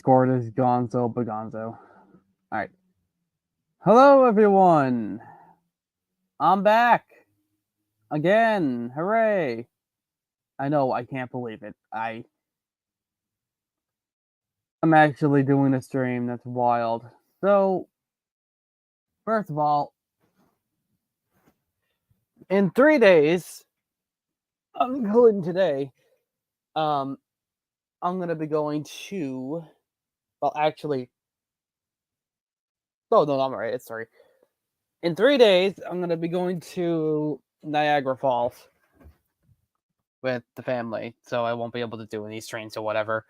Discord is Gonzo Bagonzo. Alright. Hello, everyone. I'm back. Again. Hooray. I know, I can't believe it. I'm actually doing a stream. That's wild. So, first of all, in 3 days, including today, I'm going to be going to... Well, actually... Oh, no, I'm right. Sorry. In 3 days, I'm going to be going to Niagara Falls with the family, so I won't be able to do any streams or whatever.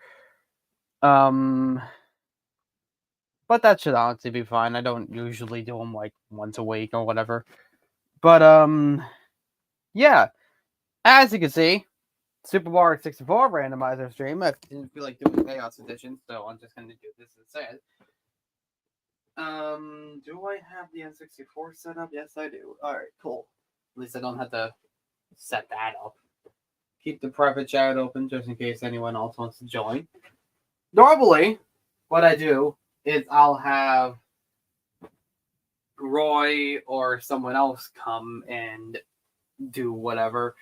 But that should honestly be fine. I don't usually do them like once a week or whatever. But yeah. As you can see, Super Mario 64 randomizer stream. I didn't feel like doing Chaos Edition, so I'm just gonna do this instead. Do I have the N64 set up? Yes, I do. Alright, cool. At least I don't have to set that up. Keep the private chat open just in case anyone else wants to join. Normally, what I do is I'll have Roy or someone else come and do whatever.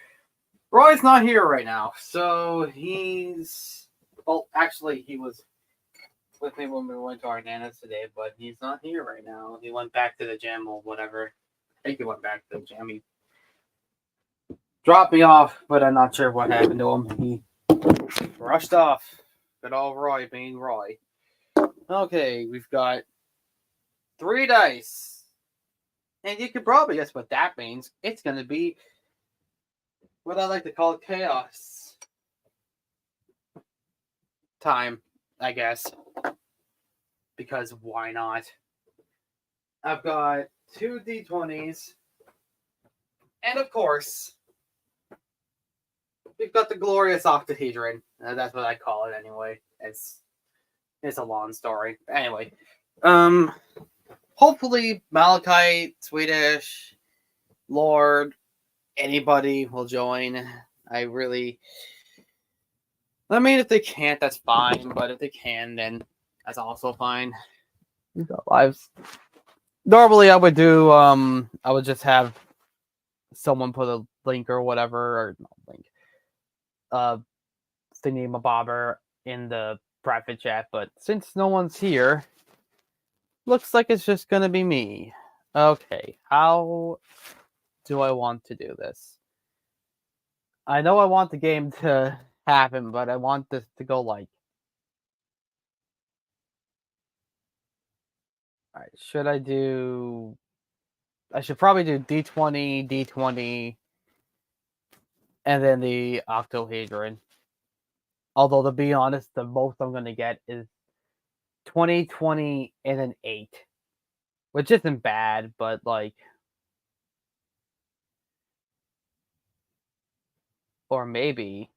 Roy's not here right now, so he's... Well, actually, he was with me when we went to our Nana's today, but he's not here right now. He went back to the gym or whatever. I think he went back to the gym. He dropped me off, but I'm not sure what happened to him. He rushed off. Good old Roy being Roy. Okay, we've got 3 dice. And you could probably guess what that means. It's going to be what I like to call chaos time, I guess. Because why not? I've got 2 D20s. And of course, we've got the glorious octahedron. That's what I call it anyway. It's a long story. Anyway, hopefully Malachite, Swedish, Lord, anybody will join. I mean, if they can't, that's fine. But if they can, then that's also fine. We've got lives. Normally, I would do, I would just have someone put a link or whatever, or not link, thingy-mabobber in the private chat, but since no one's here, looks like it's just gonna be me. Okay, how do I want to do this? I know I want the game to happen, but I want this to go like... Alright, should I do... I should probably do D20, D20, and then the octahedron. Although, to be honest, the most I'm going to get is 20, 20, and an 8. Which isn't bad, but like... Or maybe...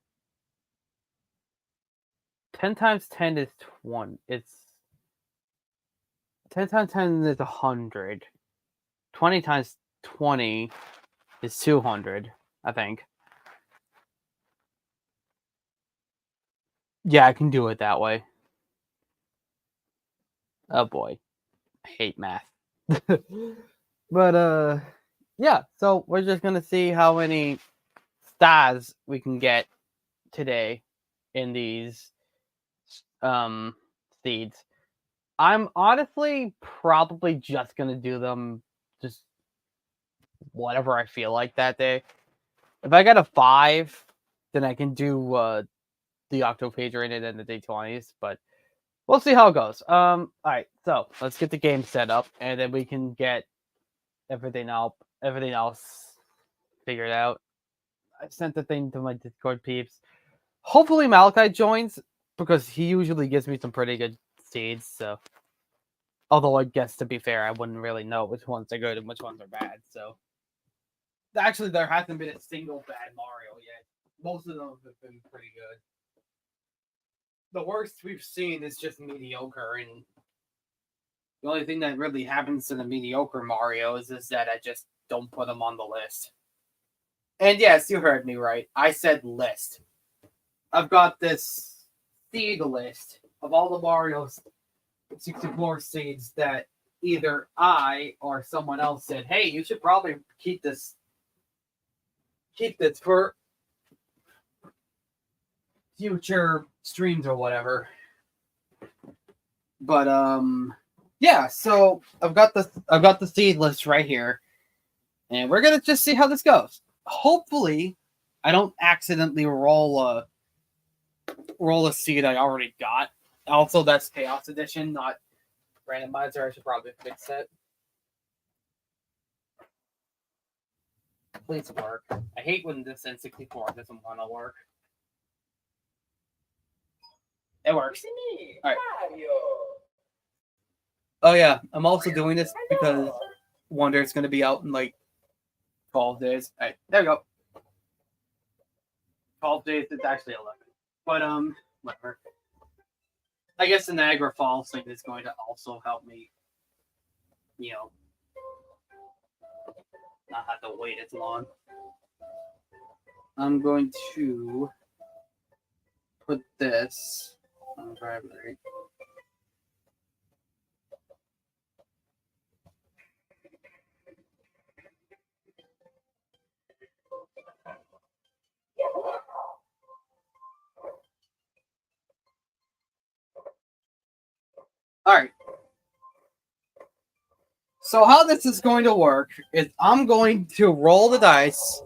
10 times 10 is 20. It's... 10 times 10 is 100. 20 times 20 is 200, I think. Yeah, I can do it that way. Oh boy. I hate math. But, yeah, so we're just gonna see how many stars we can get today in these seeds. I'm honestly probably just gonna do them just whatever I feel like that day. If I get a 5, then I can do the octahedron and then the D20s, but we'll see how it goes. Alright, so let's get the game set up and then we can get everything else figured out. I sent the thing to my Discord peeps. Hopefully Malachite joins, because he usually gives me some pretty good seeds, so... Although, I guess, to be fair, I wouldn't really know which ones are good and which ones are bad, so... Actually, there hasn't been a single bad Mario yet. Most of them have been pretty good. The worst we've seen is just mediocre, and... The only thing that really happens to the mediocre Marios is that I just don't put them on the list. And yes, you heard me right. I said list. I've got this seed list of all the Mario 64 seeds that either I or someone else said, "Hey, you should probably keep this for future streams or whatever." But yeah. So I've got the seed list right here, and we're gonna just see how this goes. Hopefully, I don't accidentally roll a seed I already got. Also, that's Chaos Edition, not Randomizer. I should probably fix it. Please work. I hate when this N64 doesn't want to work. It works. All right. Oh yeah, I'm also doing this because Wonder is going to be out in like 12 days. All right, there we go. 12 days. It's actually 11. But whatever. I guess the Niagara Falls thing is going to also help me, not have to wait as long. I'm going to put this on primary. All right. So how this is going to work is I'm going to roll the dice,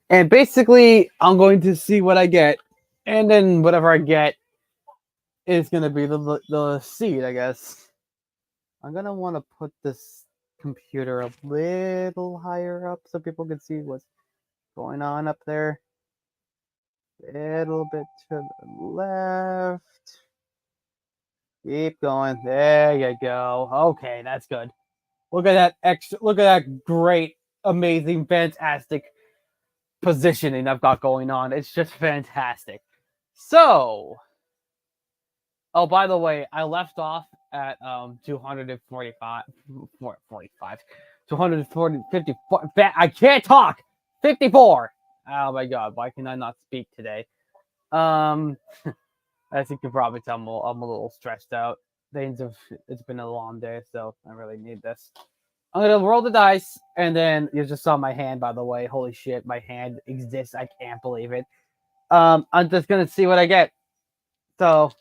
and basically I'm going to see what I get, and then whatever I get is going to be the seed, I guess. I'm going to want to put this computer a little higher up so people can see what's going on up there. A little bit to the left. Keep going. There you go. Okay, that's good. Look at that look at that great, amazing, fantastic positioning I've got going on. It's just fantastic. So, oh, by the way, I left off at 245 240 54. I can't talk. 54. Oh my god, why can I not speak today? As you can probably tell, I'm a little stressed out. It's been a long day, so I really need this. I'm gonna roll the dice, and then you just saw my hand, by the way. Holy shit, my hand exists. I can't believe it. I'm just gonna see what I get. So,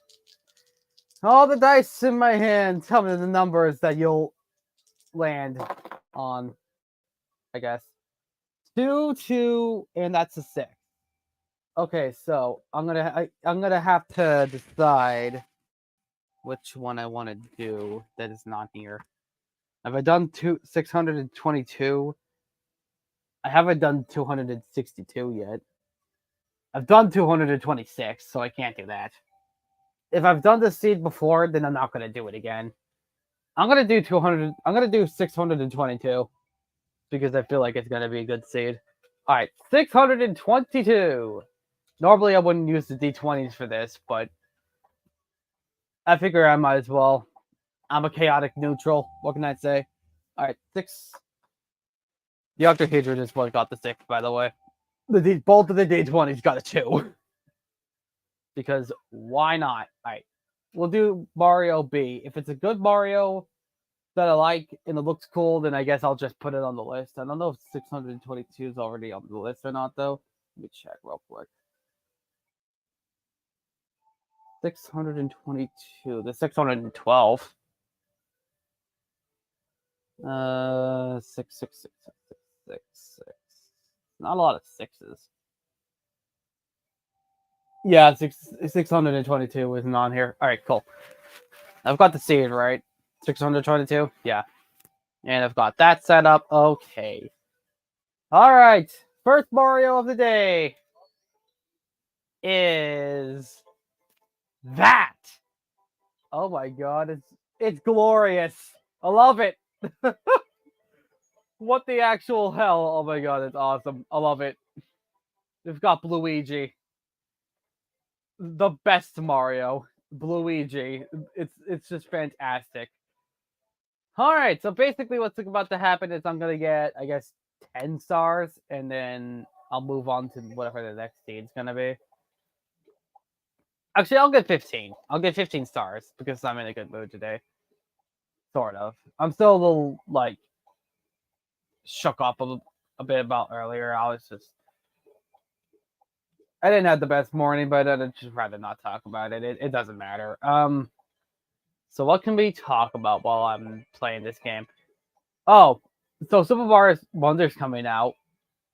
all the dice in my hand tell me the numbers that you'll land on, I guess. 2, 2, and that's a 6. Okay, so I'm gonna have to decide which one I want to do that is not here. Have I done 622? I haven't done 262 yet. I've done 226, so I can't do that. If I've done the seed before, then I'm not gonna do it again. I'm gonna do 200. I'm gonna do 622 because I feel like it's gonna be a good seed. All right, 622. Normally, I wouldn't use the D20s for this, but I figure I might as well. I'm a chaotic neutral. What can I say? All right, 6. The Octahedron is what got the 6, by the way. Both of the D20s got a 2. Because why not? All right, we'll do Mario B. If it's a good Mario that I like and it looks cool, then I guess I'll just put it on the list. I don't know if 622 is already on the list or not, though. Let me check real quick. 622. The 612. 6. Not a lot of 6s. Yeah, 622 isn't on here. All right, cool. I've got the seed, right? 622? Yeah. And I've got that set up. Okay. All right. First Mario of the day is that. Oh my god, it's glorious. I love it. What the actual hell? Oh my god, it's awesome. I love it. We've got Luigi. The best Mario. Luigi. It's just fantastic. Alright, so basically what's about to happen is I'm gonna get, I guess, 10 stars, and then I'll move on to whatever the next seed's gonna be. Actually, I'll get 15. I'll get 15 stars because I'm in a good mood today. Sort of. I'm still a little like shook up a bit about earlier. I didn't have the best morning, but I'd just rather not talk about it. It doesn't matter. So what can we talk about while I'm playing this game? Oh, so Super Mario Wonder's coming out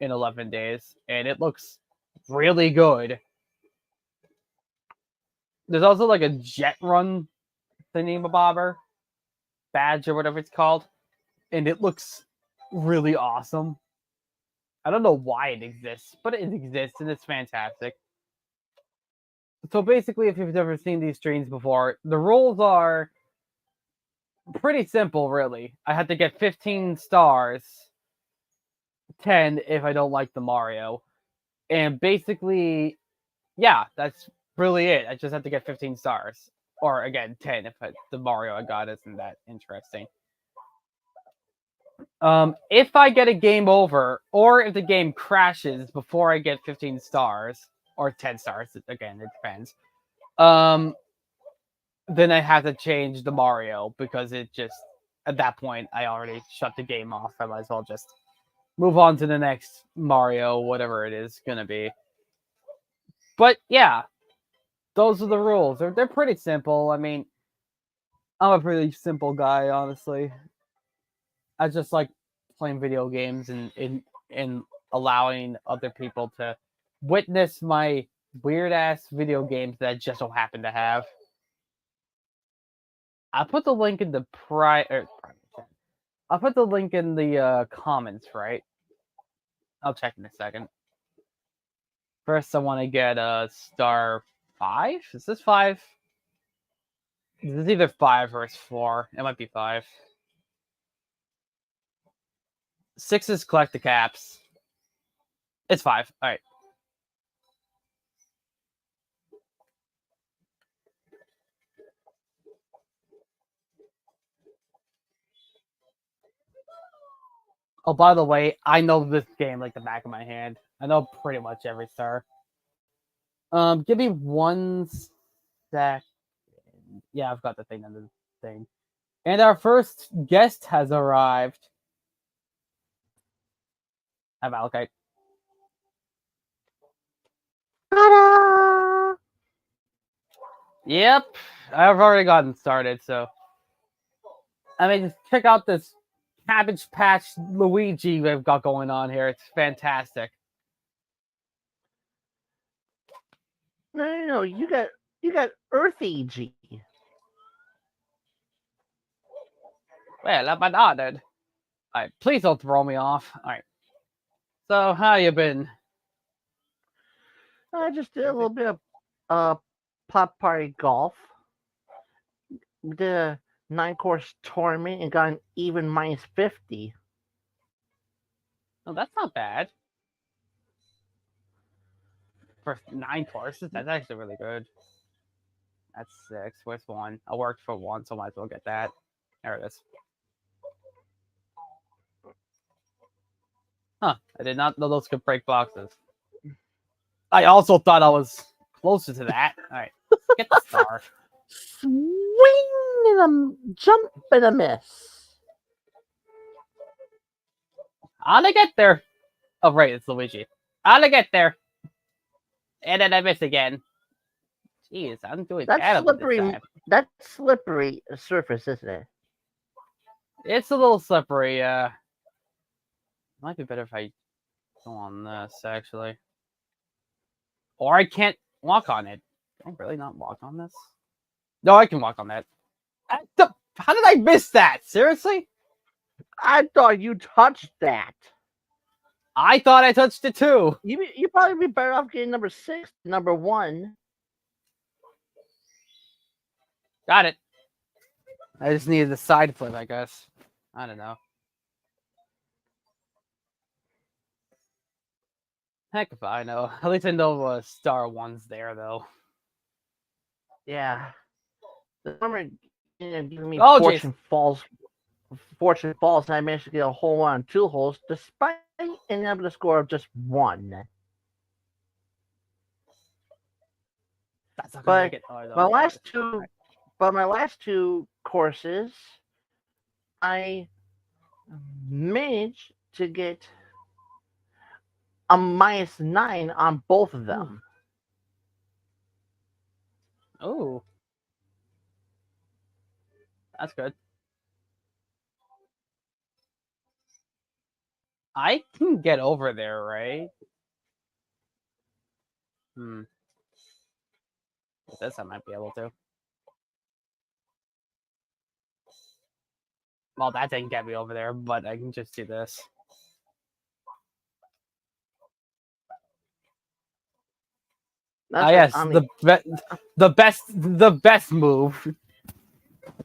in 11 days, and it looks really good. There's also like a jet run thingy-mabobber badge or whatever it's called, and it looks really awesome. I don't know why it exists, but it exists and it's fantastic. So basically, if you've never seen these streams before, the rules are pretty simple, really. I had to get 15 stars, 10 if I don't like the Mario. And basically, yeah, that's really it. I just have to get 15 stars. Or again, 10 if the Mario I got isn't that interesting. If I get a game over, or if the game crashes before I get 15 stars, or 10 stars, again, it depends, then I have to change the Mario, because it just, at that point, I already shut the game off. I might as well just move on to the next Mario, whatever it is going to be. But yeah, those are the rules. They're pretty simple. I mean, I'm a pretty simple guy, honestly. I just like playing video games and allowing other people to witness my weird ass video games that I just so happen to have. I'll put the link in the I'll put the link in the comments, right? I'll check in a second. First, I want to get a star 5. Is this 5? It's either 5 or it's 4. It might be 5. 6 is collect the caps. It's 5. All right. Oh, by the way, I know this game like the back of my hand. I know pretty much every star. Give me 1 sec. Yeah, I've got the thing under the thing. And our first guest has arrived. I'm Malachite. Ta-da! Yep, I've already gotten started, so I mean, just check out this Cabbage Patch Luigi we've got going on here. It's fantastic. No, you got Earthy G. Well, I'm honored. Alright, please don't throw me off. Alright. So, how you been? I just did a little bit of pop party golf. Did a 9-course tournament and got an even -50. Oh, that's not bad. For 9 courses, that's actually really good. That's 6. Where's 1? I worked for 1, so I might as well get that. There it is. Huh, I did not know those could break boxes. I also thought I was closer to that. Alright, get the star. Swing and a jump and a miss. How'd I get there? Oh, right, it's Luigi. How'd I get there? And then I miss again. Jeez, I'm doing bad with this time. That's slippery surface, isn't it? It's a little slippery. Might be better if I go on this, actually. Or I can't walk on it. Can I really not walk on this? No, I can walk on that. How did I miss that? Seriously? I thought you touched that. I thought I touched it too. You probably be better off getting number 6, number 1. Got it. I just needed the side flip, I guess. I don't know. Heck if I know. At least I know star 1's there, though. Yeah. The number giving me Fortune Falls. Fortune Falls, and I managed to get a hole on 2 holes, despite ending up with a score of just 1. That's not gonna But make it. Oh, no, my okay. last two, but my last two courses, I managed to get a -9 on both of them. Oh, that's good. I can get over there, right? Hmm. With this, I might be able to. Well, that didn't get me over there, but I can just do this. That's Ah, like yes, on the the best move,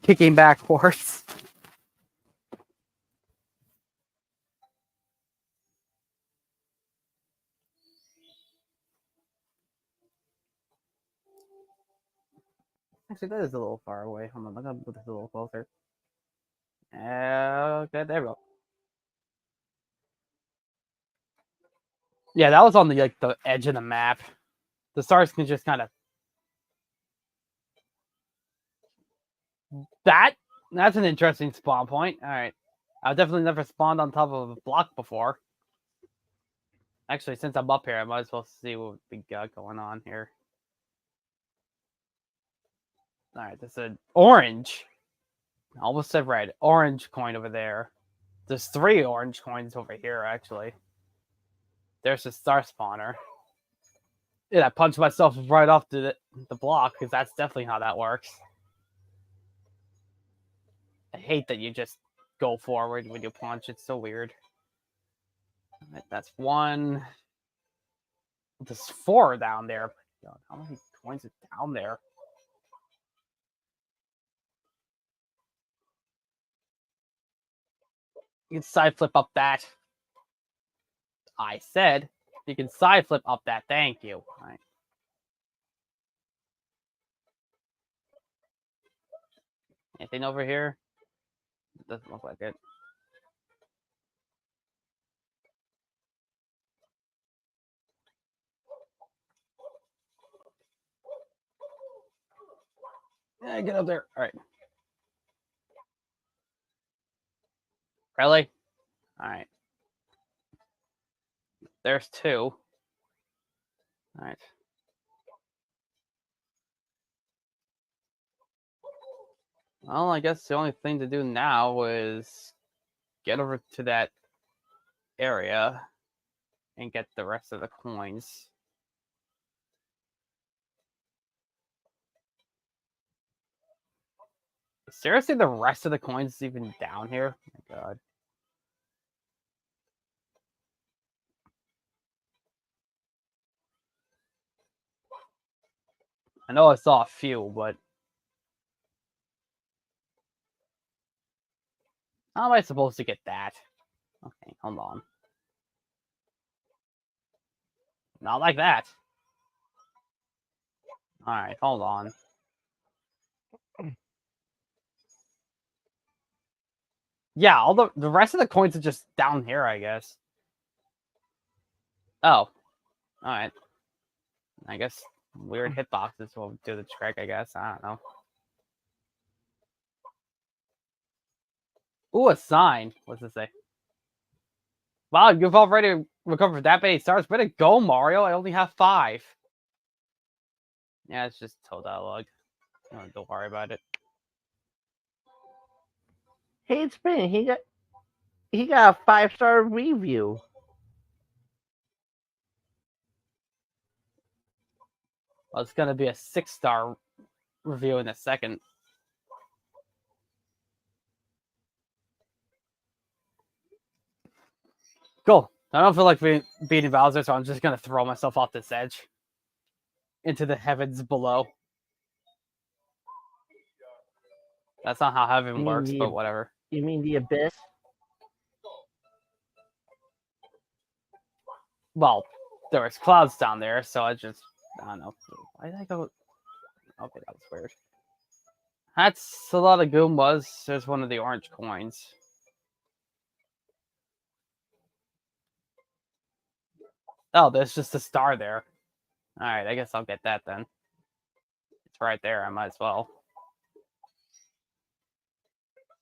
kicking backwards. Actually, that is a little far away. Hold on, I'm gonna put this a little closer. Okay, there we go. Yeah, that was on the like the edge of the map. The stars can just kind of that's an interesting spawn point. All right, I've definitely never spawned on top of a block before. Actually, since I'm up here, I might as well see what we got going on here. All right, this is an orange. I almost said red. Orange coin over there. There's 3 orange coins over here, actually. There's a star spawner. Yeah, I punched myself right off the block, because that's definitely how that works. I hate that you just go forward when you punch. It's so weird. Right, that's 1. There's 4 down there. God, how many coins are down there? You can side flip up that. I said you can side flip up that. Thank you. All right. Anything over here? Doesn't look like it. Yeah, get up there. All right. Really? All right. There's 2. All right. Well, I guess the only thing to do now is get over to that area and get the rest of the coins. Seriously, the rest of the coins is even down here? Oh my god. I know I saw a few, but how am I supposed to get that? Okay, hold on. Not like that. Alright, hold on. Yeah, all the rest of the coins are just down here, I guess. Oh. Alright. I guess weird hitboxes will do the trick, I guess. I don't know. Ooh, a sign. What's it say? Wow, you've already recovered that many stars. Way to go, Mario. I only have 5. Yeah, it's just total dialogue. Don't worry about it. Hey, it's been he got a 5-star review. Well, it's gonna be a 6-star review in a second. Cool. I don't feel like beating Bowser, so I'm just gonna throw myself off this edge into the heavens below. That's not how heaven works, but whatever. You mean the abyss? Well, there was clouds down there, so I don't know. Why did I go? Okay, that was weird. That's a lot of Goombas. There's one of the orange coins. Oh, there's just a star there. All right, I guess I'll get that then. It's right there. I might as well.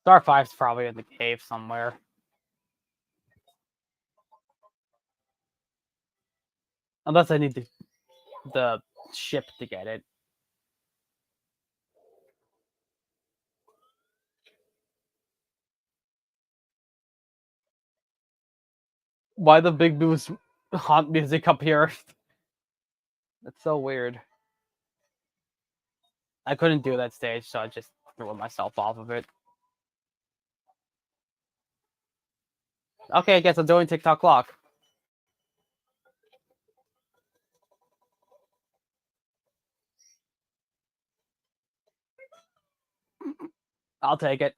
Star 5's probably in the cave somewhere. Unless I need the ship to get it. Why the big boost haunt music up here? That's so weird. I couldn't do that stage, so I just threw myself off of it. Okay, I guess I'm doing TikTok clock. I'll take it.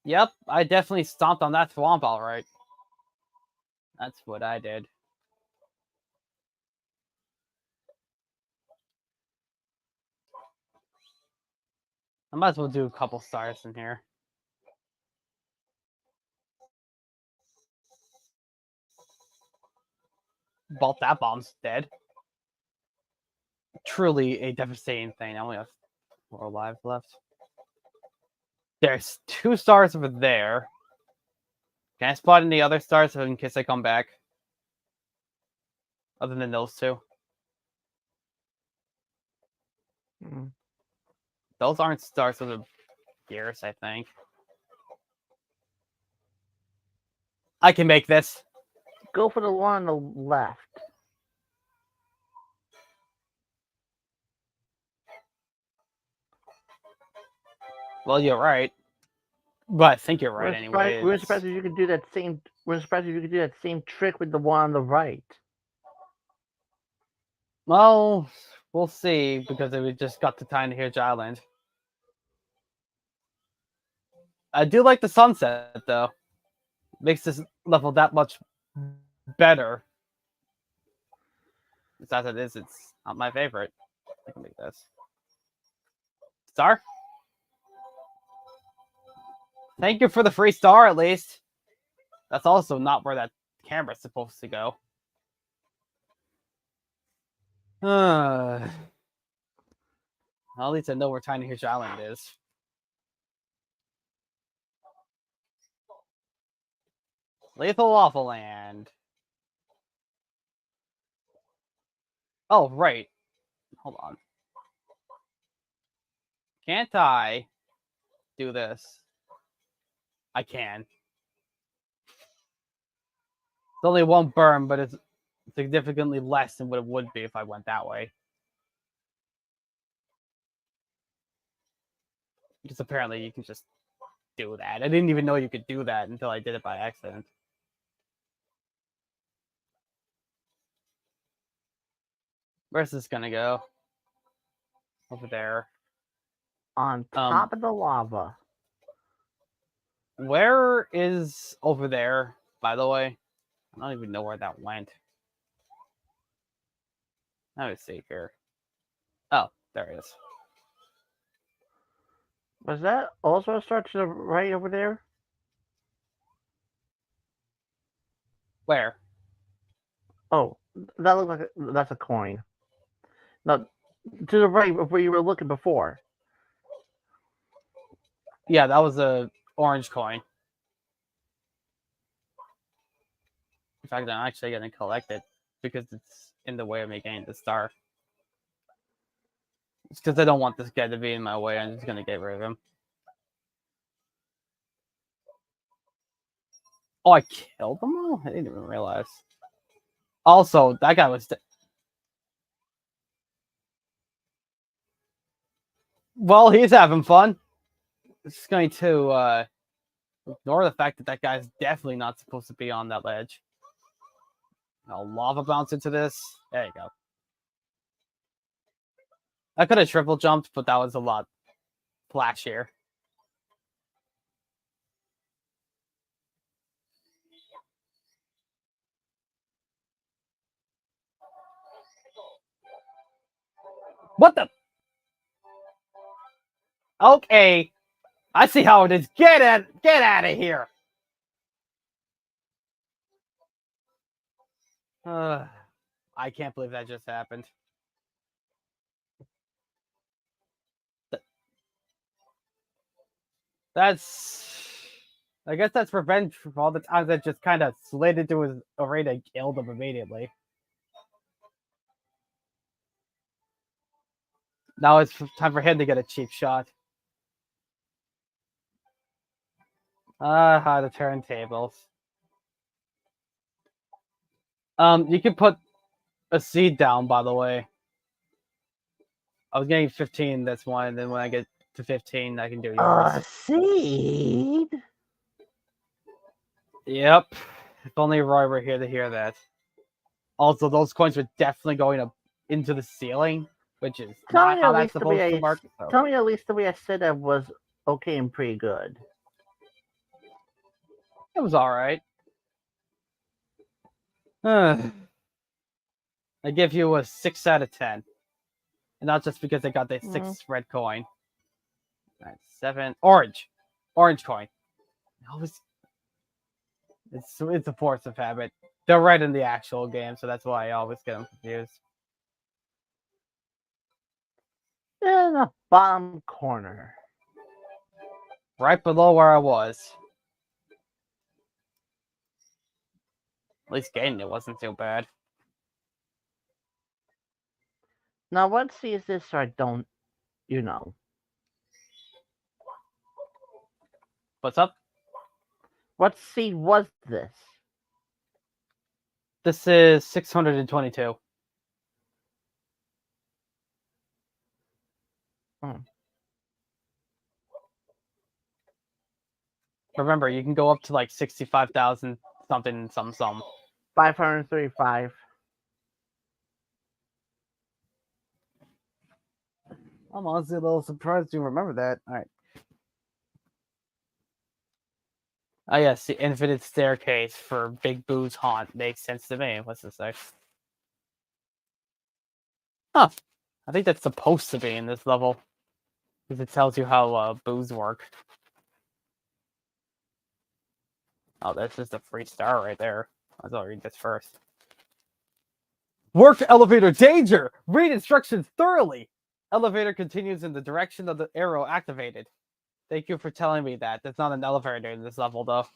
Yep, I definitely stomped on that swamp all right. That's what I did. I might as well do a couple stars in here. Both that bomb's dead. Truly a devastating thing. I only have 4 lives left. There's 2 stars over there. Can I spot any other stars in case I come back? Other than those 2? Mm. Those aren't stars, those are gears, I think. I can make this. Go for the one on the left. Well, you're right. But I think you're right We're anyway. We're surprised if you could do that same. We're surprised if you could do that same trick with the one on the right. Well, we'll see, because we just got to Tiny Huge Island. I do like the sunset, though. Makes this level that much better. As it is, it's not my favorite. I can make this. Star? Thank you for the free star, at least. That's also not where that camera's supposed to go. At least I know where Tiny Huge Island is. Lethal Waffle Land. Oh, right. Hold on. Can't I do this? I can. It's only 1 burn, but it's significantly less than what it would be if I went that way. Because apparently you can just do that. I didn't even know you could do that until I did it by accident. Where's this gonna go? Over there. On top of the lava. Where is over there, by the way? I don't even know where that went. Let me see here. Oh, there it is. Was that also a start to the right over there? Where? Oh, that looks like that's a coin. No, to the right of where you were looking before. Yeah, that was a orange coin. In fact, I'm actually gonna collect it because it's in the way of me getting the star. It's because I don't want this guy to be in my way. I'm just gonna get rid of him. Oh, I killed them all? I didn't even realize. Also, that guy was... Well, he's having fun. It's going to ignore the fact that that guy's definitely not supposed to be on that ledge. I'll lava bounce into this. There you go. I could have triple jumped, but that was a lot flashier. What the? Okay, I see how it is. Get out of here. I can't believe that just happened. I guess that's revenge for all the times I just kind of slid into his arena and killed him immediately. Now it's time for him to get a cheap shot. The turntables. You can put a seed down, by the way. I was getting 15 this one, and then when I get to 15, I can do yours. Seed? Yep. If only Roy were here to hear that. Also, those coins were definitely going up into the ceiling, which is not how that's supposed to work. So. Tell me at least the way I said that was okay and pretty good. It was alright. I give you a 6 out of 10. And not just because I got the 6th red coin. Alright, 7. Orange coin. It's a force of habit. They're right in the actual game, so that's why I always get them confused. In the bottom corner. Right below where I was. At least getting it wasn't too bad. Now, what seed is this? I don't, you know. What's up? What seed was this? This is 622. Remember, you can go up to like 65,000 something, some. 535. I'm honestly a little surprised you remember that. All right. Oh, yes, the infinite staircase for Big Boo's haunt makes sense to me. What's this say? Huh. I think that's supposed to be in this level. Because it tells you how boos work. Oh, that's just a free star right there. I'll read this first. Work elevator danger! Read instructions thoroughly! Elevator continues in the direction of the arrow activated. Thank you for telling me that. There's not an elevator in this level, though.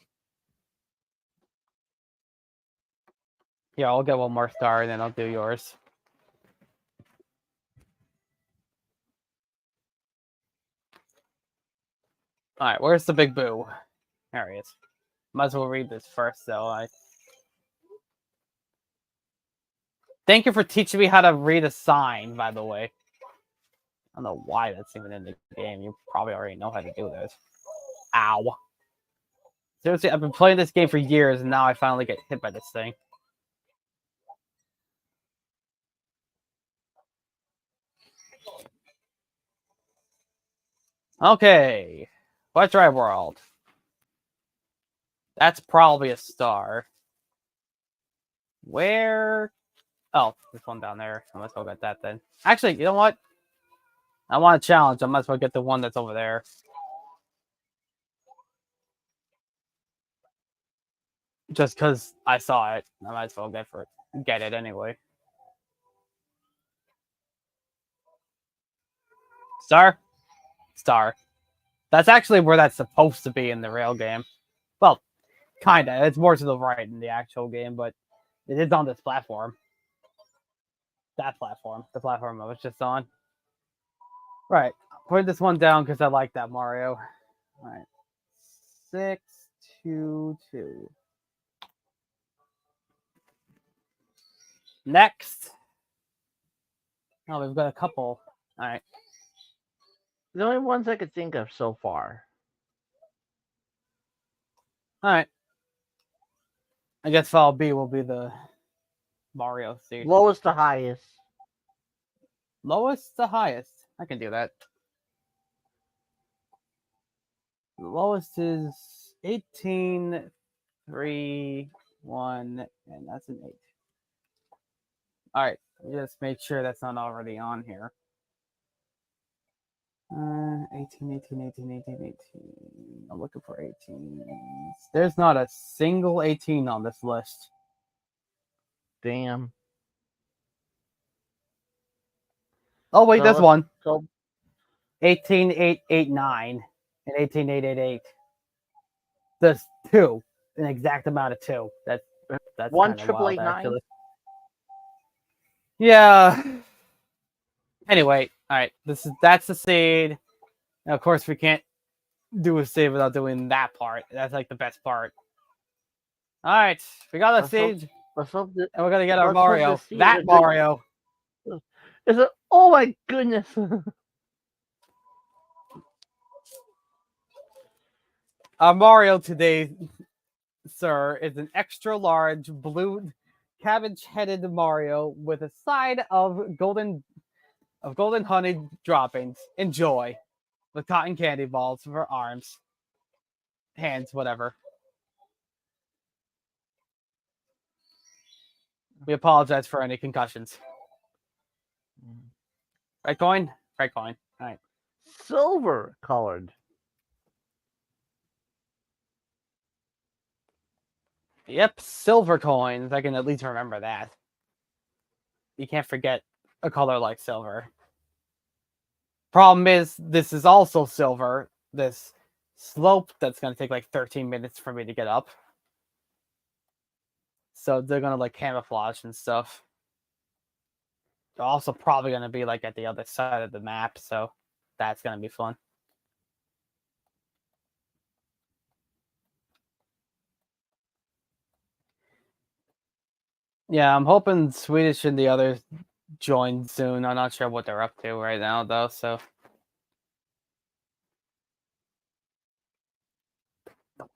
Yeah, I'll get one more star, and then I'll do yours. Alright, where's the Big Boo? There he is. Might as well read this first, though. Thank you for teaching me how to read a sign, by the way. I don't know why that's even in the game. You probably already know how to do this. Ow. Seriously, I've been playing this game for years, and now I finally get hit by this thing. Okay. What's Drive World? That's probably a star. Where? Oh, there's one down there. I might as well get that then. Actually, you know what? I want a challenge. I might as well get the one that's over there. Just because I saw it, I might as well get it anyway. Star. That's actually where that's supposed to be in the real game. Well, kinda. It's more to the right in the actual game, but it is on this platform. That platform. The platform I was just on. Right. Put this one down because I like that Mario. Alright. 622. Next. Oh, we've got a couple. Alright. The only ones I could think of so far. Alright. I guess file B will be the Mario seed. Lowest to highest. Lowest to highest. I can do that. The lowest is 18, 3, 1, and that's an 8. Alright, just make sure that's not already on here. 18. I'm looking for 18. There's not a single 18 on this list. Damn. Oh, wait, there's one. So 18,889. in 18888. There's two, an exact amount of two. That's One kind of triple wild, eight nine. actually. Yeah. Anyway, all right. That's the seed. And of course, we can't do a save without doing that part. That's like the best part. All right, we got a seed, Let's hope that. and we're gonna get our Let's hope Mario. the seed That is Mario. Is it? Oh my goodness! Our Mario today, sir, is an extra large blue cabbage-headed Mario with a side of golden honey droppings. Enjoy, with cotton candy balls for arms, hands, whatever. We apologize for any concussions. Right coin? Right coin. All right. Silver colored. Yep, silver coins. I can at least remember that. You can't forget a color like silver. Problem is, this is also silver. This slope that's going to take like 13 minutes for me to get up. So they're going to like camouflage and stuff. They're also probably going to be like at the other side of the map. So that's going to be fun. Yeah, I'm hoping Swedish and the others join soon. I'm not sure what they're up to right now, though. So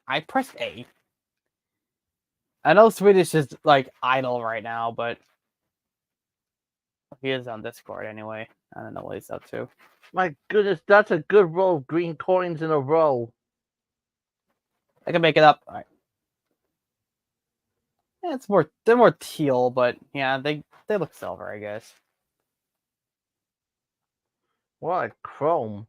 I pressed A. I know Swedish is like idle right now, but he is on Discord anyway. I don't know what he's up to. My goodness, that's a good row of green coins in a row. I can make it up. All right. Yeah, they're more teal, but yeah, they look silver, I guess. What a chrome.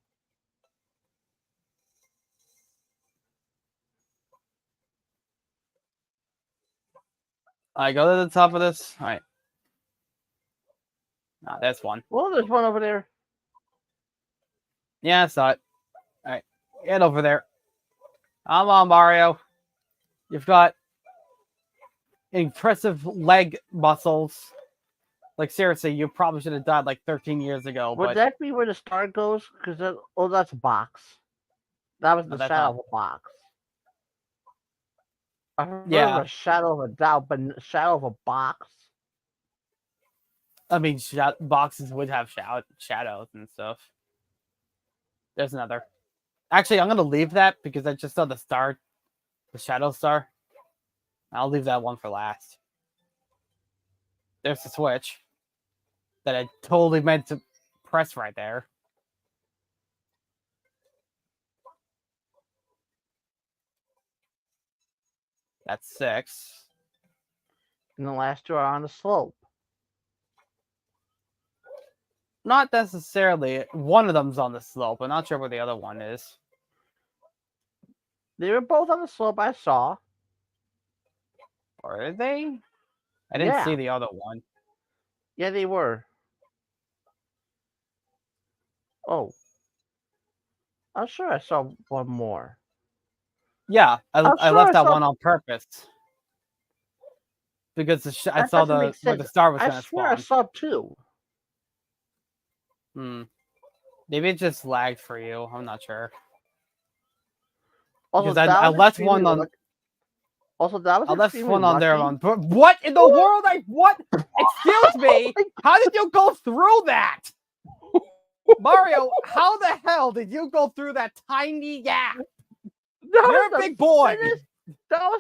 I go to the top of this. All right. Ah, there's one. Well, there's one over there. Yeah, I saw it. All right, get over there. Come on, Mario. You've got impressive leg muscles. Like seriously, you probably should have died like 13 years ago. Would But that be where the star goes? Because that's a box. That was no, the that's shadow not. of a box. I heard Yeah, of a shadow of a doubt, but shadow of a box. I mean, boxes would have shadows and stuff. There's another. Actually, I'm gonna leave that because I just saw the star, the shadow star. I'll leave that one for last. There's the switch that I totally meant to press right there. That's 6. And the last two are on the slope. Not necessarily. One of them's on the slope. I'm not sure where the other one is. They were both on the slope, I saw. Or are they? I didn't see the other one. Yeah, they were. Oh. I'm sure I saw one more. Yeah, I sure left I that saw- one on purpose. Because I That saw doesn't make where the sense. star was I going to swear I spawn. saw two. Maybe it just lagged for you. I'm not sure. Also, Because I left one on. Also, that was I left extremely one on there. lucky. What in the world? What? Excuse me. How did you go through that? Mario, how the hell did you go through that tiny gap? You're a big boy.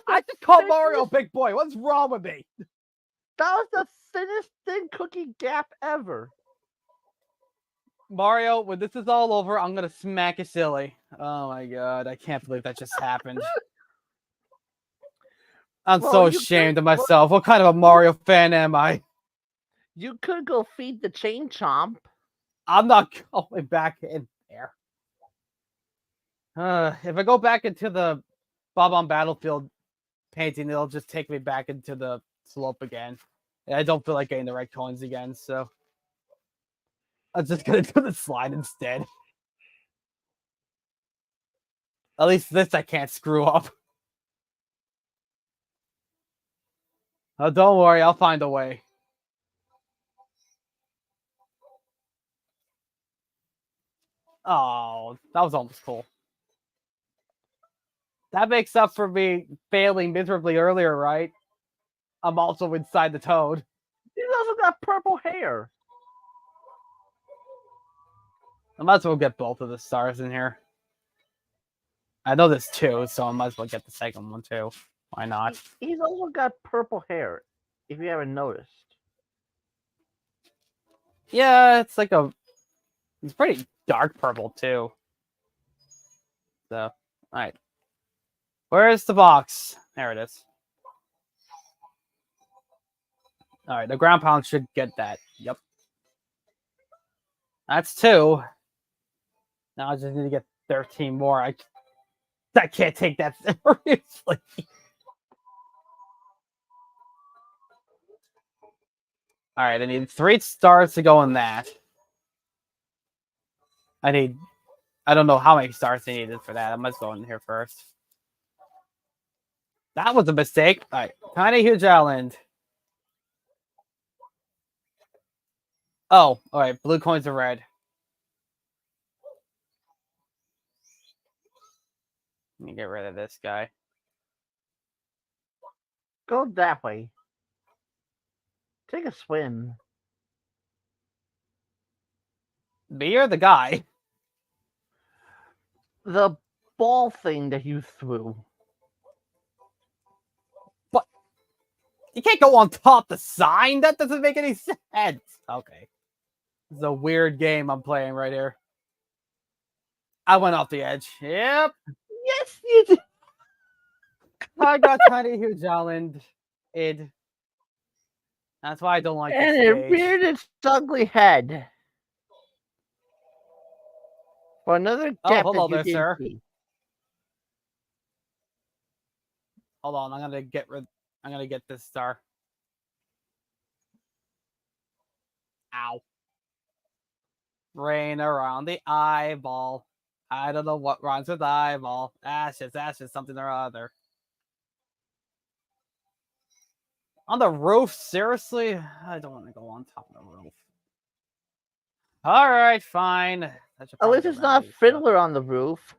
I just called Mario a big boy. What's wrong with me? That was the thinnest thin cookie gap ever. Mario, when this is all over, I'm gonna smack you silly. Oh my god, I can't believe that just happened. I'm so ashamed of myself. What kind of a Mario fan am I? You could go feed the chain chomp. I'm not going back in there. If I go back into the Bob on Battlefield painting, it'll just take me back into the slope again. And I don't feel like getting the right coins again, so I'm just gonna do the slide instead. At least this I can't screw up. Oh, don't worry, I'll find a way. Oh, that was almost cool. That makes up for me failing miserably earlier, right? I'm also inside the toad. He's also got purple hair. I might as well get both of the stars in here. I know there's two, so I might as well get the second one too. Why not? He's also got purple hair, if you haven't noticed. Yeah, it's like it's pretty dark purple too. So, alright. Where's the box? There it is. Alright, the ground pound should get that. Yep. That's 2. Now I just need to get 13 more. I can't take that seriously. Alright, I need 3 stars to go in that. I don't know how many stars I needed for that. I must go in here first. That was a mistake. Alright, tiny huge island. Oh, alright, blue coins are red. Let me get rid of this guy. Go that way. Take a swim. But you're the guy. The ball thing that you threw. What? You can't go on top the sign? That doesn't make any sense. Okay. This is a weird game I'm playing right here. I went off the edge. Yep. Yes, you did. I got tiny huge island. That's why I don't like And this it stage. reared its ugly head. For another Oh, depth hello that you there, didn't sir. see. Hold on, I'm gonna get this star. Ow. Rain around the eyeball. I don't know what rhymes with eyeball. Ashes, something or other. On the roof? Seriously? I don't want to go on top of the roof. Alright, fine. At least it's not Fiddler on the roof.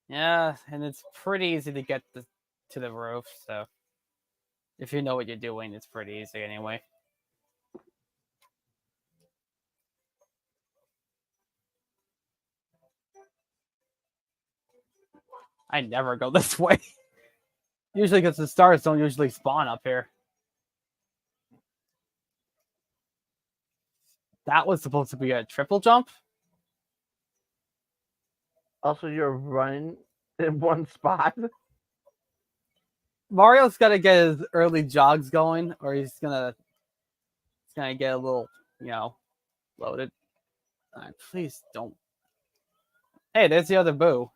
Yeah, and it's pretty easy to get to the roof, so if you know what you're doing, it's pretty easy anyway. I never go this way. Usually because the stars don't usually spawn up here. That was supposed to be a triple jump? Also, you're running in one spot. Mario's got to get his early jogs going, or he's gonna get a little, loaded. Right, please don't. Hey, there's the other boo.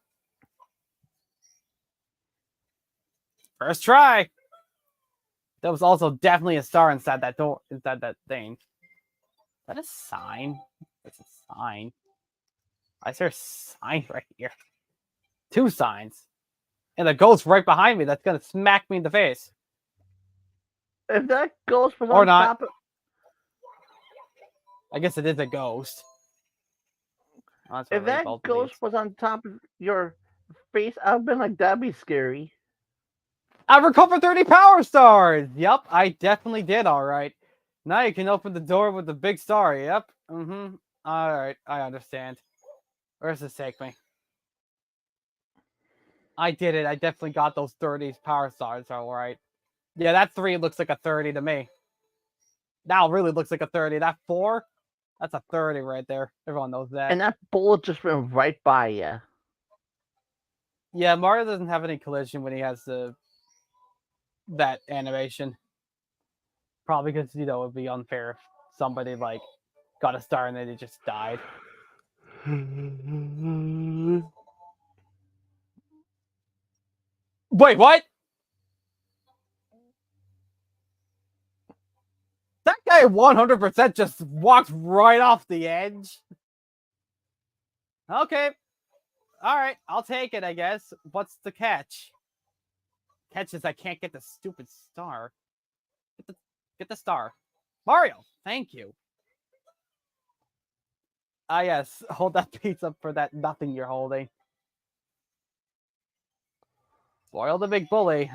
First try. There was also definitely a star inside that door, inside that thing. Is that a sign? That's a sign. Why is there a sign right here? 2 signs. And the ghost right behind me that's gonna smack me in the face. If that ghost was Or on not. top of... I guess it is a ghost. Oh, If that ghost was on top of your face, I've been like, that'd be scary. I recovered 30 power stars! Yep, I definitely did, alright. Now you can open the door with the big star, yep. Alright, I understand. Where does this take me? I did it, I definitely got those 30 power stars, alright. Yeah, that 3 looks like a 30 to me. Now it really looks like a 30. That 4? That's a 30 right there. Everyone knows that. And that bullet just went right by you. Yeah, Mario doesn't have any collision when he has that animation. Probably because, it would be unfair if somebody, got a star and then they just died. Wait, what? That guy 100% just walked right off the edge. Okay. All right. I'll take it, I guess. What's the catch? Catch is I can't get the stupid star. Get the star. Mario, thank you. Ah, yes. Hold that pizza for that nothing you're holding. Spoil the big bully.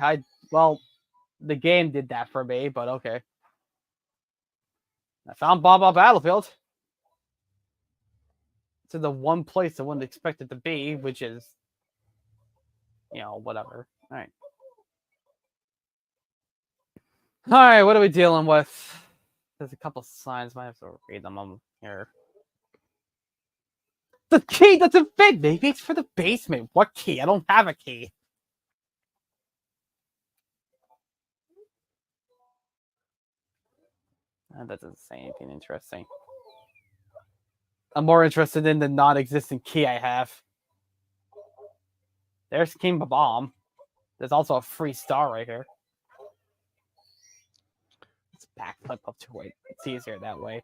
Well, the game did that for me, but okay. I found Bob Battlefield. To the one place I wouldn't expect it to be, which is, whatever. All right. All right, what are we dealing with? There's a couple signs. Might have to read them on here. The key doesn't fit. Maybe it's for the basement. What key? I don't have a key. That doesn't say anything interesting. I'm more interested in the non-existent key I have. There's King Bomb. There's also a free star right here. Let's backflip up to it. It's easier that way.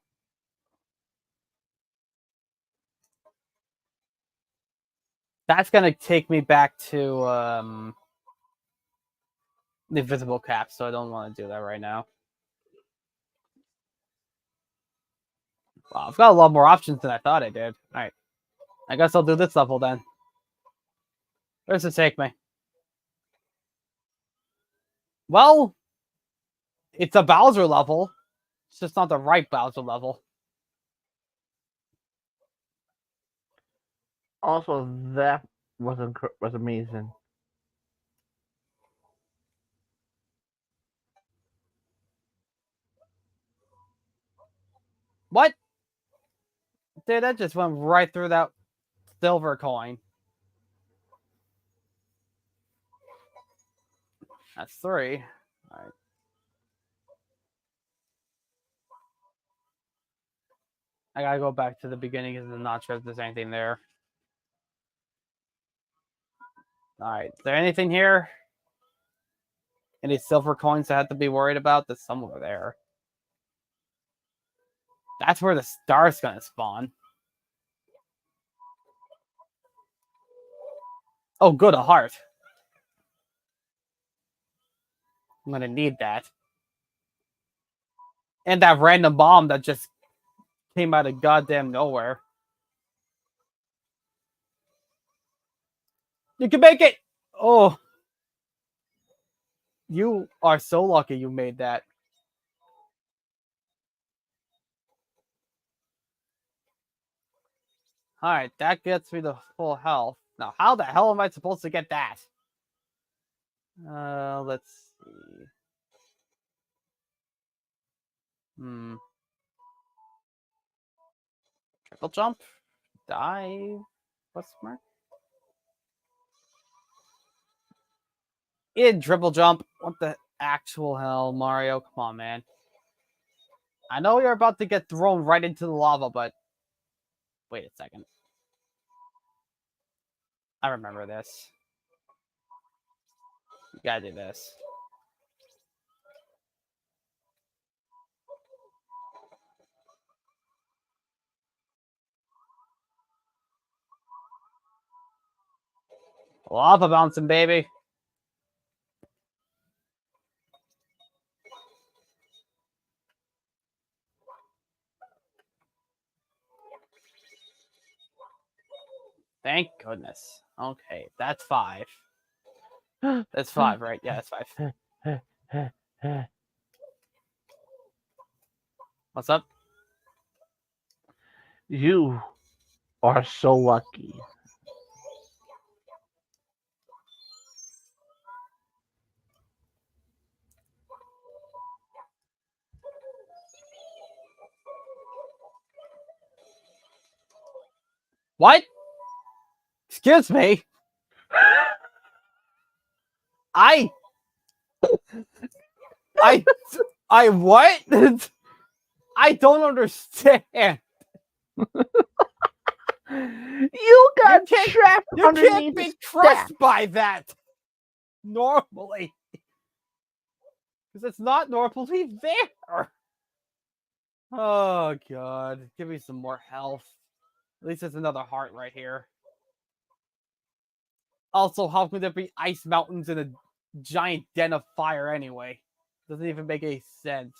That's gonna take me back to the invisible cap, so I don't want to do that right now. Wow, I've got a lot more options than I thought I did. All right, I guess I'll do this level then. Where's it take me? Well, it's a Bowser level. It's just not the right Bowser level. Also, that was amazing. What? Dude, that just went right through that silver coin. That's 3. All right. I gotta go back to the beginning because I'm not sure if there's anything there. All right. Is there anything here? Any silver coins I have to be worried about? There's some over there. That's where the star's gonna spawn. Oh, good, a heart. I'm gonna need that. And that random bomb that just came out of goddamn nowhere. You can make it! Oh. You are so lucky you made that. Alright, that gets me the full health. Now, how the hell am I supposed to get that? Let's see. Triple jump? Dive? What's mark? Triple jump. What the actual hell, Mario? Come on, man. I know you're about to get thrown right into the lava, but wait a second. I remember this. You gotta do this. Lava bouncing, baby. Thank goodness. Okay, that's 5. That's 5, right? Yeah, that's 5. What's up? You are so lucky. What? Excuse me. I what? I don't understand. You got trapped You underneath can't be the crushed step. by that normally. Because it's not normally there. Oh, God. Give me some more health. At least there's another heart right here. Also, how could there be ice mountains in a giant den of fire anyway? Doesn't even make any sense.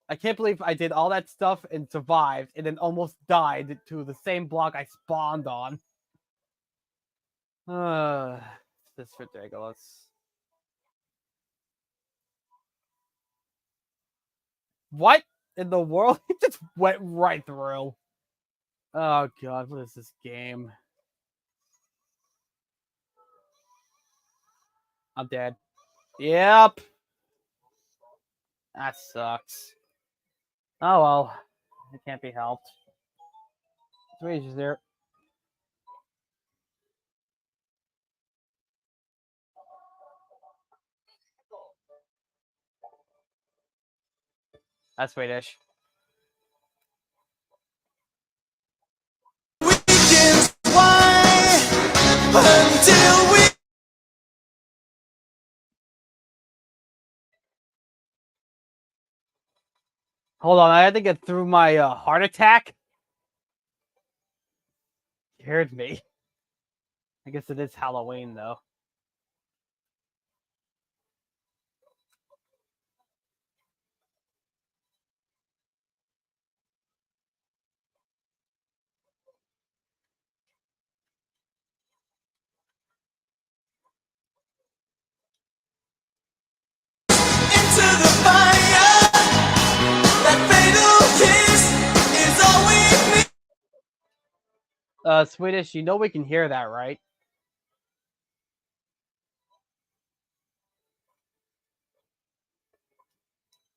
I can't believe I did all that stuff and survived and then almost died to the same block I spawned on. This is ridiculous. What in the world? It just went right through. Oh god, what is this game? I'm dead. Yep. That sucks. Oh well. It can't be helped. Is there? That's Swedish. Until we Hold on, I had to get through my heart attack. Scared me. I guess it is Halloween though. Into the fire, that fatal kiss is all we need. Swedish, you know we can hear that, right?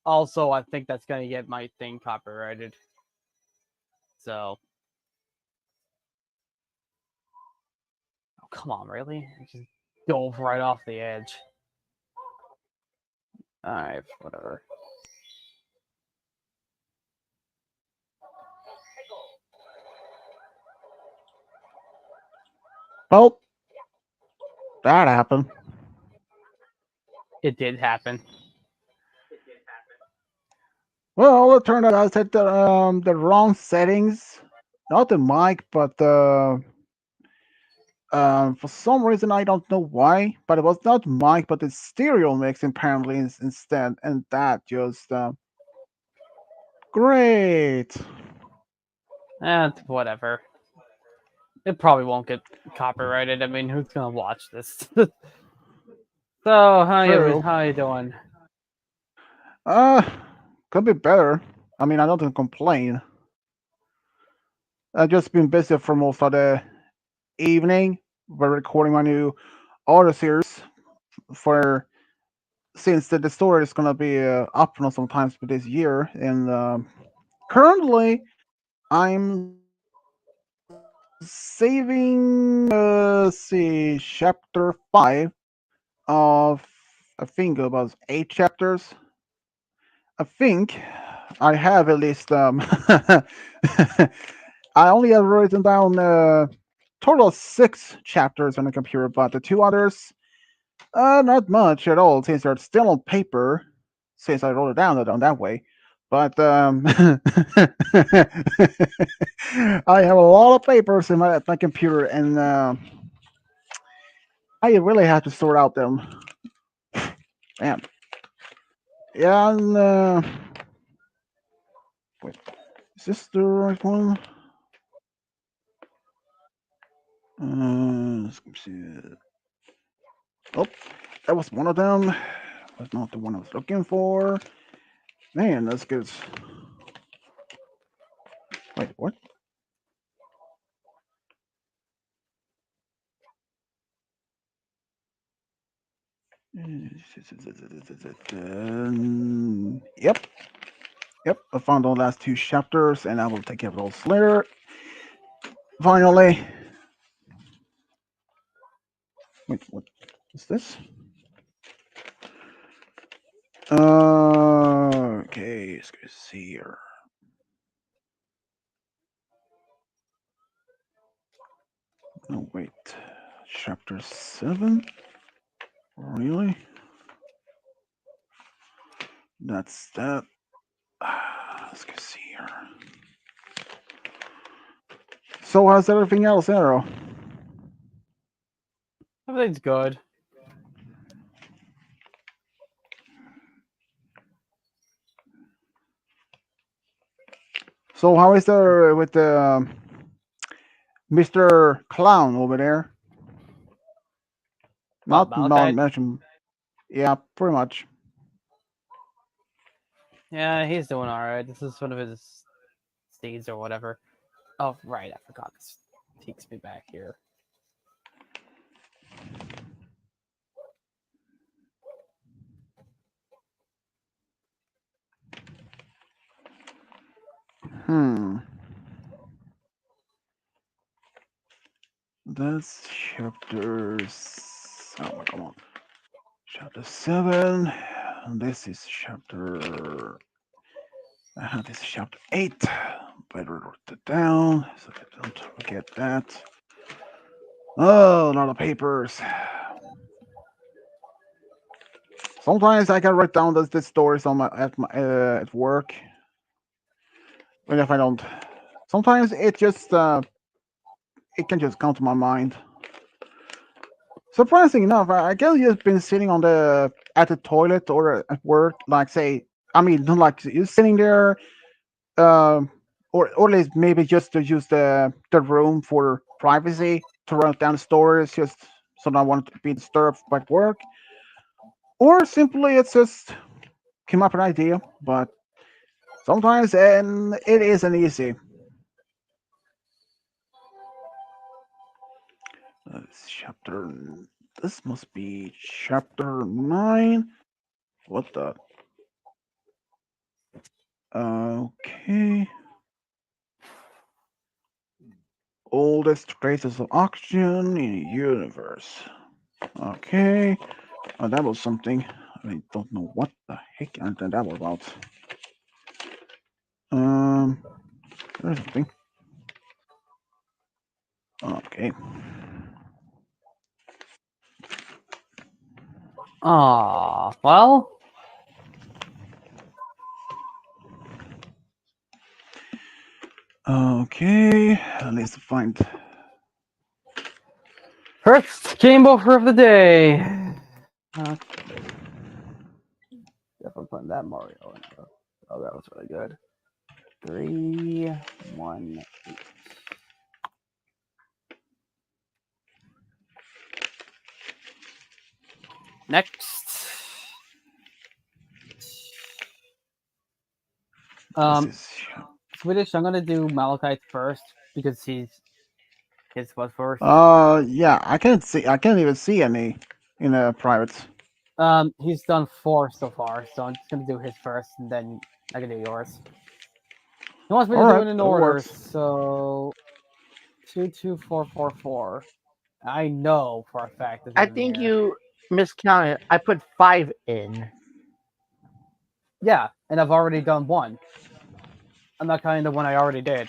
Also, I think that's gonna get my thing copyrighted. So, oh, come on, really? I just dove right off the edge. All right, whatever. Well, that happened. It did happen. Well, it turned out I set the wrong settings. Not the mic, but for some reason I don't know why, but it was not mic, but the stereo mix apparently instead, and that just great. And whatever. It probably won't get copyrighted. I mean, who's gonna watch this? So, True. how you doing? Uh, could be better. I mean, I don't complain. I've just been busy for most of the evening. We're recording my new audio series for since the story is gonna be up now sometimes for this year, and currently I'm saving see chapter 5 of I think about 8 chapters. I think I have at least I only have written down total of 6 chapters on the computer, but the 2 others not much at all since they're still on paper since I wrote it down on that way. But I have a lot of papers in my computer, and I really have to sort out them. Damn. Yeah, and wait, is this the right one? Let's see. Oh, that was one of them. Was not the one I was looking for. Man, that's good. Wait, what? Yep, yep. I found the last 2 chapters, and I will take care of those later. Finally. Wait, what is this? Okay, let's go see here. No, wait. Chapter 7? Really? That's that. Let's go see here. So how's everything else, Arrow? Everything's good. So how is there with the Mr. Clown over there? What, Not Malachi? mentioned. Yeah, pretty much. Yeah, he's doing alright. This is one of his steeds or whatever. Oh, right, I forgot. This takes me back here. That's chapter. Oh, come on. Chapter 7. And this is chapter. This is chapter 8. Better write it down so I don't forget that. Oh, a lot of papers. Sometimes I can write down the stories on my at work. But if I don't, sometimes it can just come to my mind. Surprising enough, I guess you've been sitting on the at the toilet or at work, like say, I mean, not like you're sitting there, or at least maybe just to use the room for privacy to write down stories, just so I want to be disturbed by work, or simply it's just came up an idea, but sometimes and it isn't easy. Chapter. This must be chapter 9. What the? Okay. Oldest traces of oxygen in the universe. Okay. Oh, that was something. I don't know what the heck that was about. There's something. Okay. Ah, well, Okay. At least find. first game over of the day. Definitely putting that Mario in there. Oh, that was really good. 3, 1, 8. Next. This is. Swedish, I'm gonna do Malachite first because his was first. Yeah. I can't see. I can't even see any in the privates. He's done 4 so far, so I'm just gonna do his first, and then I can do yours. He wants me to All do right, it in that order, works. so 22444. I know for a fact this I isn't think here. you miscounted. I put 5 in. Yeah, and I've already done 1. I'm not counting the one I already did.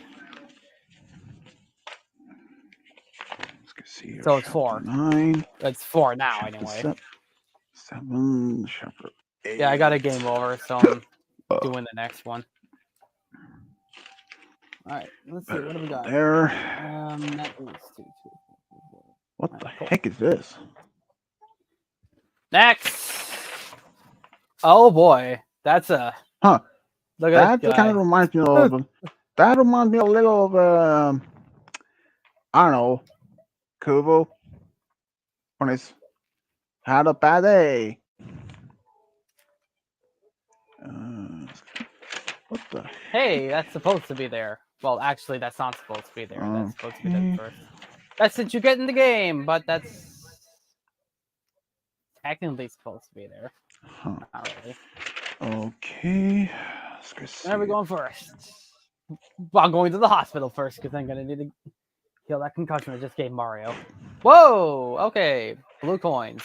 Let's see here. So it's 4. 9. It's 4 now, Chapter anyway. 7. Chapter 8. Yeah, I got a game over, so I'm doing the next one. Alright, let's see. What do we got? There. That is 22444. What Alright, the cool. heck is this? Next! Oh boy, that's a Huh. look at That this kind guy. of reminds me of. That reminds me a little of. I don't know. Kubo. When it's had a bad day. What the? Hey, that's supposed to be there. Well, actually, that's not supposed to be there. That's supposed to be there Okay. first. That's what you get in the game, but that's technically supposed to be there. Huh. Not really. Okay. Let's go see. Where are we going first? Well, I'm going to the hospital first because I'm gonna need to heal that concussion I just gave Mario. Whoa! Okay, blue coins.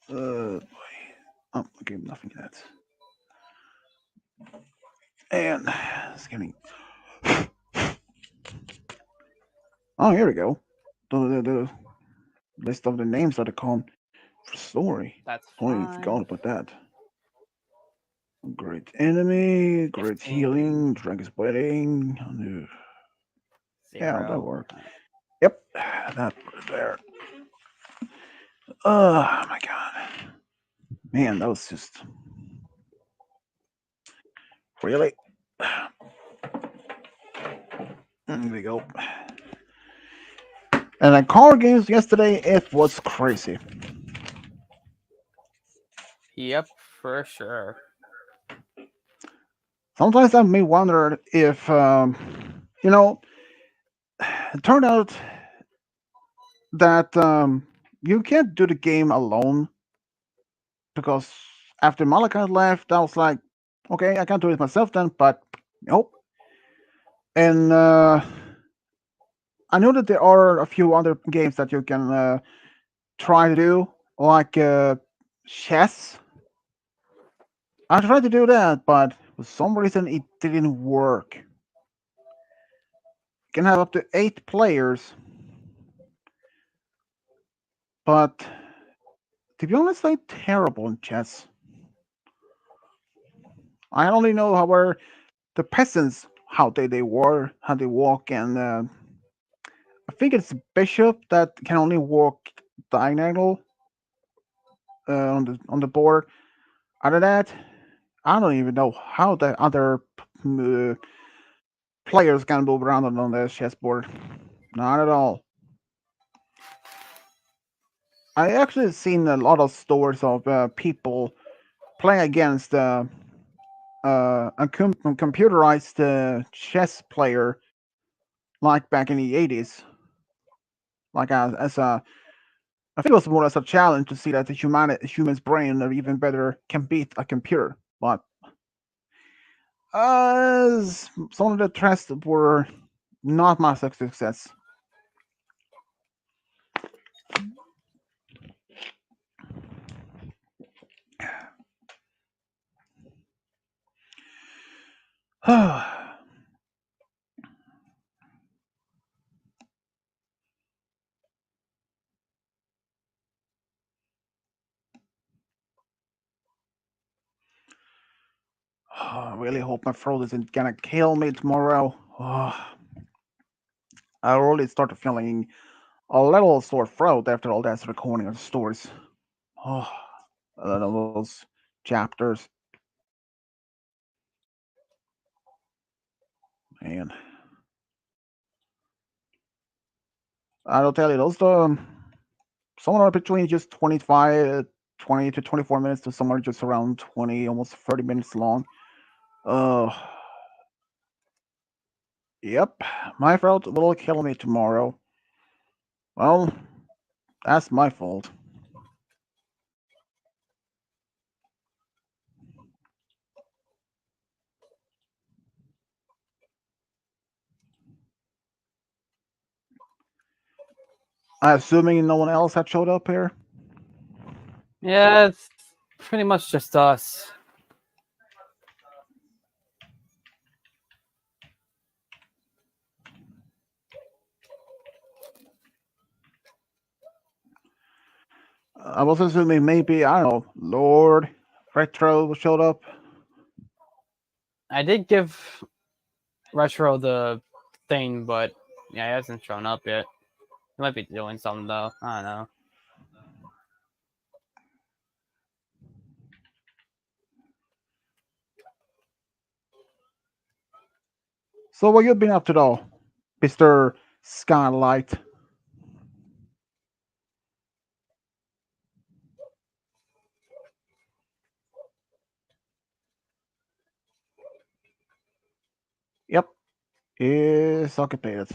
Boy. Oh, okay, nothing yet. And it's getting. Oh, here we go. The list of the names that are called for story. That's Totally fine. forgot about that. Great enemy, great 15. healing, drink is waiting. Yeah, that 0. worked. Yep, that put it there. Oh my god. Man, that was just really. There we go. And then card games yesterday, it was crazy. Yep, for sure. Sometimes I may wonder if, you know, it turned out that you can't do the game alone because after Malachi left, I was like, okay, I can't do it myself then, but nope. And I know that there are a few other games that you can try to do, like chess. I tried to do that, but for some reason it didn't work. You can have up to 8 players, but to be honest, I'm terrible in chess. I only know how were the peasants, how they were, how they walk, and I think it's bishop that can only walk diagonal on the board. Other than that, I don't even know how the other uh, players can move around on the chessboard. Not at all. I actually seen a lot of stories of people playing against a computerized chess player like back in the 80s. Like as a, I think it was more as a challenge to see that the human's brain or even better can beat a computer. But some of the tests were not much of success. I really hope my throat isn't gonna kill me tomorrow. I already started feeling a little sore throat after all that recording of the stories. Oh, those chapters. Man, I'll tell you, those somewhere between just 20 to 24 minutes to somewhere just around 20, almost 30 minutes long. Uh, yep, my throat will kill me tomorrow. Well, that's my fault. Assuming no one else had showed up here. Yeah, it's pretty much just us. I was assuming maybe, I don't know, Lord Retro showed up. I did give Retro the thing, but yeah, he hasn't shown up yet. He might be doing something though. I don't know. So what you been up to though, Mr. Skylight? Yep, is occupied.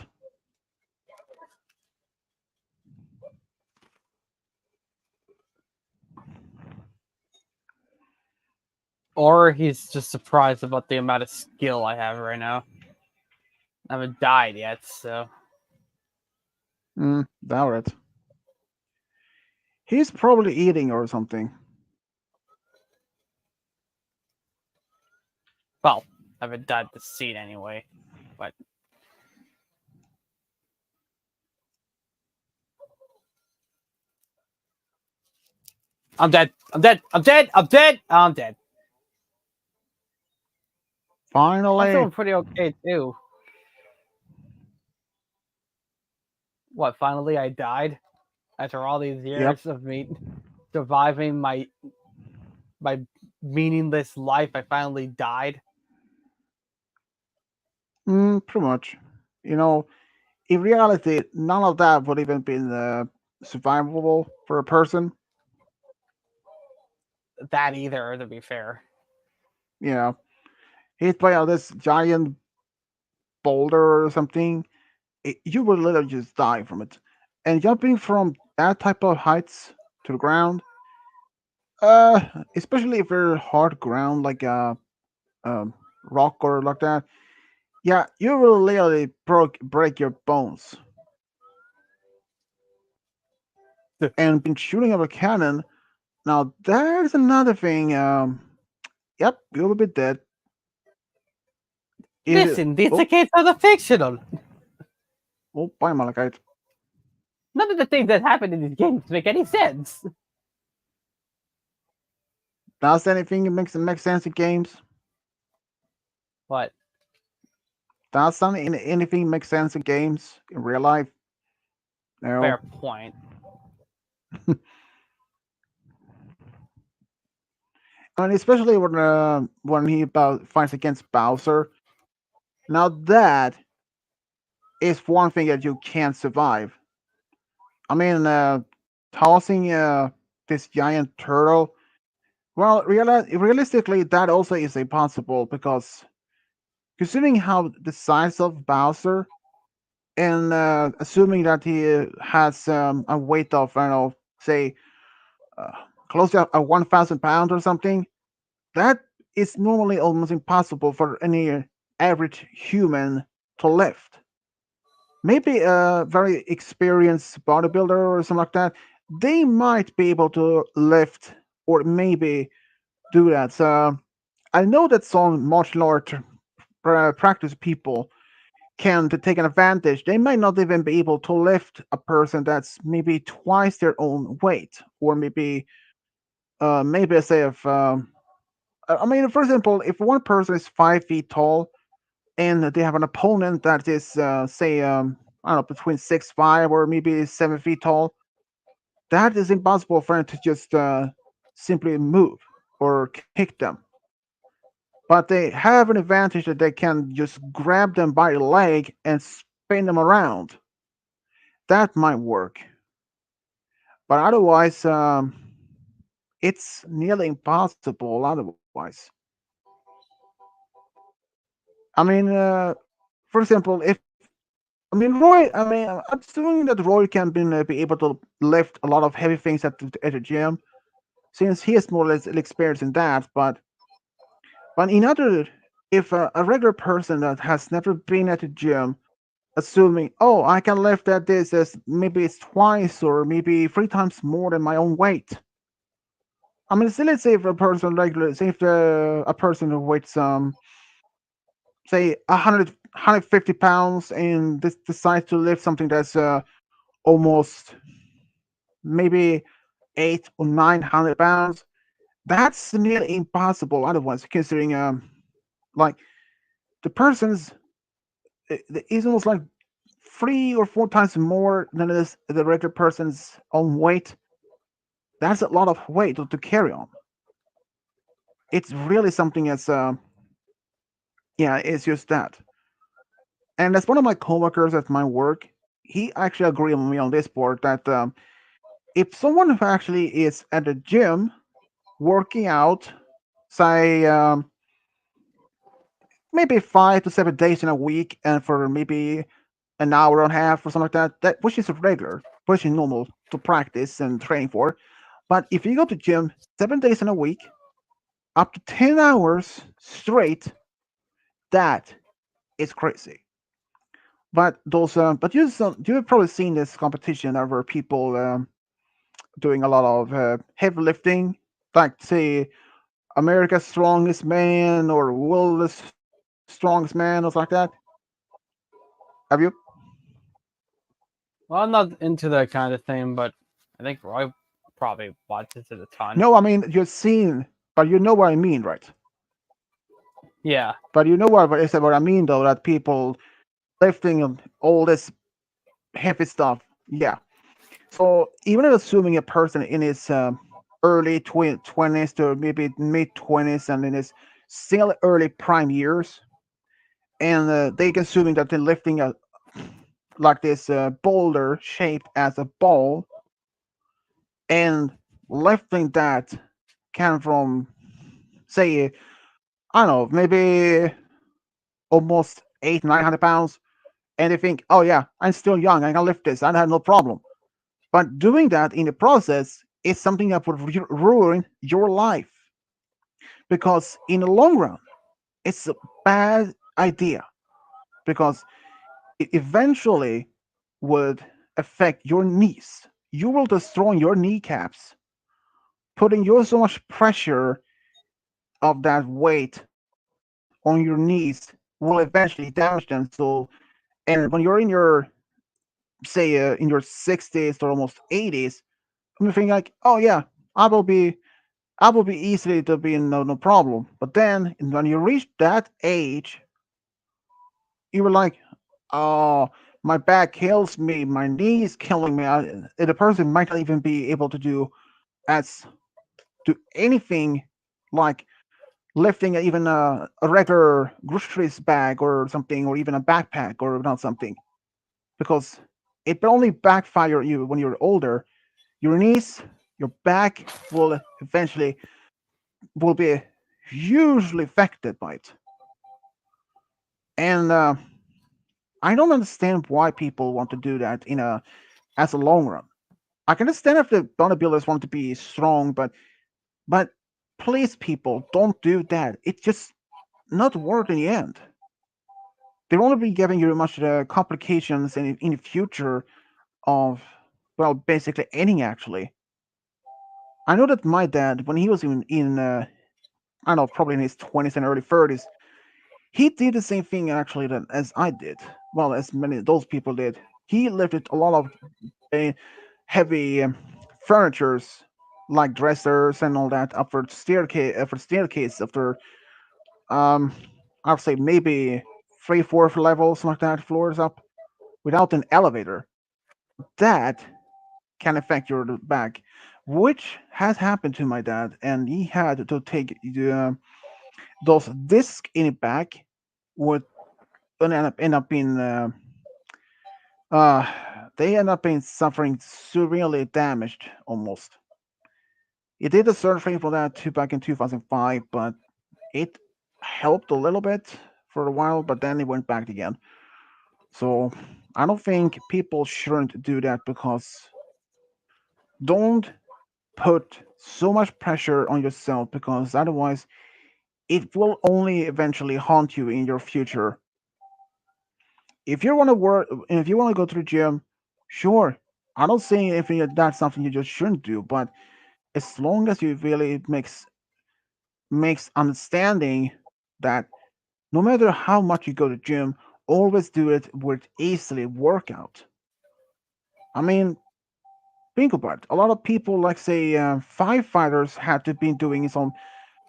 Or he's just surprised about the amount of skill I have right now. I haven't died yet, so Doubt it. He's probably eating or something. well, I haven't died the seat anyway. But I'm dead. I'm dead. I'm dead. I'm dead. I'm dead. I'm Finally, doing pretty okay too. What? Finally, I died after all these yep, years of me surviving my meaningless life. I finally died. pretty much. You know, in reality, none of that would even been survivable for a person. That either, to be fair. You know, hit by this giant boulder or something, you will literally just die from it. And jumping from that type of heights to the ground, especially if they're hard ground like um, rock or like that, yeah, you will literally break your bones. And been shooting up a cannon. Now there's another thing. Yep, you will be dead. If Listen, these oh games are the fictional. oh, bye Malachite. None of the things that happen in these games make any sense. Does anything make sense in games? What? Does anything make sense in games in real life? No. Fair point. And especially when he fights against Bowser. Now that is one thing that you can't survive. I mean, tossing this giant turtle. Well, realistically, that also is impossible because considering how the size of Bowser and assuming that he has a weight of I don't know, say uh, close to 1,000 pounds or something, that is normally almost impossible for any average human to lift. Maybe a very experienced bodybuilder or something like that, they might be able to lift or maybe do that. So I know that some martial art practice people can to take an advantage. They might not even be able to lift a person that's maybe twice their own weight, or maybe say if I mean, for example, if one person is 5 feet tall and they have an opponent that is, say, I don't know, between 6'5" or maybe 7 feet tall, that is impossible for them to just simply move or kick them. But they have an advantage that they can just grab them by the leg and spin them around. That might work. But otherwise, it's nearly impossible otherwise. I mean, for example, if I mean Roy, I mean, I'm assuming that Roy can be able to lift a lot of heavy things at the gym, since he is more or less experienced in that. But in other, if a regular person that has never been at the gym, assuming, oh, I can lift at this as maybe it's twice or maybe 3 times more than my own weight. I mean, still, let's say if a person regular, say if a person who weighs say 150 pounds and this decides to lift something that's almost maybe 8 or 900 pounds, that's nearly impossible otherwise, considering like the person's is almost like 3 or 4 times more than it is the regular person's own weight. That's a lot of weight to carry on. It's really something that's yeah, it's just that. And as one of my coworkers at my work, he actually agreed with me on this part that if someone who actually is at the gym working out, say maybe 5 to 7 days in a week, and for maybe an hour and a half or something like that which is regular, which is normal to practice and train for. But if you go to gym 7 days in a week, up to 10 hours straight, that is crazy. But those, you've probably seen this competition where people doing a lot of heavy lifting, like say America's Strongest Man or World's Strongest Man or something like that. Have you? Well, I'm not into that kind of thing, but I think Roy probably watches it a ton. No, I mean you've seen, but you know what I mean, right? Yeah. But you know what is what I mean though, that people lifting all this heavy stuff. Yeah. So even assuming a person in his early 20s to maybe mid 20s and in his still early prime years, and they assuming that they're lifting a like this boulder shaped as a ball, and lifting that can from say I don't know maybe almost 800-900 pounds, and they think, oh yeah, I'm still young, I can lift this, I have no problem. But doing that in the process is something that would ruin your life, because in the long run, it's a bad idea, because it eventually would affect your knees. You will destroy your kneecaps, putting you so much pressure of that weight on your knees will eventually damage them. So, and when you're in your say in your 60s or almost 80s, you think like, oh yeah, I will be I will be easily to be no problem. But then when you reach that age, you were like, oh, my back kills me, my knees killing me. The person might not even be able to as do anything like lifting even a regular groceries bag or something, or even a backpack or not something, because it will only backfire you when you're older. Your knees, your back will eventually will be hugely affected by it. And I don't understand why people want to do that in a as a long run. I can understand if the bodybuilders want to be strong, but please, people, don't do that. It's just not worth in the end. They're only be giving you much complications in the future of, well, basically anything actually. I know that my dad, when he was in I don't know, probably in his 20s and early 30s, he did the same thing actually that as I did. Well, as many of those people did. He lifted a lot of uh, heavy furnitures like dressers and all that up for staircase after um I'd say maybe 3, 4 levels like that floors up without an elevator. That can affect your back, which has happened to my dad, and he had to take those discs in his back would end up being uh they end up being suffering severely damaged almost. He did the surgery for that too back in 2005, but it helped a little bit for a while, but then it went back again. So I don't think people shouldn't do that, because don't put so much pressure on yourself, because otherwise it will only eventually haunt you in your future. If you want to work, if you want to go to the gym, sure. I don't say if that's something you just shouldn't do, but as long as you really makes understanding that no matter how much you go to gym, always do it with easily workout. I mean, think about it. A lot of people, like say firefighters, have to be doing some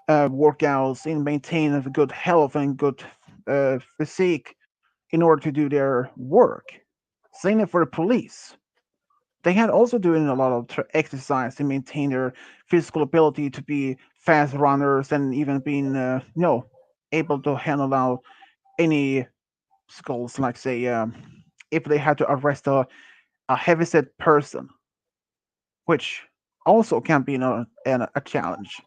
workouts and maintain a good health and good physique in order to do their work. Same for the police. They had also doing a lot of exercise to maintain their physical ability to be fast runners, and even being able to handle out any skulls, like say if they had to arrest a heavyset person, which also can be a challenge.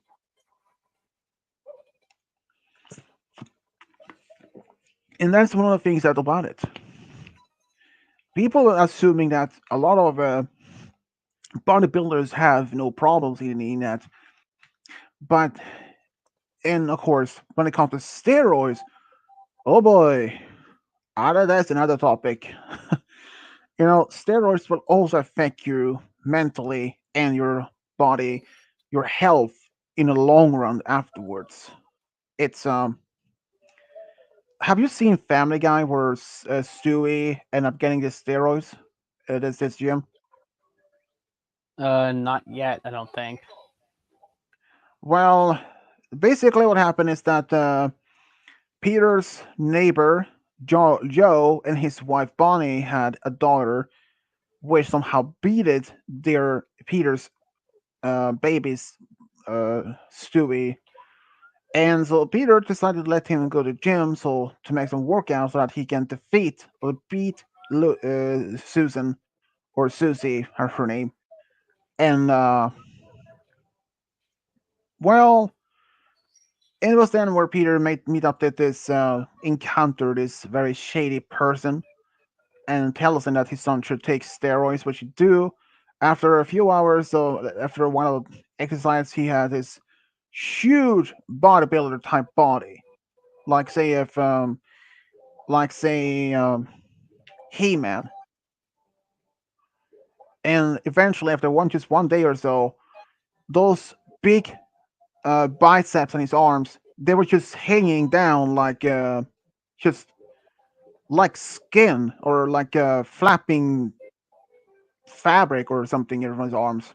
And that's one of the things that about it. People are assuming that a lot of bodybuilders have no problems eating that, but and of course when it comes to steroids, oh boy, that's another topic. Steroids will also affect you mentally and your body, your health in the long run afterwards. It's Have you seen Family Guy where Stewie ended up getting the steroids? This gym. Not yet, I don't think. Well, basically what happened is that Peter's neighbor Joe and his wife Bonnie had a daughter, which somehow beated their Peter's babies, Stewie. And so Peter decided to let him go to gym so to make some workouts so that he can defeat or beat Susan or Susie, her name. And well, it was then where Peter meet up with this encounter this very shady person and tells him that his son should take steroids, which he do. After a few hours, so after a while of exercise, he had this huge bodybuilder type body, like say if He-Man. And eventually, after just one day or so, those big biceps on his arms, they were just hanging down like just like skin or like flapping fabric or something in his arms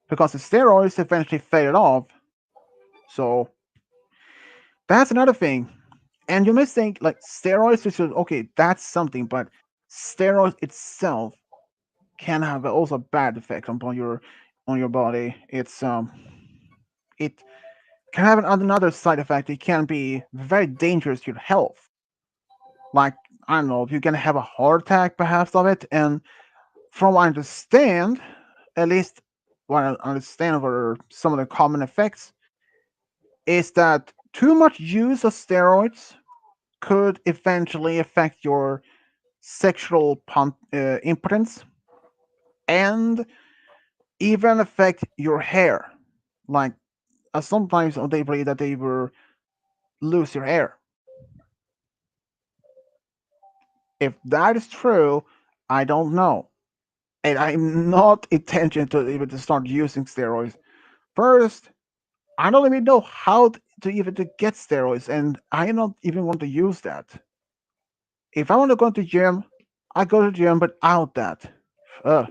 because the steroids eventually faded off. So that's another thing. And you may think like steroids is okay, that's something, but steroids itself can have also bad effects on your body. It can have another side effect. It can be very dangerous to your health. Like I don't know, you can have a heart attack perhaps of it. And from what I understand, at least what I understand over some of the common effects, is that too much use of steroids could eventually affect your sexual impotence and even affect your hair. Like sometimes they believe that they will lose your hair. If that is true, I don't know, and I'm not intention to even to start using steroids. First, I don't even know how to even to get steroids, and I don't even want to use that. If I want to go to gym, I go to gym, but out that. Uh,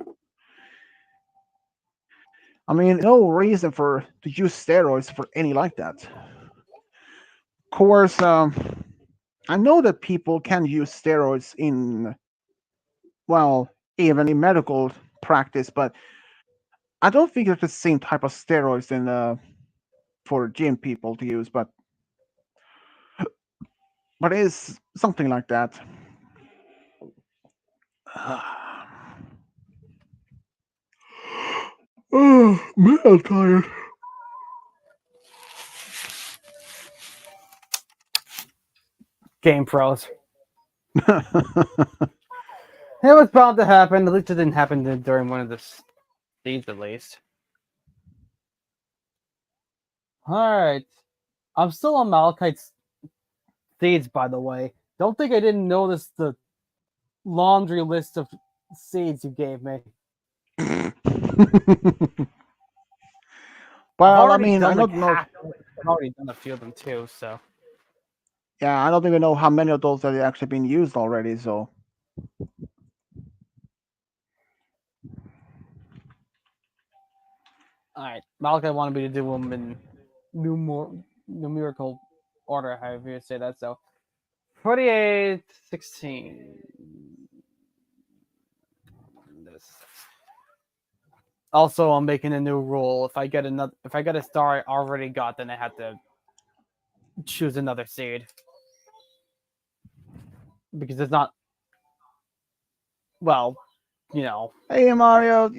I mean, no reason for to use steroids for any like that. Of course, I know that people can use steroids in well, even in medical practice, but I don't think it's the same type of steroids in for gym people to use, but it is something like that. Oh man, I'm tired. Game pros. It was bound to happen. At least it didn't happen during one of the seeds, at least. Alright. I'm still on Malachite's seeds, by the way. Don't think I didn't notice the laundry list of seeds you gave me. Well, I mean, I don't know. I've already done a few of them too, so. Yeah, I don't even know how many of those have actually been used already. So. Alright. Malachite wanted me to do them in numerical order, however you say that, so. 48, 16. This. Also, I'm making a new rule. If I get a star I already got, then I have to choose another seed because it's not. Well, you know. Hey Mario,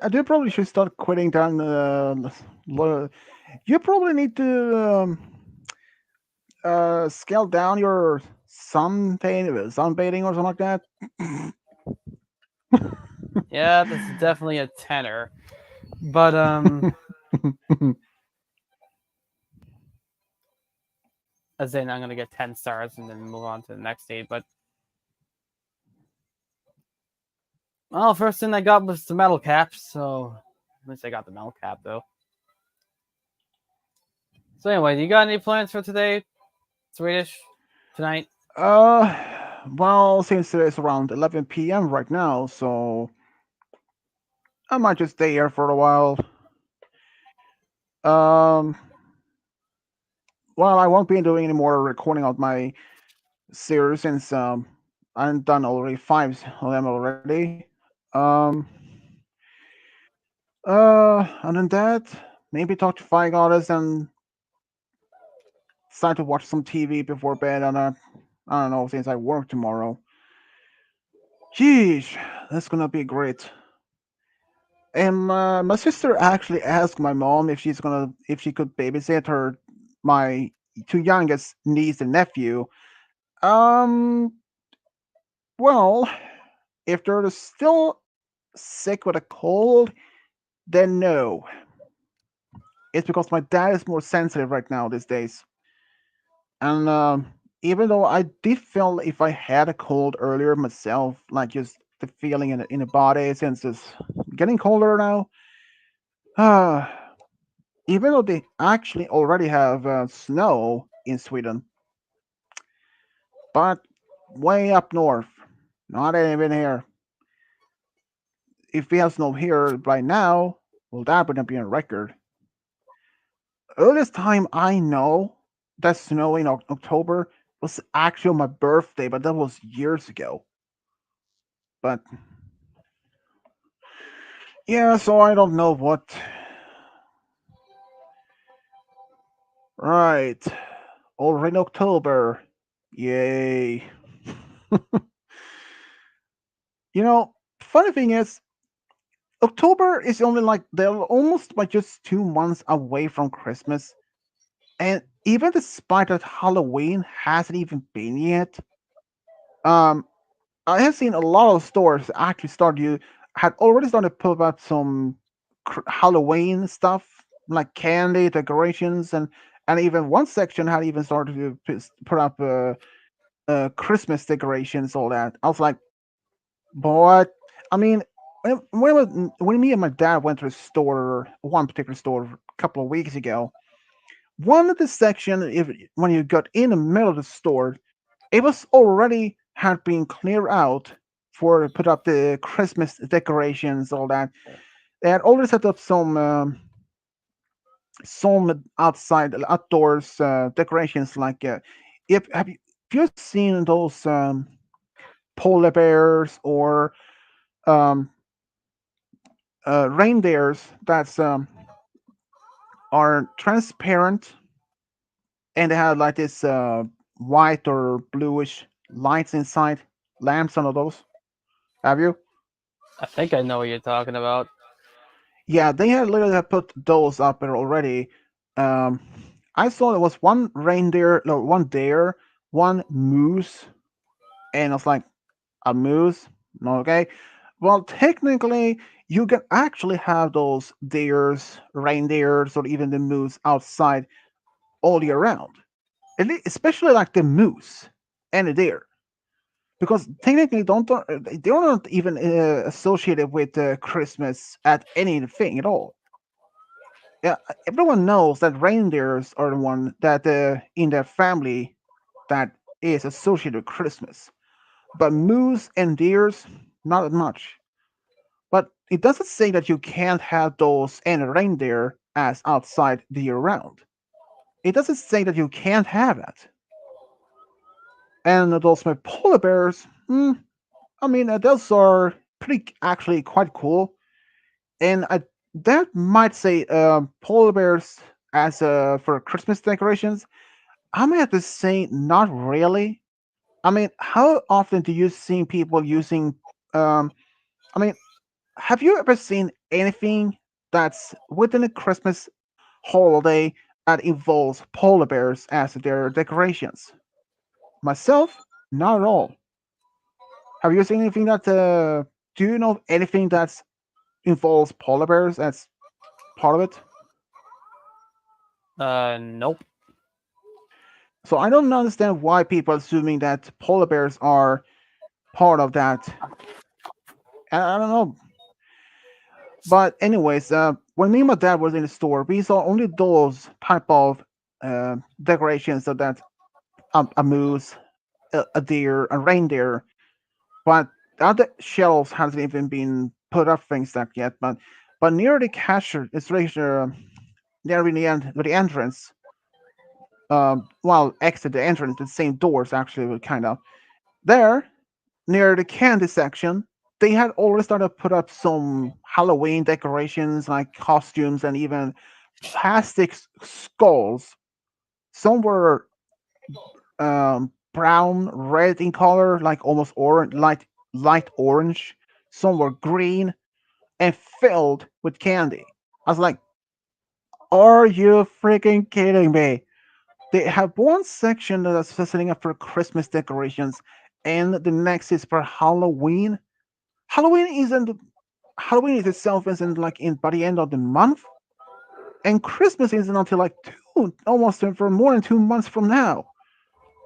I do probably should start quitting down. You probably need to scale down your sunbathing or something like that. Yeah, this is definitely a tenor, but as in I'm gonna get 10 stars and then move on to the next seed. But well, first thing I got was the metal cap, so at least I got the metal cap though. So anyway, you got any plans for today, Swedish, tonight? Well, since it's around 11 p.m. right now, so I might just stay here for a while. Um, well, I won't be doing any more recording of my series since I've done already five of them already. Other than that, maybe talk to Five Goddess and decide to watch some TV before bed. And I don't know, since I work tomorrow. Jeez, that's gonna be great. And my sister actually asked my mom if she could babysit my two youngest niece and nephew. Um, well, if they're still sick with a cold, then no. It's because my dad is more sensitive right now these days. And even though I did feel if I had a cold earlier myself, like just the feeling in the body since it's getting colder now. Uh, even though they actually already have snow in Sweden, but way up north, not even here. If we have snow here right now, well, that wouldn't be a record. Earliest time I know that snow in October was actually my birthday, but that was years ago. But yeah, so I don't know what. Right, already October. Yay. Funny thing is, October is only like they're almost like just 2 months away from Christmas, and even despite that Halloween hasn't even been yet, um, I have seen a lot of stores actually had already started to put up some Halloween stuff like candy, decorations, and even one section had even started to put up Christmas decorations, all that. I was like, but I mean, when me and my dad went to the store, one particular store, a couple of weeks ago, one of the section, if when you got in the middle of the store, it was already had been cleared out for put up the Christmas decorations, all that. They had already set up some outside outdoors decorations like if you've seen those polar bears or um, reindeers that's are transparent and they have like this white or bluish lights inside, lamps on those. Have you? I think I know what you're talking about. Yeah, they had literally have put those up there already. Um, I saw there was one reindeer, no, one deer, one moose, and I was like, a moose? No, okay. Well, technically, you can actually have those deers, reindeers, or even the moose outside all year round. Especially like the moose and the deer, because technically they're not even associated with Christmas at anything at all. Yeah, everyone knows that reindeers are the one that in their family that is associated with Christmas, but moose and deers not that much. But it doesn't say that you can't have those and reindeer as outside the year round. It doesn't say that you can't have that. And those my polar bears, I mean, those are pretty actually quite cool. And that might say polar bears as for Christmas decorations. I might have to say not really. I mean, how often do you see people using? Um, I mean, have you ever seen anything that's within a Christmas holiday that involves polar bears as their decorations? Myself, not at all. Have you seen anything that? Do you know anything that involves polar bears as part of it? Nope. So I don't understand why people are assuming that polar bears are part of that. I don't know. But anyways, when me and my dad was in the store, we saw only those type of decorations, so that a moose, a deer, a reindeer. But the other shelves hasn't even been put up things like yet. But near the cashier, it's right near the end, with the entrance. well, exit the entrance, the same doors actually, kind of. There, near the candy section, they had already started to put up some Halloween decorations, like costumes and even plastic skulls. Some were brown, red in color, like almost orange, light orange. Some were green and filled with candy. I was like, "Are you freaking kidding me?" They have one section that's setting up for Christmas decorations, and the next is for Halloween. Halloween isn't Halloween is itself isn't like in by the end of the month, and Christmas isn't until like almost for more than 2 months from now.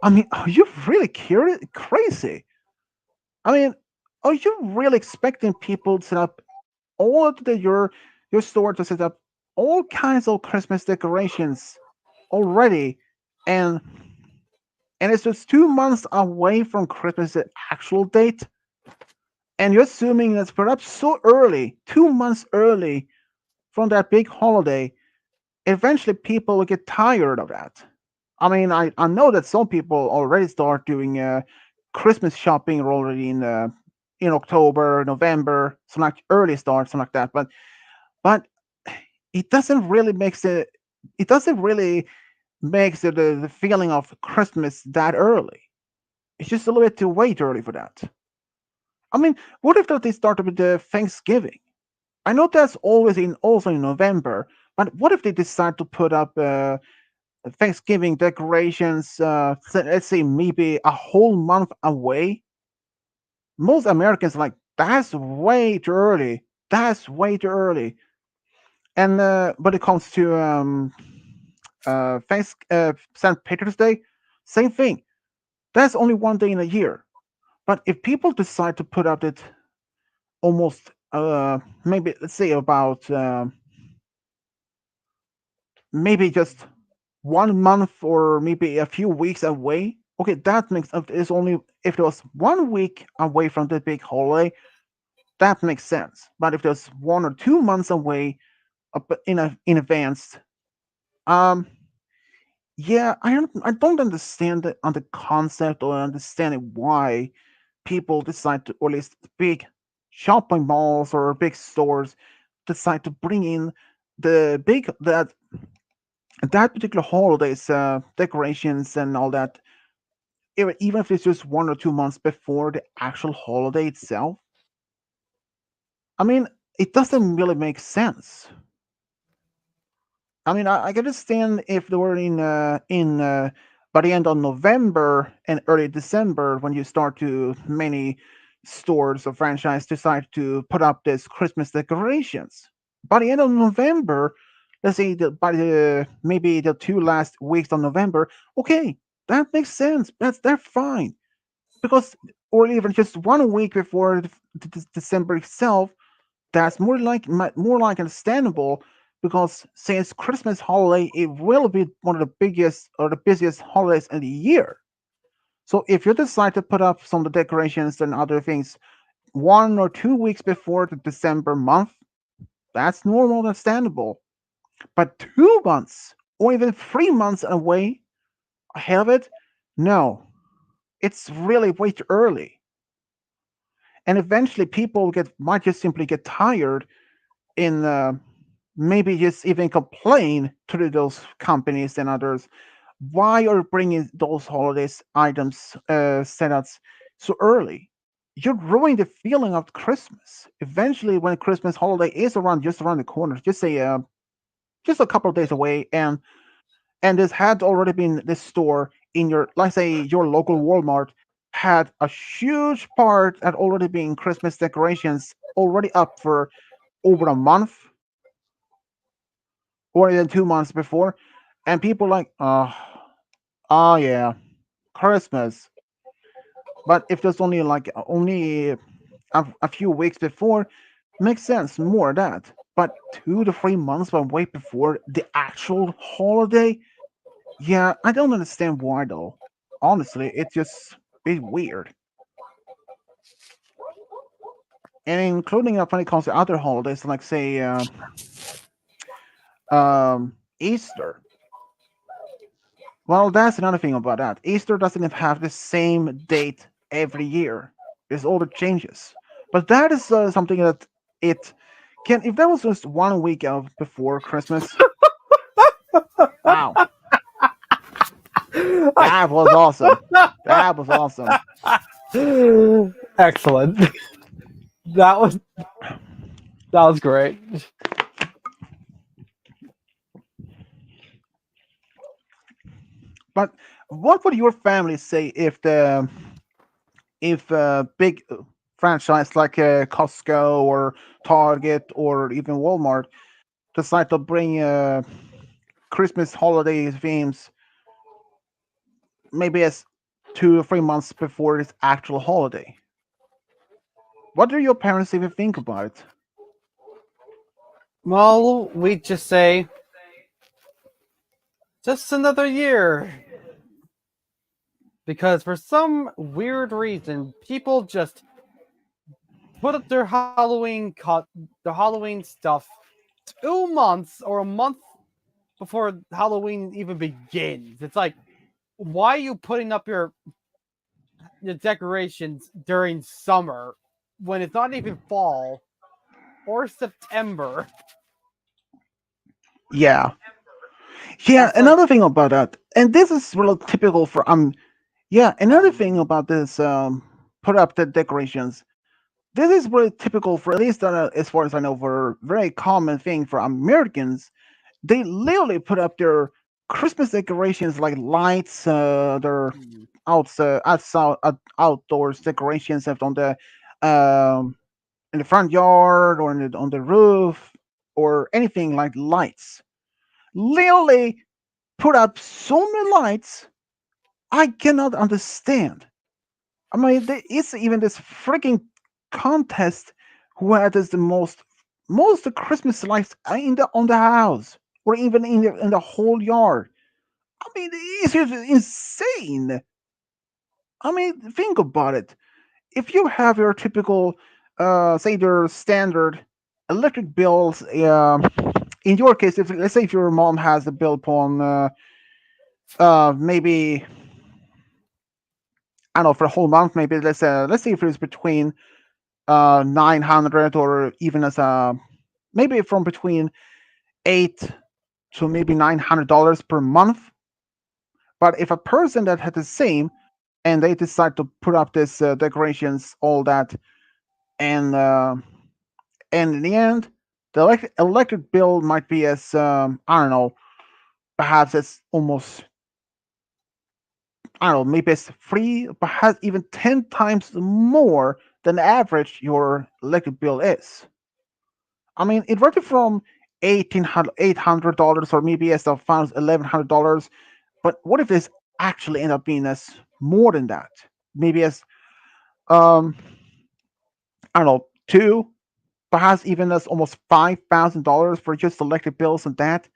I mean, are you really crazy? I mean, are you really expecting people to set up all of your store to set up all kinds of Christmas decorations already, and it's just 2 months away from Christmas' actual date, and you're assuming that's perhaps so early, 2 months early from that big holiday, eventually people will get tired of that. I mean, I know that some people already start doing Christmas shopping already in October, November, some like early start, something like that. But it doesn't really it doesn't really makes the feeling of Christmas that early. It's just a little bit too way too early for that. I mean, what if that they started with the Thanksgiving? I know that's always in also in November, but what if they decide to put up Thanksgiving decorations? Let's say maybe a whole month away. Most Americans are like that's way too early. That's way too early. And when it comes to St. Patrick's Day, same thing. That's only one day in a year. But if people decide to put up it almost maybe let's say about maybe just 1 month or maybe a few weeks away. Okay, that makes is only if it was 1 week away from the big holiday, that makes sense. But if there's 1 or 2 months away in advance, um, yeah, I don't understand on the concept or understanding why people decide to, or at least big shopping malls or big stores decide to bring in the big that particular holiday's decorations and all that, even if it's just 1 or 2 months before the actual holiday itself. I mean, it doesn't really make sense. I mean, I can understand if they were in by the end of November and early December when you start to many stores or franchise decide to put up this Christmas decorations. By the end of November, let's say by the maybe the 2 last weeks of November, okay, that makes sense. They're fine because or even just 1 week before December itself, that's more like understandable because since Christmas holiday, it will be one of the biggest or the busiest holidays in the year. So if you decide to put up some of the decorations and other things 1 or 2 weeks before the December month, that's normal, understandable. But 2 months or even 3 months away ahead of it, no, it's really way too early. And eventually, people might just simply get tired in maybe just even complain to those companies and others why are you bringing those holidays items setups so early. You're ruining the feeling of Christmas. Eventually, when Christmas holiday is just around the corner, just say just a couple of days away, and this had already been this store in your, let's say, your local Walmart had a huge part had already been Christmas decorations already up for over a month or even 2 months before, and people like, oh yeah, Christmas. But if there's only only a few weeks before, makes sense more of that. But 2 to 3 months away before the actual holiday, yeah, I don't understand why though. Honestly, it's just bit weird. And including when it comes to other holidays, like say Easter. Well, that's another thing about that. Easter doesn't have the same date every year. There's all the changes. But that is something that it can. If that was just 1 week out before Christmas, wow, that was awesome. That was awesome. Excellent. That was that was great. But what would your family say if a big franchise like Costco or Target or even Walmart decide to bring Christmas holiday themes maybe as 2 or 3 months before its actual holiday? What do your parents even think about it? Well, we just say just another year because for some weird reason, people just put up their Halloween stuff 2 months or a month before Halloween even begins. It's like, why are you putting up your decorations during summer when it's not even fall or September? Yeah, yeah. It's like, Another thing about that, and this is really typical for yeah. Another thing about this put up the decorations. This is really typical for at least as far as I know, for a very common thing for Americans. They literally put up their Christmas decorations like lights, their outdoors decorations left on the um, in the front yard or on the roof or anything like lights. Literally put up so many lights. I cannot understand. I mean, there is even this freaking contest who has the most Christmas lights in the on the house or even in the whole yard. I mean, it's just insane. I mean, think about it. If you have your typical, say, your standard electric bills, in your case, if let's say if your mom has a bill upon, maybe I don't know for a whole month, maybe let's say if it's between 900 or even as a maybe from between 8 to maybe $900 per month. But if a person that had the same and they decide to put up this decorations, all that, and and in the end, the electric bill might be as I don't know, perhaps it's almost I don't know, maybe it's three, perhaps even 10 times more than the average your electric bill is. I mean, it went from $800 or maybe as a found $1,100. But what if this actually end up being as more than that? Maybe as um I don't know, two, perhaps even as almost $5,000 for just electric bills and that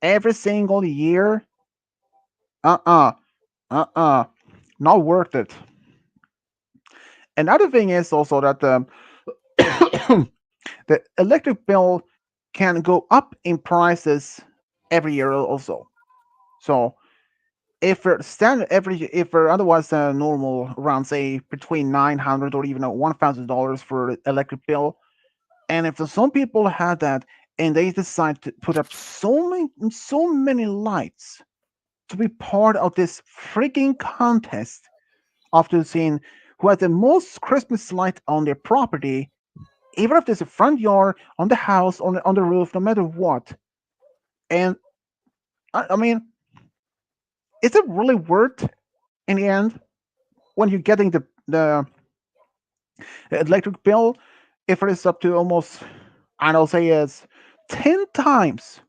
every single year. Uh uh, not worth it. Another thing is also that the electric bill can go up in prices every year also. So if we're standard every if we're otherwise normal around say between 900 or even $1,000 for electric bill, and if some people have that and they decide to put up so many lights to be part of this freaking contest after seeing who has the most Christmas light on their property, even if there's a front yard, on the house, on the roof, no matter what. And I mean, is it really worth in the end when you're getting the electric bill if it is up to almost I don't say it's 10 times.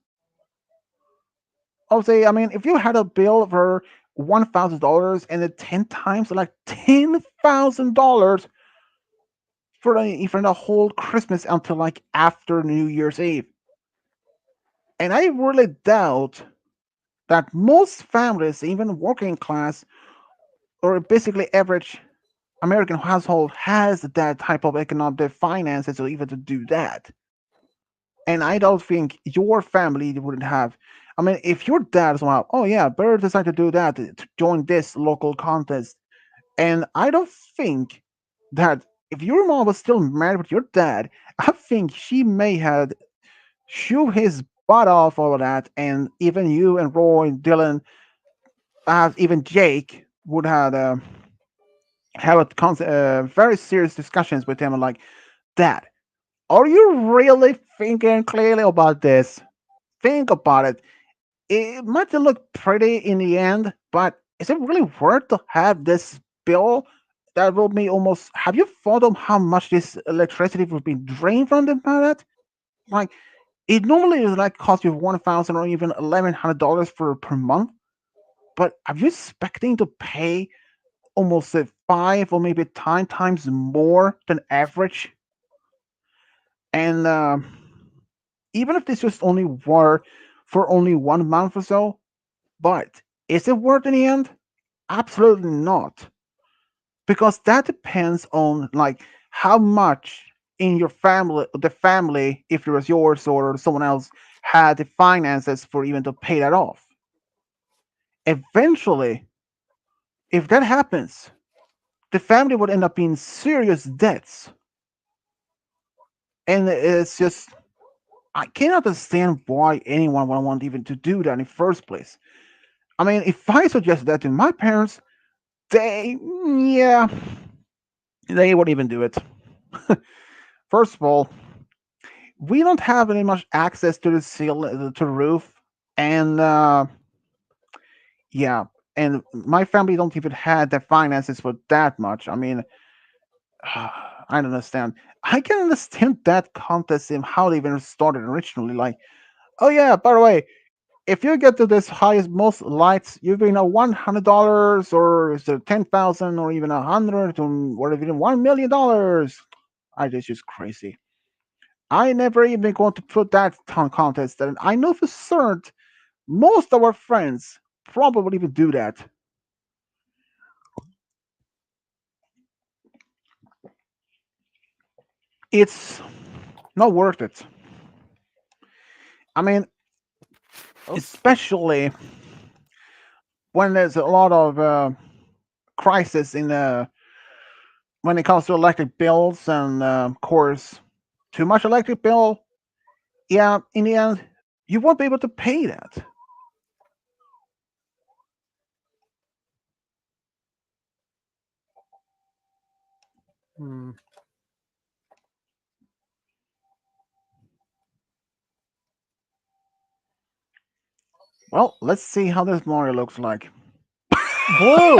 I'll say I mean if you had a bill for $1,000 and then 10 times like $10,000 for the whole Christmas until like after New Year's Eve. And I really doubt that most families, even working class or basically average American household, has that type of economic finances to even to do that. And I don't think your family wouldn't have. I mean, if your dad somehow, oh yeah, better decide to do that to join this local contest, and I don't think that if your mom was still married with your dad, I think she may have shoo his butt off all of that, and even you and Roy and Dylan, even Jake would have very serious discussions with him, and like, Dad, are you really thinking clearly about this? Think about it. It might look pretty in the end, but is it really worth to have this bill that will be almost? Have you thought of how much this electricity will be drained from the planet? Like, it normally is like cost you 1,000 or even $1,100 for per month, but are you expecting to pay almost 5 or maybe 10 times more than average? And even if this just only were for only 1 month or so, but is it worth in the end? Absolutely not, because that depends on like how much in your family, the family, if it was yours or someone else, had the finances for even to pay that off. Eventually, if that happens, the family would end up in serious debts, and it's just I can't understand why anyone would want even to do that in the first place. I mean, if I suggest that to my parents, yeah, they wouldn't even do it. First of all, we don't have any much access to the to the roof, and yeah, and my family don't even had the finances for that much. I mean, I don't understand. I can understand that contest and how they even started originally. Like, oh yeah, by the way, if you get to this highest most lights, you win a $100, or is it 10,000, or even 100, or even $1 million. I just crazy. I never even going to put that on contest, and I know for certain most of our friends probably would do that. It's not worth it. I mean, Oops. especially when there's a lot of crisis in when it comes to electric bills, and of course, too much electric bill. Yeah, in the end, you won't be able to pay that. Hmm. Well, let's see how this Mario looks like. Blue.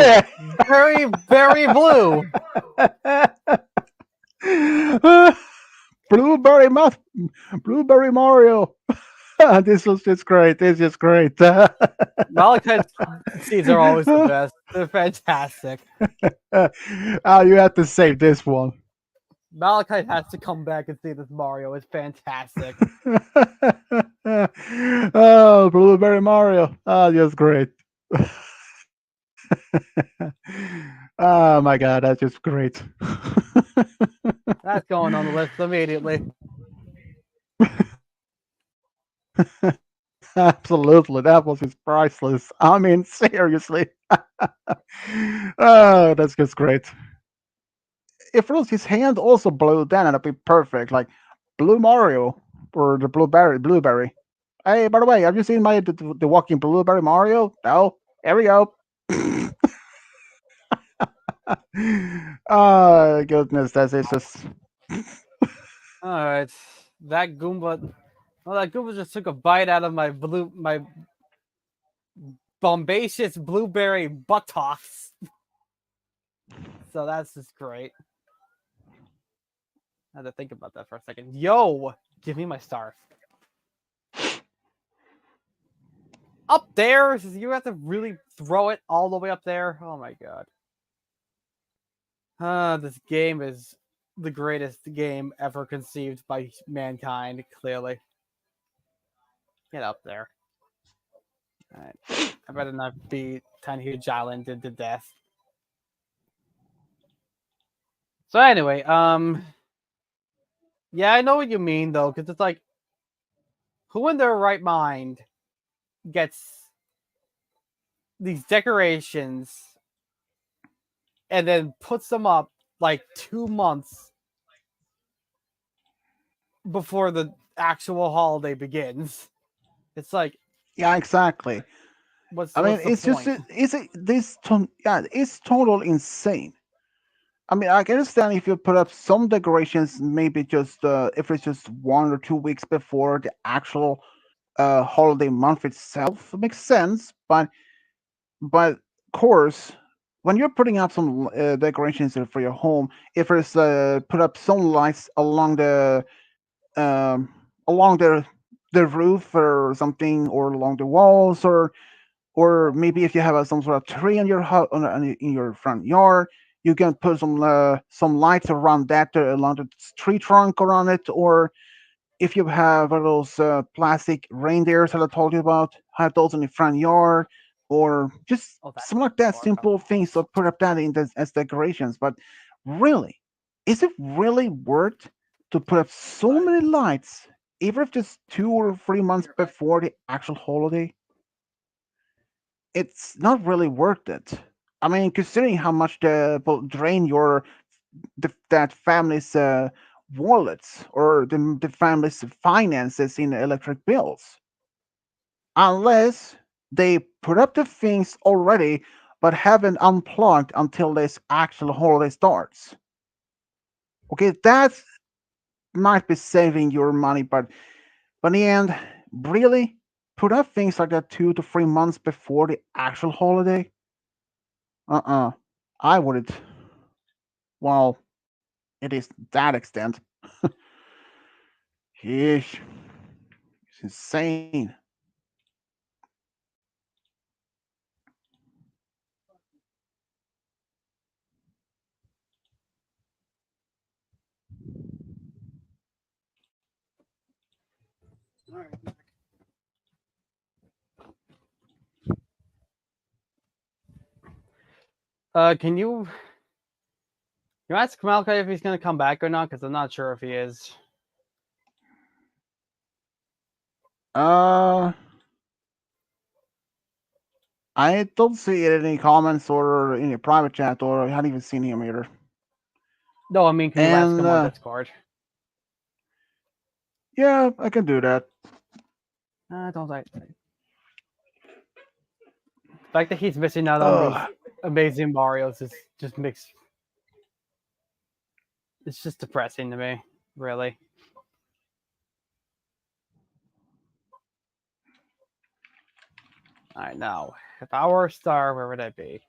Very, very blue. Blueberry Muff, Blueberry Mario. This was just great. This is great. Malachite seeds are always the best. They're fantastic. You have to save this one. Malachite has to come back and see this Mario. It's fantastic. Oh, Blueberry Mario. Oh, just great. Oh my god, that's just great. That's going on the list immediately. Absolutely, that was just priceless. I mean, seriously. Oh, that's just great. If it was his hand also blew, then it'd be perfect. Like Blue Mario or the Blueberry. Hey, by the way, have you seen the walking Blueberry Mario? No. Here we go. Oh goodness, that is just. All right, that Goomba. Well, that Goomba just took a bite out of my bombacious blueberry buttocks. So that's just great. I had to think about that for a second. Yo, give me my stars. Up there? You have to really throw it all the way up there? Oh my god. This game is the greatest game ever conceived by mankind, clearly. Get up there. Alright. I better not beat Tiny Huge Island into death. So anyway, yeah, I know what you mean though, because it's like, who in their right mind gets these decorations and then puts them up like 2 months before the actual holiday begins. It's like, Yeah, exactly. I mean, what's the it's just point? yeah, it's total insane. I mean, I can understand if you put up some decorations, maybe just if it's just 1 or 2 weeks before the actual holiday month itself, it makes sense. But of course, when you're putting up some decorations for your home, if it's put up some lights um, along the roof or something, or along the walls, or maybe if you have some sort of tree in your house in your front yard, you can put some lights around that along the tree trunk around it, or if you have those plastic reindeers that I told you about, have those in the front yard, or just Oh, that's something like that. more Simple things to put up that as decorations. But really, is it really worth to put up so many lights, even if just 2 or 3 months before the actual holiday? It's not really worth it. I mean, considering how much the will drain that family's wallets, or the family's finances in the electric bills, unless they put up the things already but haven't unplugged until this actual holiday starts. Okay, that might be saving your money, but in the end, really put up things like that 2 to 3 months before the actual holiday? Uh-uh. I wouldn't. Well, it is that extent. Yeesh. It's insane. Can you ask Malka if he's gonna come back or not? Because I'm not sure if he is. Uh, I don't see it in any comments or in a private chat, or I hadn't even seen him either. No, I mean, can you ask And him on Discord? yeah, I can do that. Don't I? The fact that he's missing out on these Ugh. amazing Mario's is just makes it's just depressing to me, really. I know. If I were a star, where would I be?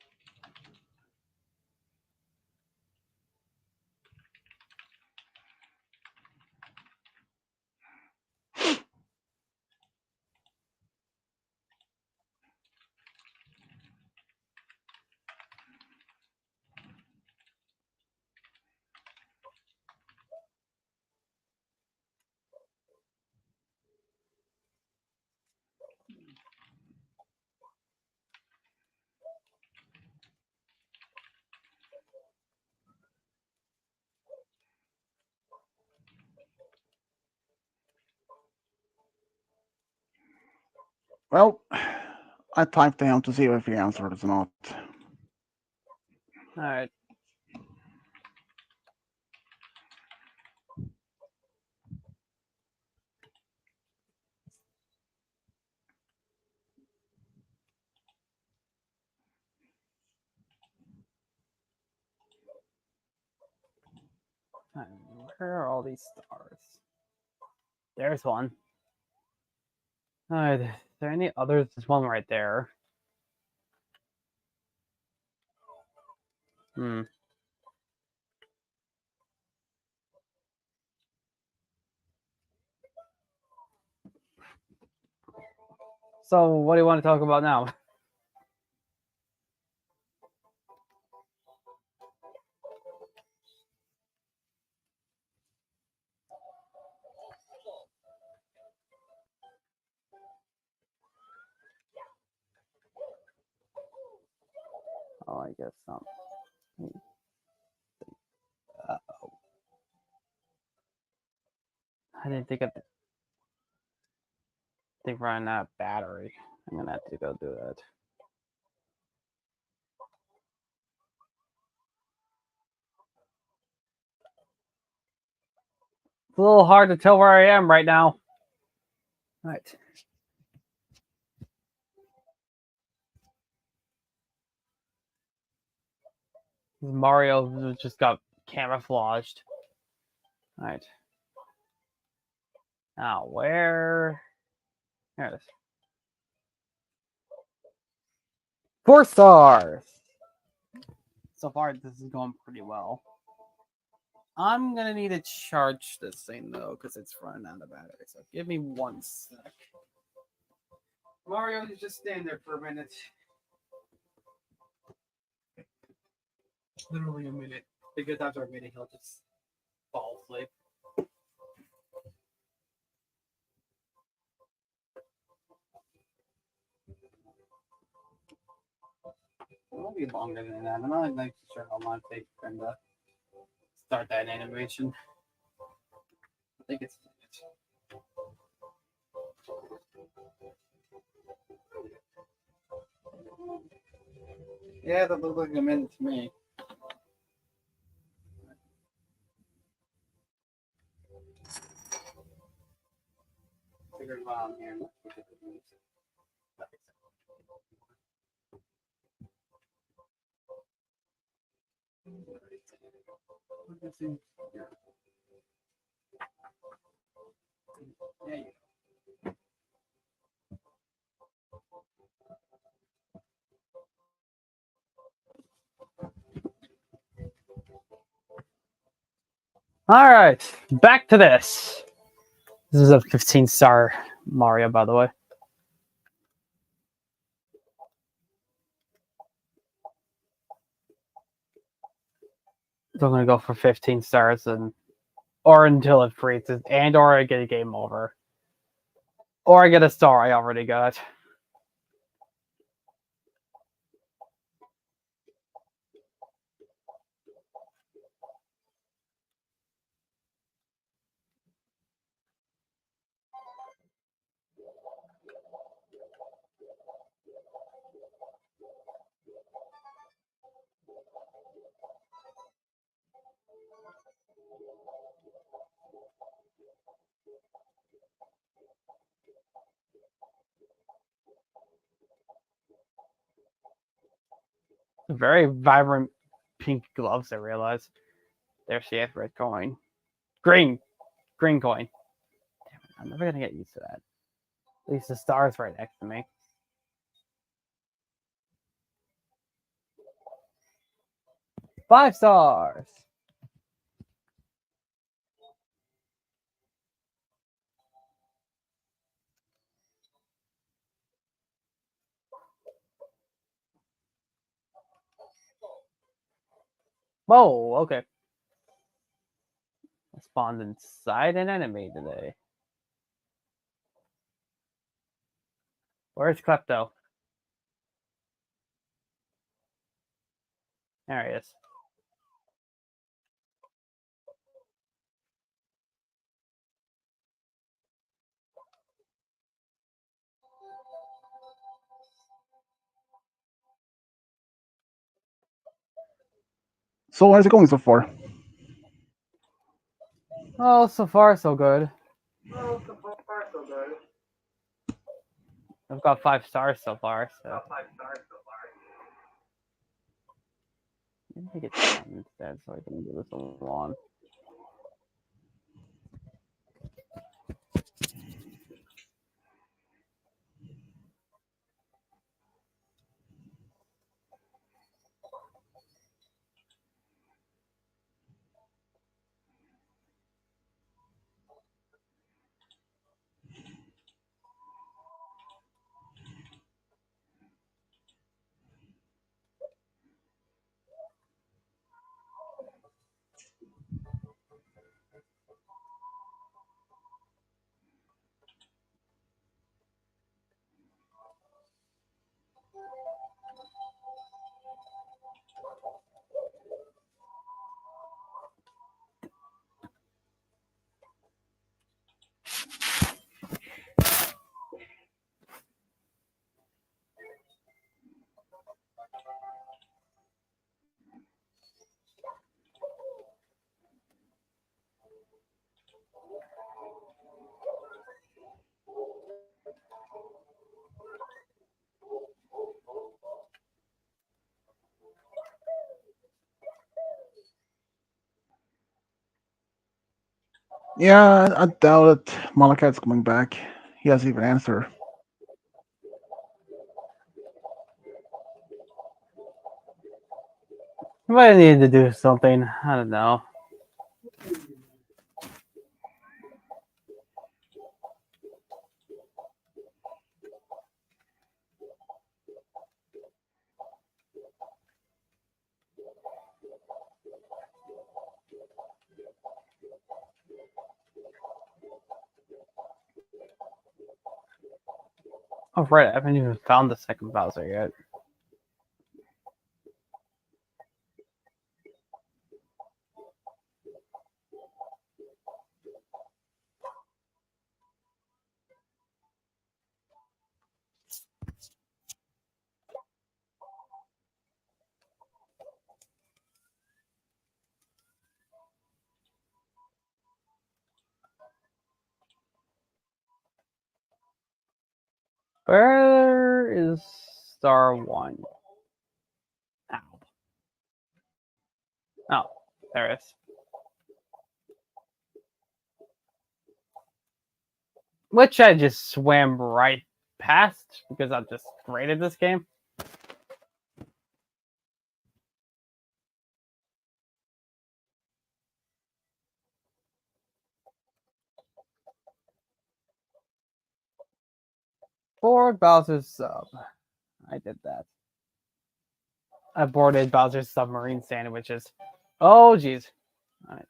Well, I typed to him to see if he answered or not. All right. Where are all these stars? There's one. All right. Is there any others? There's one right there. Hmm. So, what do you want to talk about now? Oh, I guess not. Uh, I didn't think of the thing running out of battery. I'm gonna have to go do that. It's a little hard to tell where I am right now. All right. Mario just got camouflaged. All right. Now, where? There it is. 4 stars. So far, this is going pretty well. I'm gonna need to charge this thing though, because it's running out of battery. So give me 1 sec. Mario, you just stand there for a minute. Literally a minute. Because after a minute, he'll just fall asleep. It won't be longer than that. I'm not like sure how long it takes for him to start that animation. I think it's. Yeah, that looks like a minute to me. Figured while I'm here. Yeah. All right, back to this. This is a 15-star Mario, by the way. So I'm gonna go for 15 stars or until it freezes, or I get a game over, or I get a star I already got. Very vibrant pink gloves, I realize. There she is, red coin. Green coin. Damn it, I'm never gonna get used to that. At least the star's right next to me. Five stars. Whoa, okay. I spawned inside an enemy today. Where's Klepto? There he is. So how's it going so far? Oh, so far so good. I've got 5 stars so far, so. Maybe I get down instead so I can do this alone. Yeah, I doubt it. Malakite's coming back. He hasn't even answered. You might need to do something. I don't know. Oh, right. I haven't even found the second Bowser yet. Where is Star 1? Ow. Oh, there it is. Which I just swam right past because I'm just great at this game. Board Bowser's sub. I did that. I boarded Bowser's submarine sandwiches. Oh, jeez. Alright.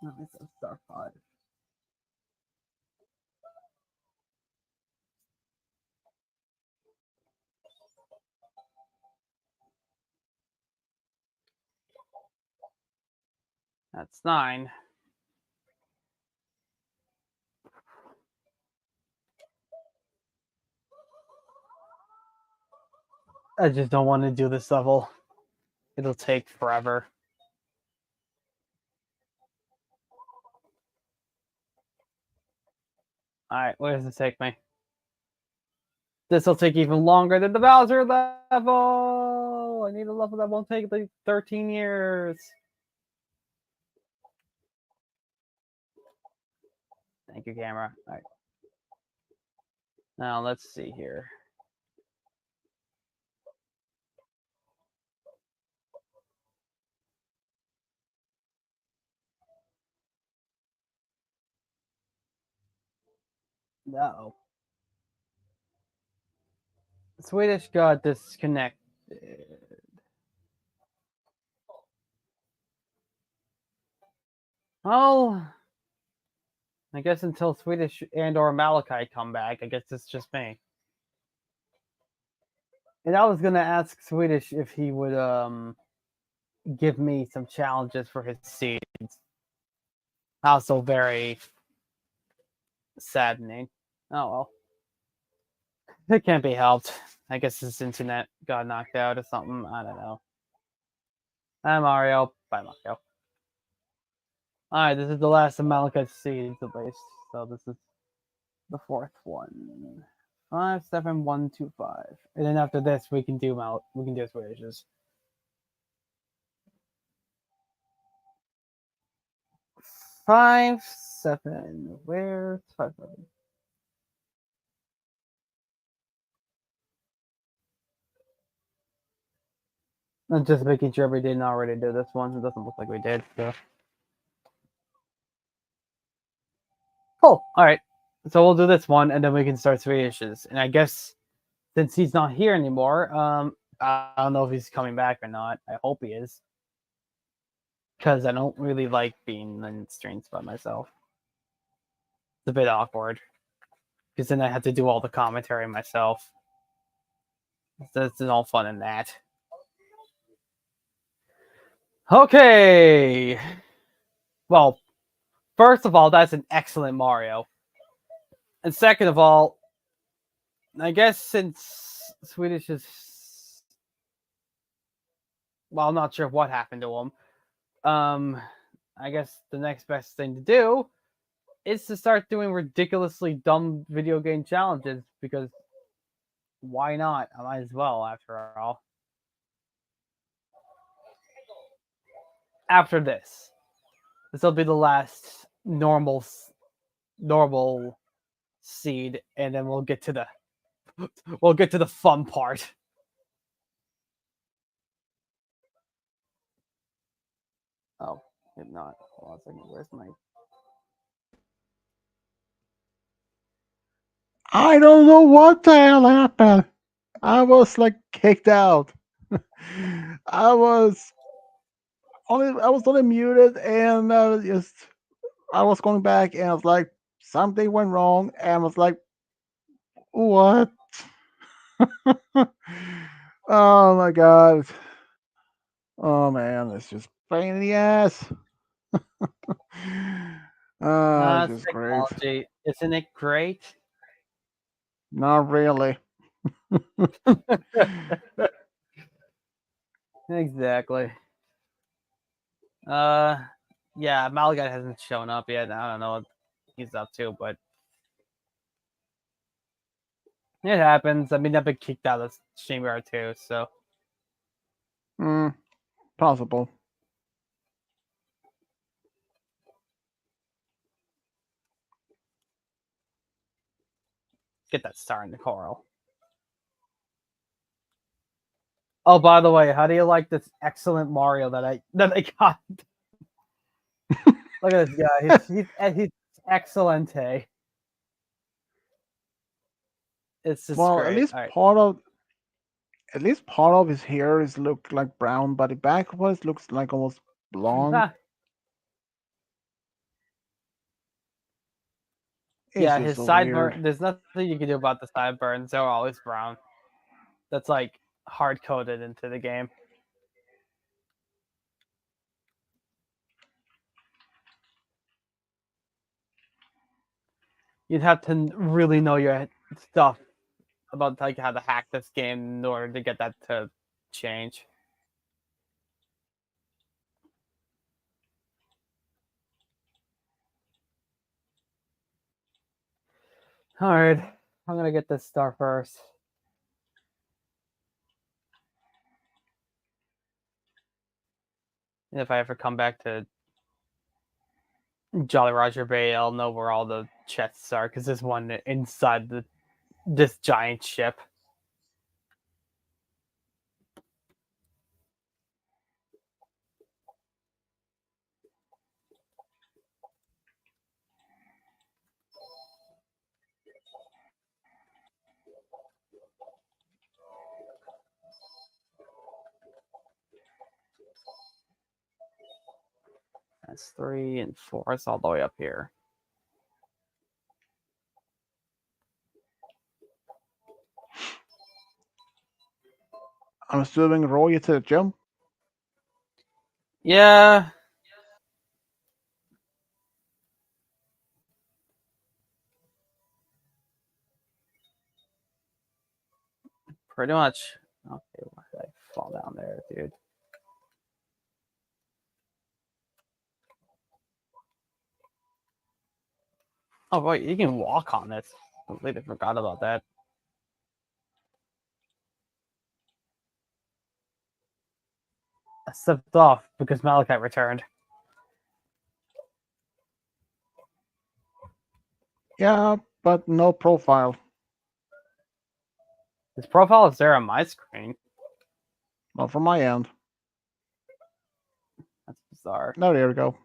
Oh, it's a star 5. That's 9. I just don't want to do this level. It'll take forever. Alright, where does this take me? This will take even longer than the Bowser level! I need a level that won't take like 13 years. Thank you, camera. Alright. Now let's see here. No. Swedish got disconnected. Well, I guess until Swedish and or Malachite come back, I guess it's just me. And I was gonna ask Swedish if he would give me some challenges for his seeds. Also very saddening. Oh well. It can't be helped. I guess his internet got knocked out or something. I don't know. Hi Mario. Bye Mario. Alright, this is the last of Malachite's seeds at least. So this is the fourth one. 5, 7, 1, 2, 5. And then after this we can do Swedish's. 5, 7. Where's 5, 7? I'm just making sure we didn't already do this one. It doesn't look like we did. So. Cool. All right. So we'll do this one, and then we can start Swedish's. And I guess since he's not here anymore, I don't know if he's coming back or not. I hope he is, because I don't really like being in streams by myself. It's a bit awkward, because then I have to do all the commentary myself. It's all fun in that. Okay. Well, first of all, that's an excellent Mario. And second of all, I guess since Swedish is... Well, I'm not sure what happened to him. I guess the next best thing to do is to start doing ridiculously dumb video game challenges, because why not? I might as well, after all. after this. This will be the last normal seed, and then we'll get to the fun part. Oh, if not, hold on a second. Where's my? I don't know what the hell happened. I was like kicked out. I was only muted, and I was going back, and I was like, something went wrong, and I was like, what? Oh my god. Oh man, it's just pain in the ass. Oh, it's It's just great. technology, isn't it great? Not really. Exactly. Yeah, Malagai hasn't shown up yet. I don't know what he's up to, but it happens. I mean, I've been kicked out of StreamYard too, so Possible. get that star in the coral. Oh, by the way, how do you like this excellent Mario that I got? Look at this guy. He's excellent. Hey, it's just Well, great. All right. at least part of his hair is look like brown, but the back of it looks like almost blonde. Ah, It's yeah, just his so weird. sideburn. There's nothing you can do about the sideburns. They're always brown. That's like hard coded into the game. You'd have to really know your stuff about like how to hack this game in order to get that to change. All right, I'm gonna get this star first. And if I ever come back to Jolly Roger Bay, I'll know where all the chests are because there's one inside this giant ship. That's 3 and 4. It's all the way up here. I'm assuming Roy to the gym. Yeah. Pretty much. Okay, why did I fall down there, dude? Oh, wait, you can walk on this. Completely forgot about that. I slipped off because Malachite returned. Yeah, but no profile. His profile is there on my screen. Not from my end. That's bizarre. No, there we go.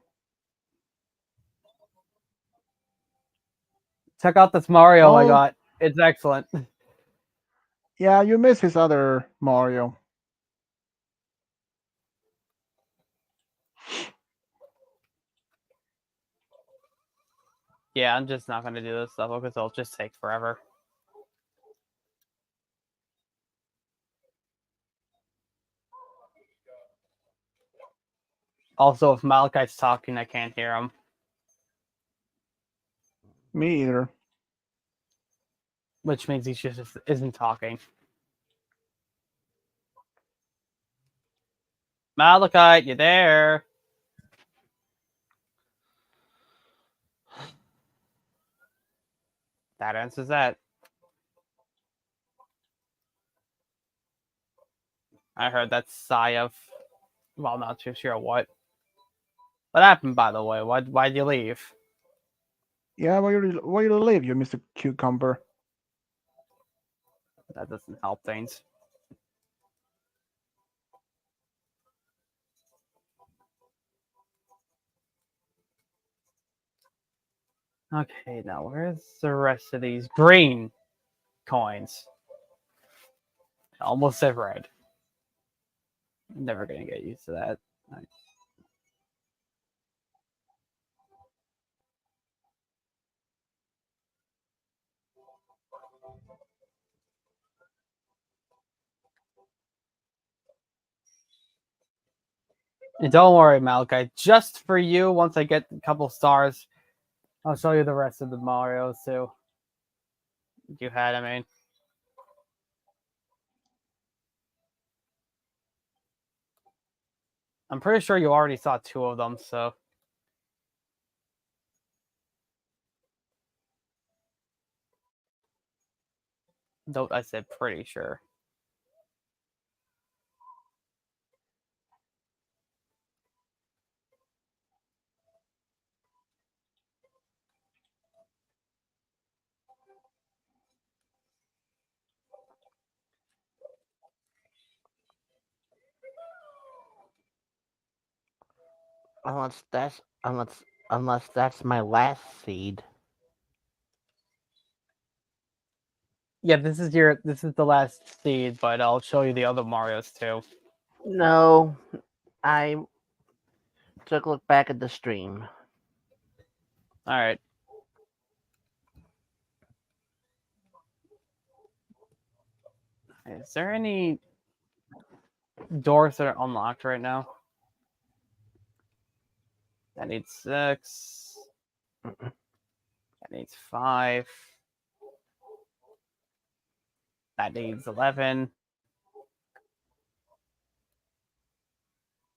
Check out this Mario I Oh, got. It's excellent. yeah, you miss his other Mario. Yeah, I'm just not going to do this level because it'll just take forever. Also, if Malachite's talking, I can't hear him. Me either. Which means he just isn't talking. Malachite, you there? That answers that. I heard that sigh of, well, not too sure what. What happened, by the way? Why'd you leave? Yeah, why you leave, you Mr. Cucumber? That doesn't help things. Okay, now where's the rest of these green coins? Almost said red. Never gonna get used to that. And don't worry, Malachi. Just for you, once I get a couple stars, I'll show you the rest of the Marios too. You had, I mean. I'm pretty sure you already saw 2 of them, so. Don't I said pretty sure. Unless that's my last seed. Yeah, this is the last seed, but I'll show you the other Marios too. No, I took a look back at the stream. All right. Is there any doors that are unlocked right now? That needs 6. That needs 5. That needs 11.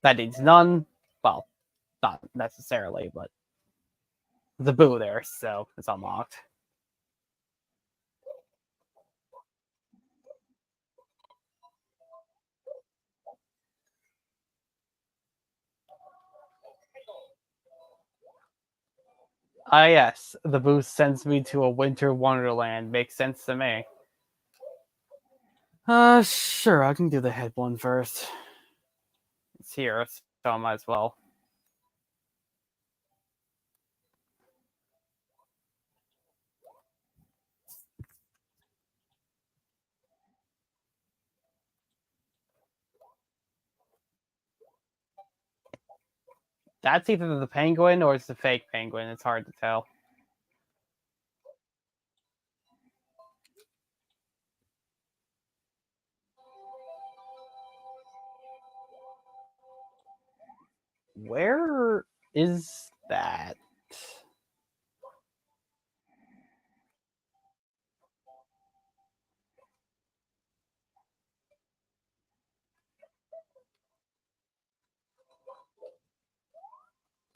That needs none. Well, not necessarily, but the boo there, so it's unlocked. Ah, yes, the boo sends me to a winter wonderland. Makes sense to me. Sure, I can do the head one first. It's here, so I might as well. That's either the penguin or it's the fake penguin. It's hard to tell. Where is that?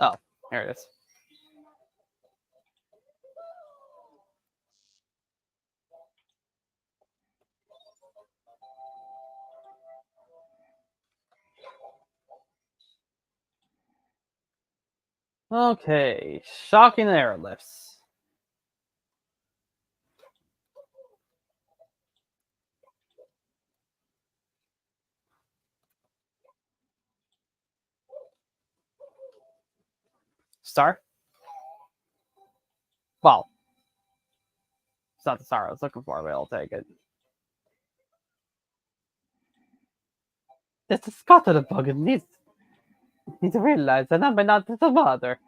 Oh, there it is. Okay, shocking airlifts. Star? Well, it's not the star I was looking for, but I'll take it. It's a Scott of the bug. It needs to realize that I might not be the mother.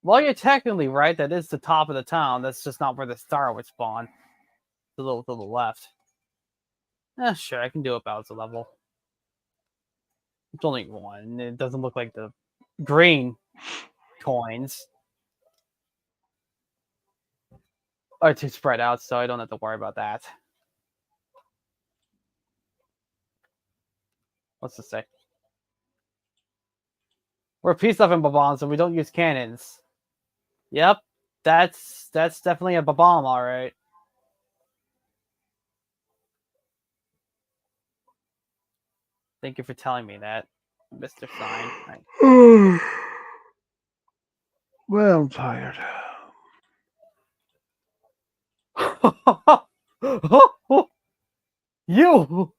Well, you're technically right. That is the top of the town. That's just not where the star would spawn. It's a little to the left. Sure, I can do about the level. It's only one. It doesn't look like the green coins are too spread out, so I don't have to worry about that. What's this say? We're peace loving Babons, and we don't use cannons. Yep, that's definitely a Babom, all right. Thank you for telling me that, Mr. Stein. Well, I'm tired. You.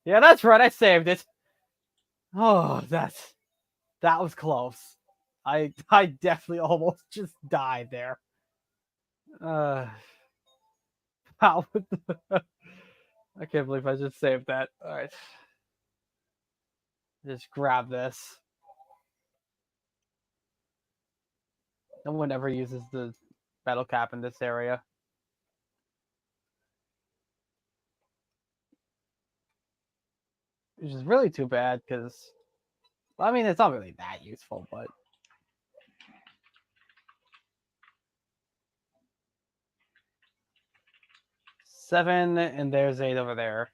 Yeah, that's right. I saved it. Oh, that was close. I definitely almost just died there. How? I can't believe I just saved that. All right, just grab this. No one ever uses the battle cap in this area. Which is really too bad because, I mean, it's not really that useful, but. Seven, and there's 8 over there.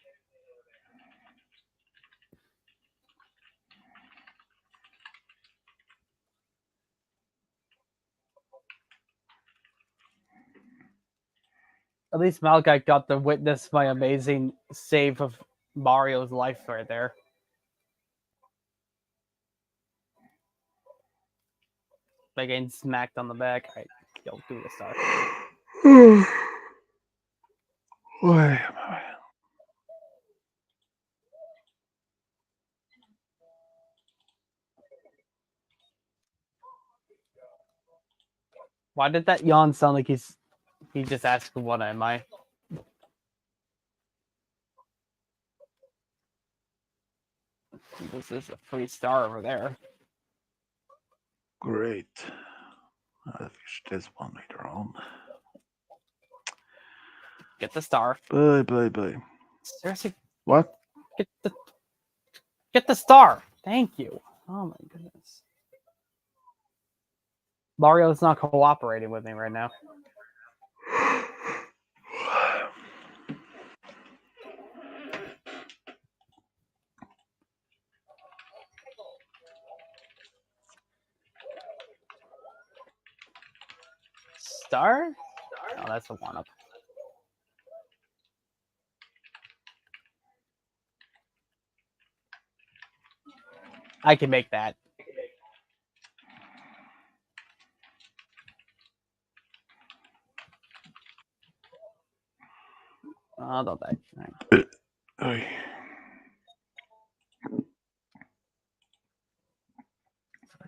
At least Malachite got to witness my amazing save of Mario's life right there. By getting smacked on the back. Right, yo, do the star. Why? Why did that yawn sound like he just asked what am I? This is a free star over there. Great. I'll finish this one later on. Get the star. Bye. Seriously, What? get the star. Thank you. Oh my goodness. Mario's not cooperating with me right now. Star? Oh, that's a 1-up. I can make that. Oh, don't die. Right. Oy.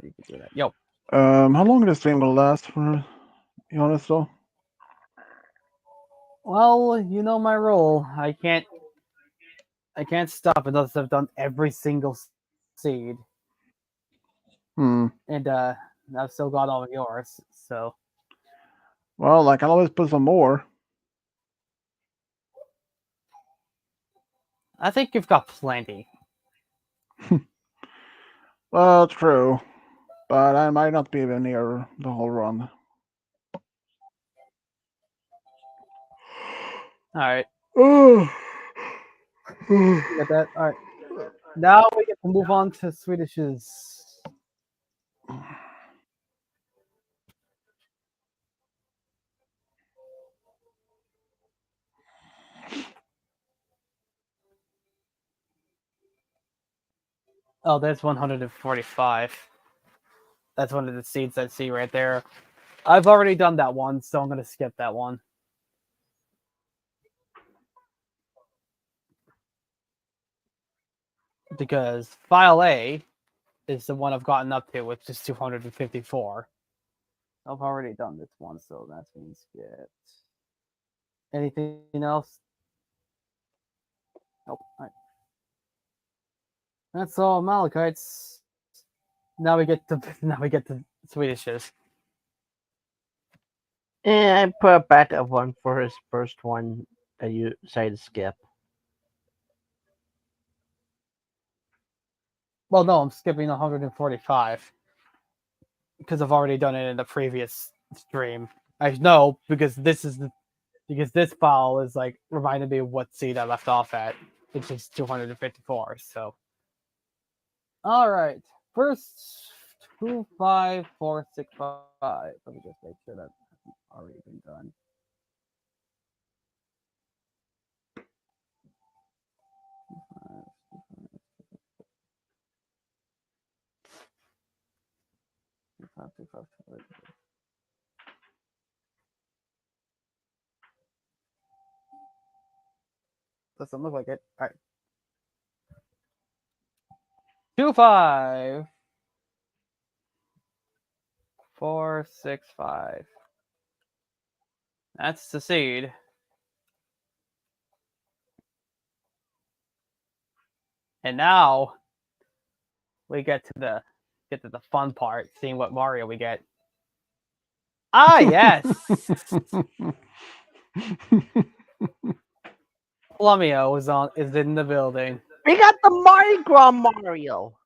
You can do that. Yo. How long is the stream gonna last? For be honest though. Well, you know my rule. I can't stop unless I've done every single seed. Hmm. And I've still got all of yours. So Well, I can always put some more. I think you've got plenty. Well, true. But I might not be even near the whole run. Alright. Oh. Get that? Alright. Now we get to move on to Swedish's. Oh, that's 145. That's one of the seeds I see right there. I've already done that one, so I'm gonna skip that one. Because file A is the one I've gotten up to, which is 254. I've already done this one, so that's been skipped. Anything else? Nope. All right. That's all Malachites. Now we get to Swedishes. And I put a backup one for his first one that you decided to skip. Well, no, I'm skipping 145 because I've already done it in the previous stream. I know because this file is like reminding me of what seed I left off at, which is 254. So, all right, first 25465. Let me just make sure that's already been done. Doesn't look like it. All right. 2-5. 4-6-5. That's the seed. And now we get to the fun part, seeing what Mario we get. Ah, yes. Plumio is in the building. We got the Mardi Gras Mario.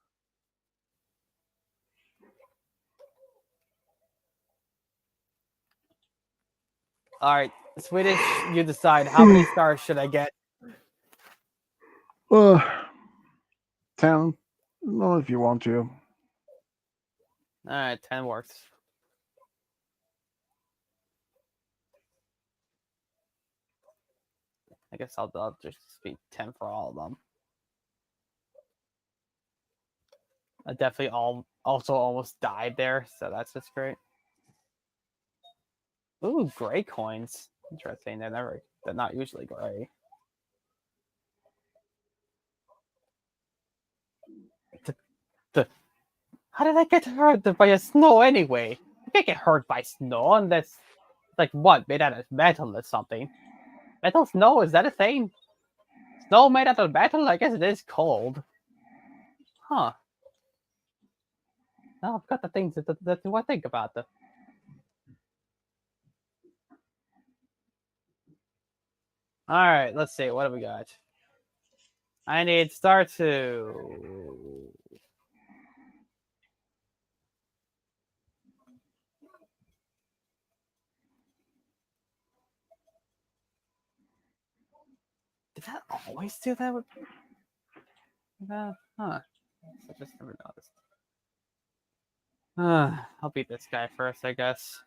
All right, Swedish, you decide how many stars should I get. 10. No, if you want to. All right, 10 works. I guess I'll just be 10 for all of them. I definitely also almost died there, so that's just great. Ooh, gray coins. Interesting. They're not usually gray. How did I get hurt by a snow anyway? You can't get hurt by snow unless like what, made out of metal or something. Metal snow, is that a thing? Snow made out of metal? I guess it is cold. Huh. Now I've got the things that I think about them. Alright, let's see. What do we got? I need star 2. Did that always do that with that? Huh. I just never noticed. I'll beat this guy first, I guess.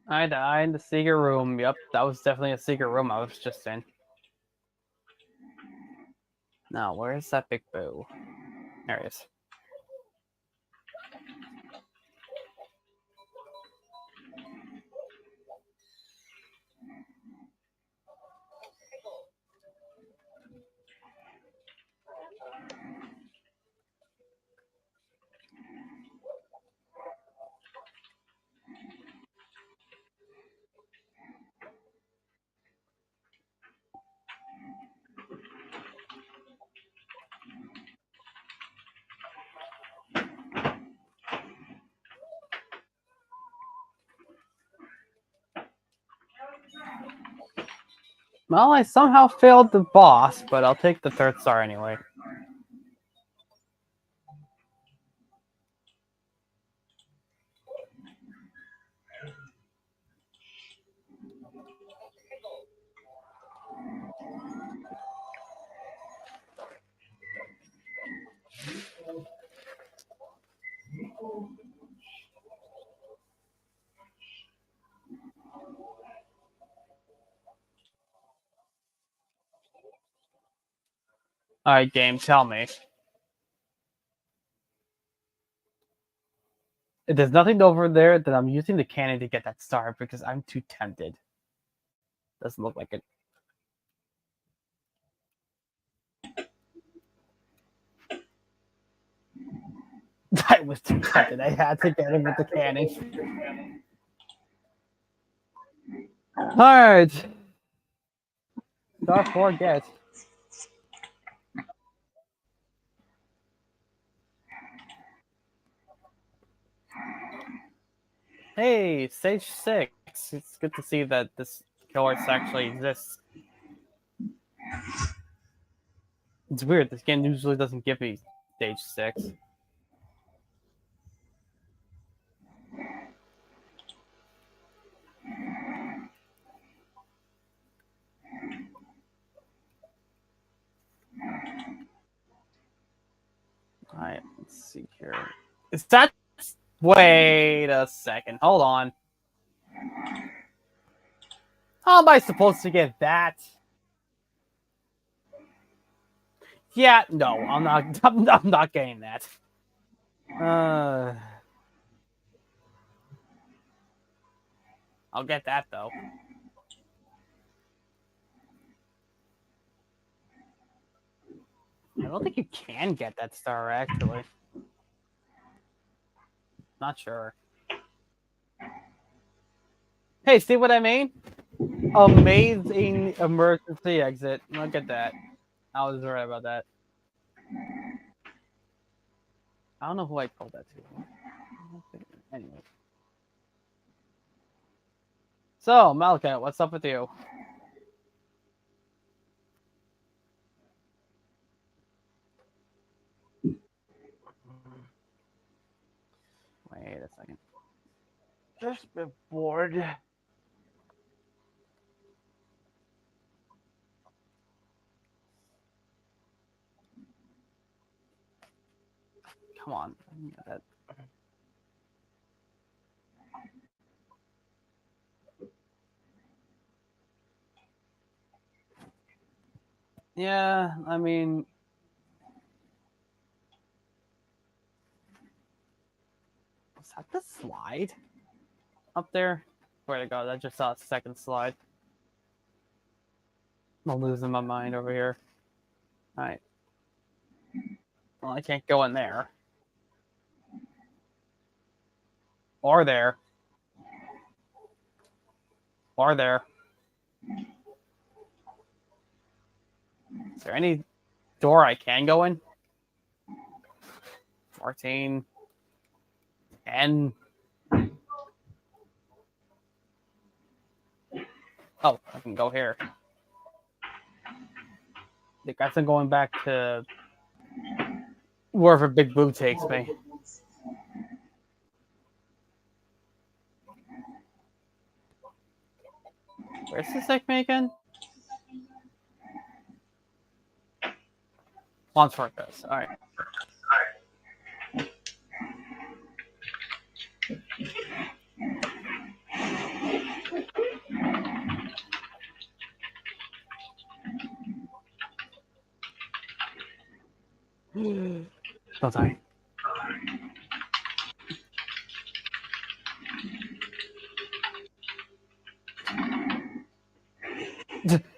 I died in the secret room. Yep, that was definitely a secret room I was just in. Now, where's that big boo? There he is. Well, I somehow failed the boss, but I'll take the 3rd star anyway. Alright, game, tell me. If there's nothing over there, then I'm using the cannon to get that star because I'm too tempted. Doesn't look like it. I was too tempted. I had to get him with the cannon. Alright. Star 4 get. Hey, stage 6. It's good to see that this course actually exists. It's weird. This game usually doesn't give me stage 6. Alright, let's see here. Is that... Wait a second. Hold on. How am I supposed to get that? Yeah, no, I'm not. I'm not getting that. I'll get that though. I don't think you can get that star actually. Not sure. Hey, see what I mean? Amazing emergency exit. Look at that. I was right about that. I don't know who I told that to. Anyway. So, Malika, what's up with you? Wait a second. Just a bit bored. Come on. Yeah, I mean... Was that the slide? Up there? Where'd it go? I just saw a second slide. I'm losing my mind over here. Alright. Well, I can't go in there. Or there. Or there. Is there any door I can go in? 14. 10. Oh, I can go here. I guess I'm going back to wherever Big Blue takes me. Where's this take me again? Launch Fortress. Alright. Don't die.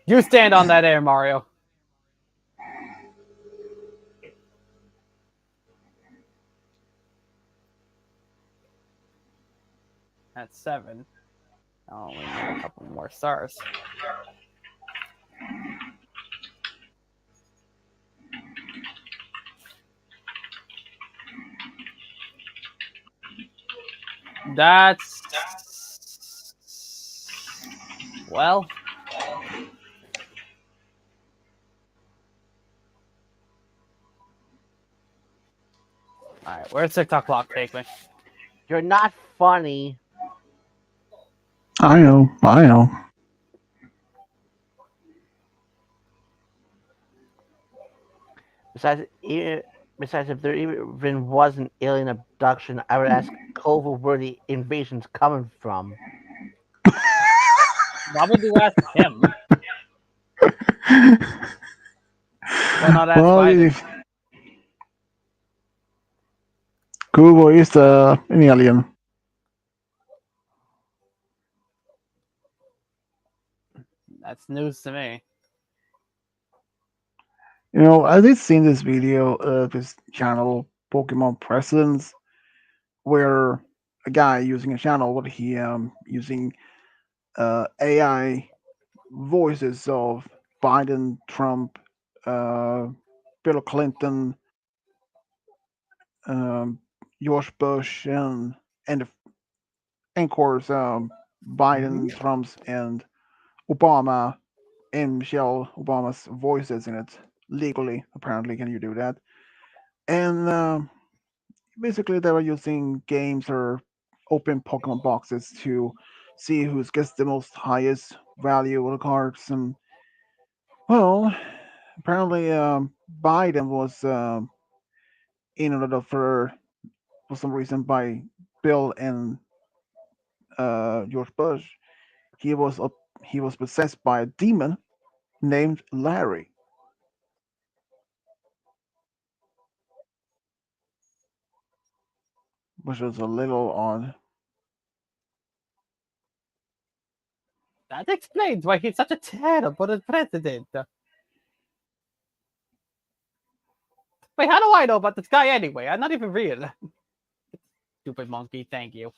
You stand on that air, Mario. That's 7. Oh, we need a couple more stars. That's... Well... Alright, where's TikTok clock take me? You're not funny. I know. Besides, if there even was an alien abduction, I would ask Cova where the invasion's coming from. Why would you ask him? Why not ask Well, Biden? if Google is an alien. That's news to me. You know, I did see this video of this channel, Pokemon Presents, where a guy using a channel, what he using AI voices of Biden, Trump, Bill Clinton, George Bush, and of course Biden, Trump's, and Obama, and Michelle Obama's voices in it. legally. Apparently, can you do that? And basically, they were using games or open Pokemon boxes to see who gets the most highest value of the cards. And well, apparently, Biden was in order for some reason by Bill and George Bush. He was possessed by a demon named Larry, which was a little odd. That explains why he's such a terrible president. Wait, how do I know about this guy anyway? I'm not even real. Stupid monkey, thank you.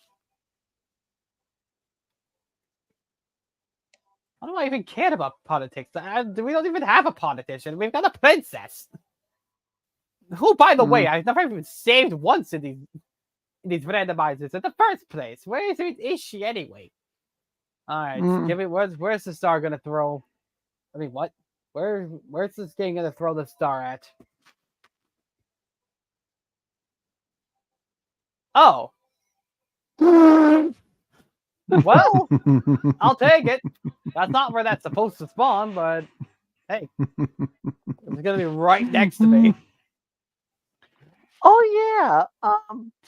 How do I even care about politics? We don't even have a politician. We've got a princess. Who, by the way, I've never even saved once in these randomizers in the first place. Where is she anyway? All right, give me where's the star gonna throw? I mean, what? Where's this game gonna throw the star at? Oh. Well, I'll take it. That's not where that's supposed to spawn, but hey, it's gonna be right next to me. Oh yeah.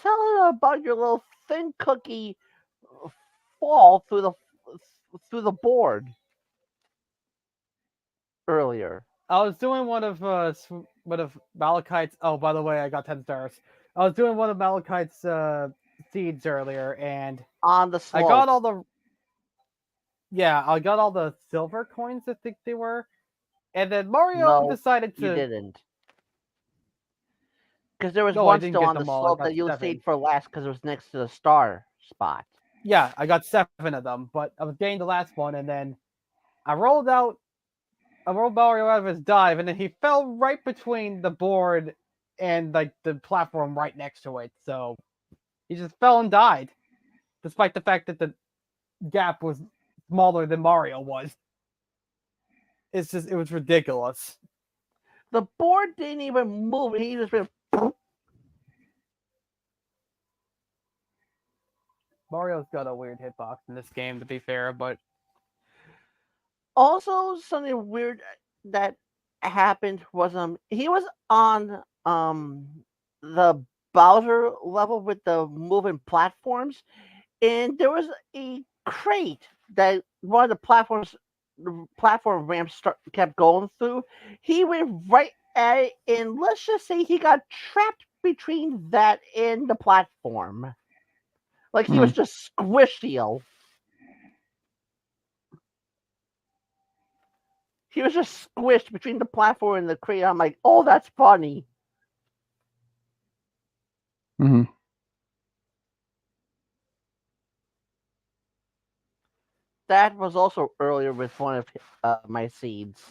Tell her about your little thin cookie fall through the board earlier. I was doing one of Malachite's. Oh, by the way, I got 10 stars. I was doing one of Malachite's seeds earlier, and On the slope. I got all the. Yeah, I got all the silver coins. I think they were, and then Mario No, decided to. You didn't. Because there was No, I one didn't still get on the them all. I slope got that you 7. stayed for last because it was next to the star spot. Yeah, I got 7 of them, but I was getting the last one, and then I rolled Mario out of his dive, and then he fell right between the board and like the platform right next to it. So he just fell and died, despite the fact that the gap was smaller than Mario was. It was ridiculous. The board didn't even move. He just went. Mario's got a weird hitbox in this game, to be fair, but Also, something weird that happened was he was on the Bowser level with the moving platforms, and there was a crate that one of the platform ramps kept going through. He went right at it, and let's just say he got trapped between that and the platform. Like he was just squishy. He was just squished between the platform and the crate. I'm like, oh, that's funny. Mm-hmm. That was also earlier with one of my seeds.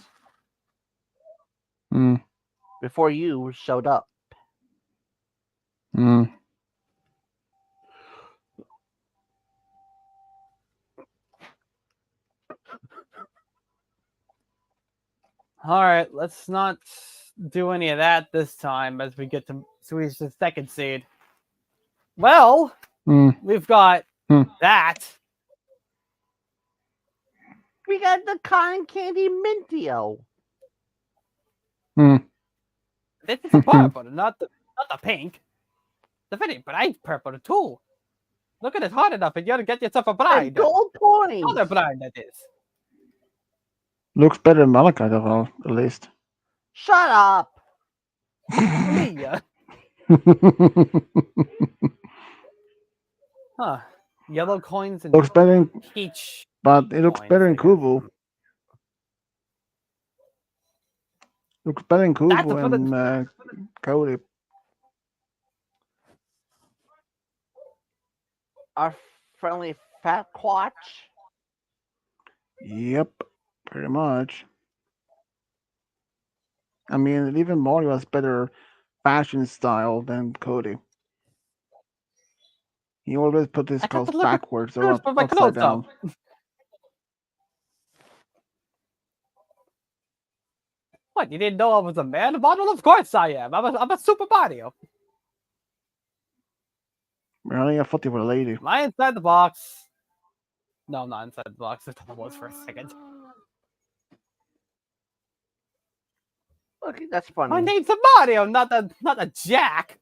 Mm. Before you showed up. Mm. all right, let's not do any of that this time as we get to Swedish the second seed. Well, we've got that. We got the cotton candy Mintio. This is a purple, not the pink. The very bright purple too. Look at it hard enough, and you gotta get yourself a bride. And gold coins. Another bride that is. Looks better than Malachite, at least. Shut up. Me. Huh. Yellow coins and looks better in, peach. but it looks coins, better I in guess. Kubu. Looks better in That's Kubu for and Cody. Our friendly fat quatch. Yep, pretty much. I mean, even Mario has better fashion style than Cody. He always put his I got clothes to look at backwards or clothes for my upside clothes down. What, you didn't know I was a man model? Of course I am. I'm a Super Mario. Really? I thought you were a lady. Am I inside the box? No, I'm not inside the box. I thought I was for a second. Okay, that's My funny. name's a Mario, not a Jack.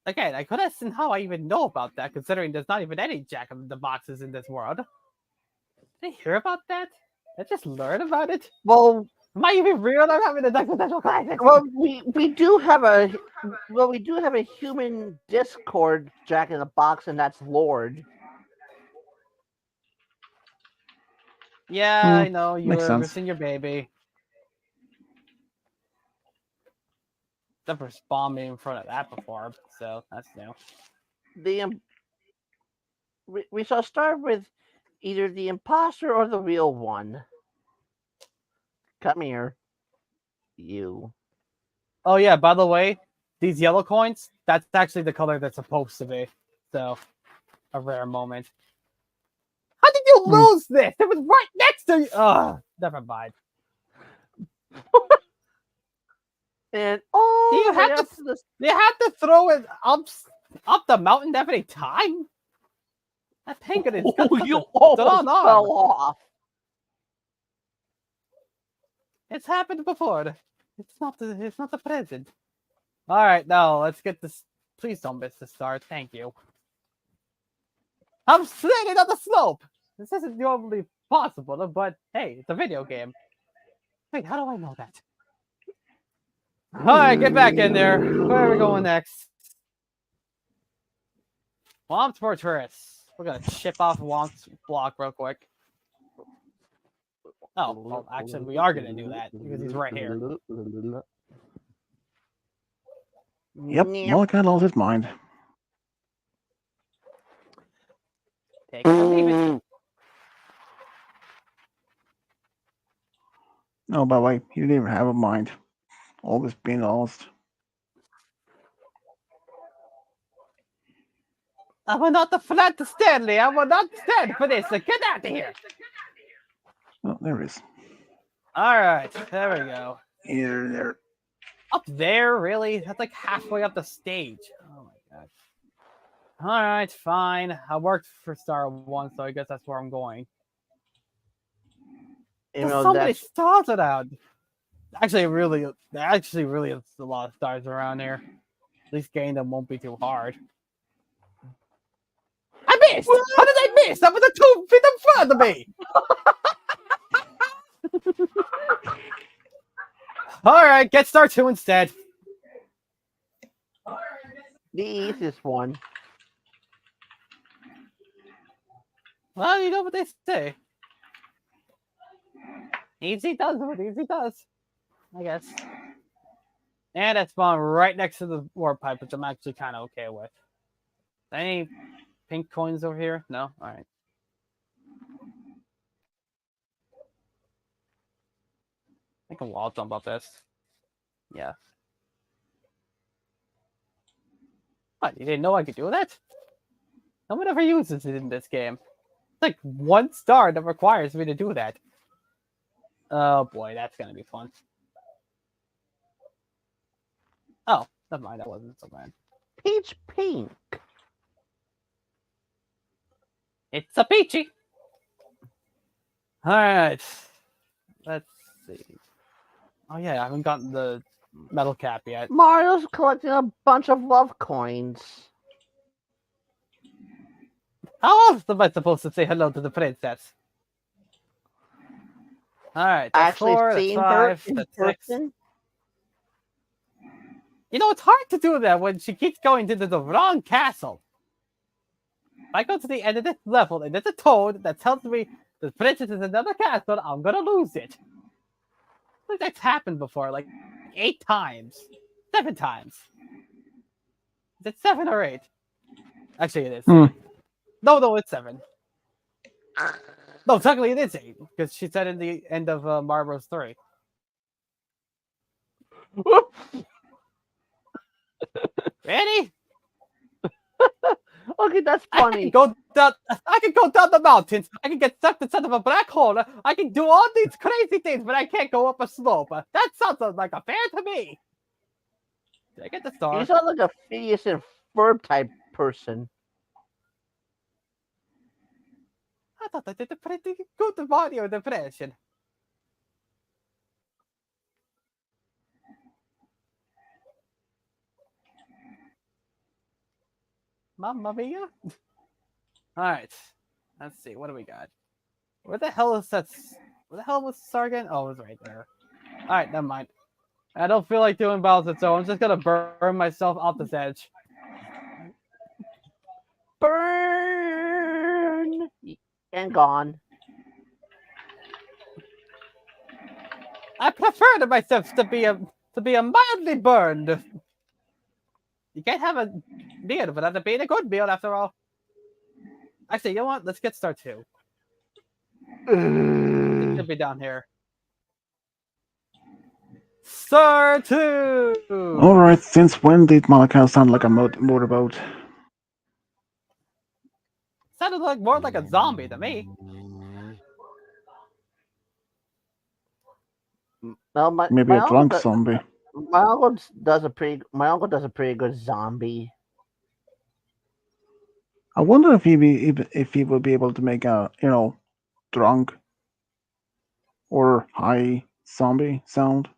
Again, I could ask how I even know about that, considering there's not even any Jack in the boxes in this world. Did I hear about that? Did I just learn about it? Well, Am I even real? I'm having a existential crisis. well, we do have a human Discord Jack in the Box, and that's Lord. Yeah, I know you makes were sense. missing your baby. Never spawned me in front of that before, so that's new. We shall start with either the imposter or the real one. Come here, you. Oh yeah, by the way, these yellow coins, that's actually the color that's supposed to be. So, a rare moment. How did you lose this? It was right next to you. Ugh, never mind. And Do you have up to? to the Do you have to throw it up the mountain every time? That penguin is got such you a almost strong arm. fell off. It's happened before. It's not the present. All right, now let's get this. Please don't miss the start. Thank you. I'm sliding on the slope. This isn't normally possible, but hey, it's a video game. Wait, how do I know that? All right, get back in there. Where are we going next? Womp's Fortress. We're gonna chip off Womp's block real quick. Oh, well, actually, we are gonna do that because he's right here. Yep, Mulligan lost his mind. Take it or leave it. No, by the way, he didn't even have a mind. Always being lost. I will not flat Stanley. I will not stand for this. Get out of here. Oh, there it is. All right, there we go. Here, there. Up there, really? That's like halfway up the stage. Oh my god. All right, fine. I worked for Star 1, so I guess that's where I'm going. There's so many stars around. Actually, there actually really is a lot of stars around here. At least getting them won't be too hard. I missed! How did I miss? That was a 2 feet in front of me! Alright, get Star 2 instead. The easiest one. Well, you know what they say. Easy does what easy does. I guess. And I spawned right next to the warp pipe, which I'm actually kind of okay with. Any pink coins over here? No? Alright. I can wall jump up this. Yeah. What? You didn't know I could do that? No one ever uses it in this game. It's like 1 star that requires me to do that. Oh boy, that's gonna be fun. Oh, never mind, that wasn't so bad. Peach pink. It's a peachy. Alright. Let's see. Oh yeah, I haven't gotten the metal cap yet. Mario's collecting a bunch of love coins. How else am I supposed to say hello to the princess? Alright, that's Actually 4, that's seen 5, her in that's 6. person. You know, it's hard to do that when she keeps going to the wrong castle. If I go to the end of this level and there's a toad that tells me the princess is another castle, I'm gonna lose it. I think that's happened before, like 8 times. 7 times. Is it 7 or 8? Actually, it is. No, it's 7. No, technically it is 8, because she said in the end of Mario Bros. 3. Ready? Okay, that's I can funny. go down. I can go down the mountains. I can get sucked inside of a black hole. I can do all these crazy things, but I can't go up a slope. That sounds like a fair to me. Did I get the You star? sound like a Phineas and Ferb type person. I thought I did a pretty good Mario impression. Mamma mia! All right, let's see. What do we got? Where the hell is that? Where the hell was the star again? Oh, it was right there. All right, never mind. I don't feel like doing Bowser, so I'm just gonna burn myself off this edge. Burn and gone. I prefer to myself to be a mildly burned. You can't have a meal without it being a good meal, after all. Actually, you know what? Let's get Star 2. It should be down here. Star 2! Alright, since when did Malakal sound like a motorboat? Sounded like more like a zombie to me. No, Maybe a drunk zombie. my uncle does a pretty good zombie. I wonder if he would be able to make a drunk or high zombie sound.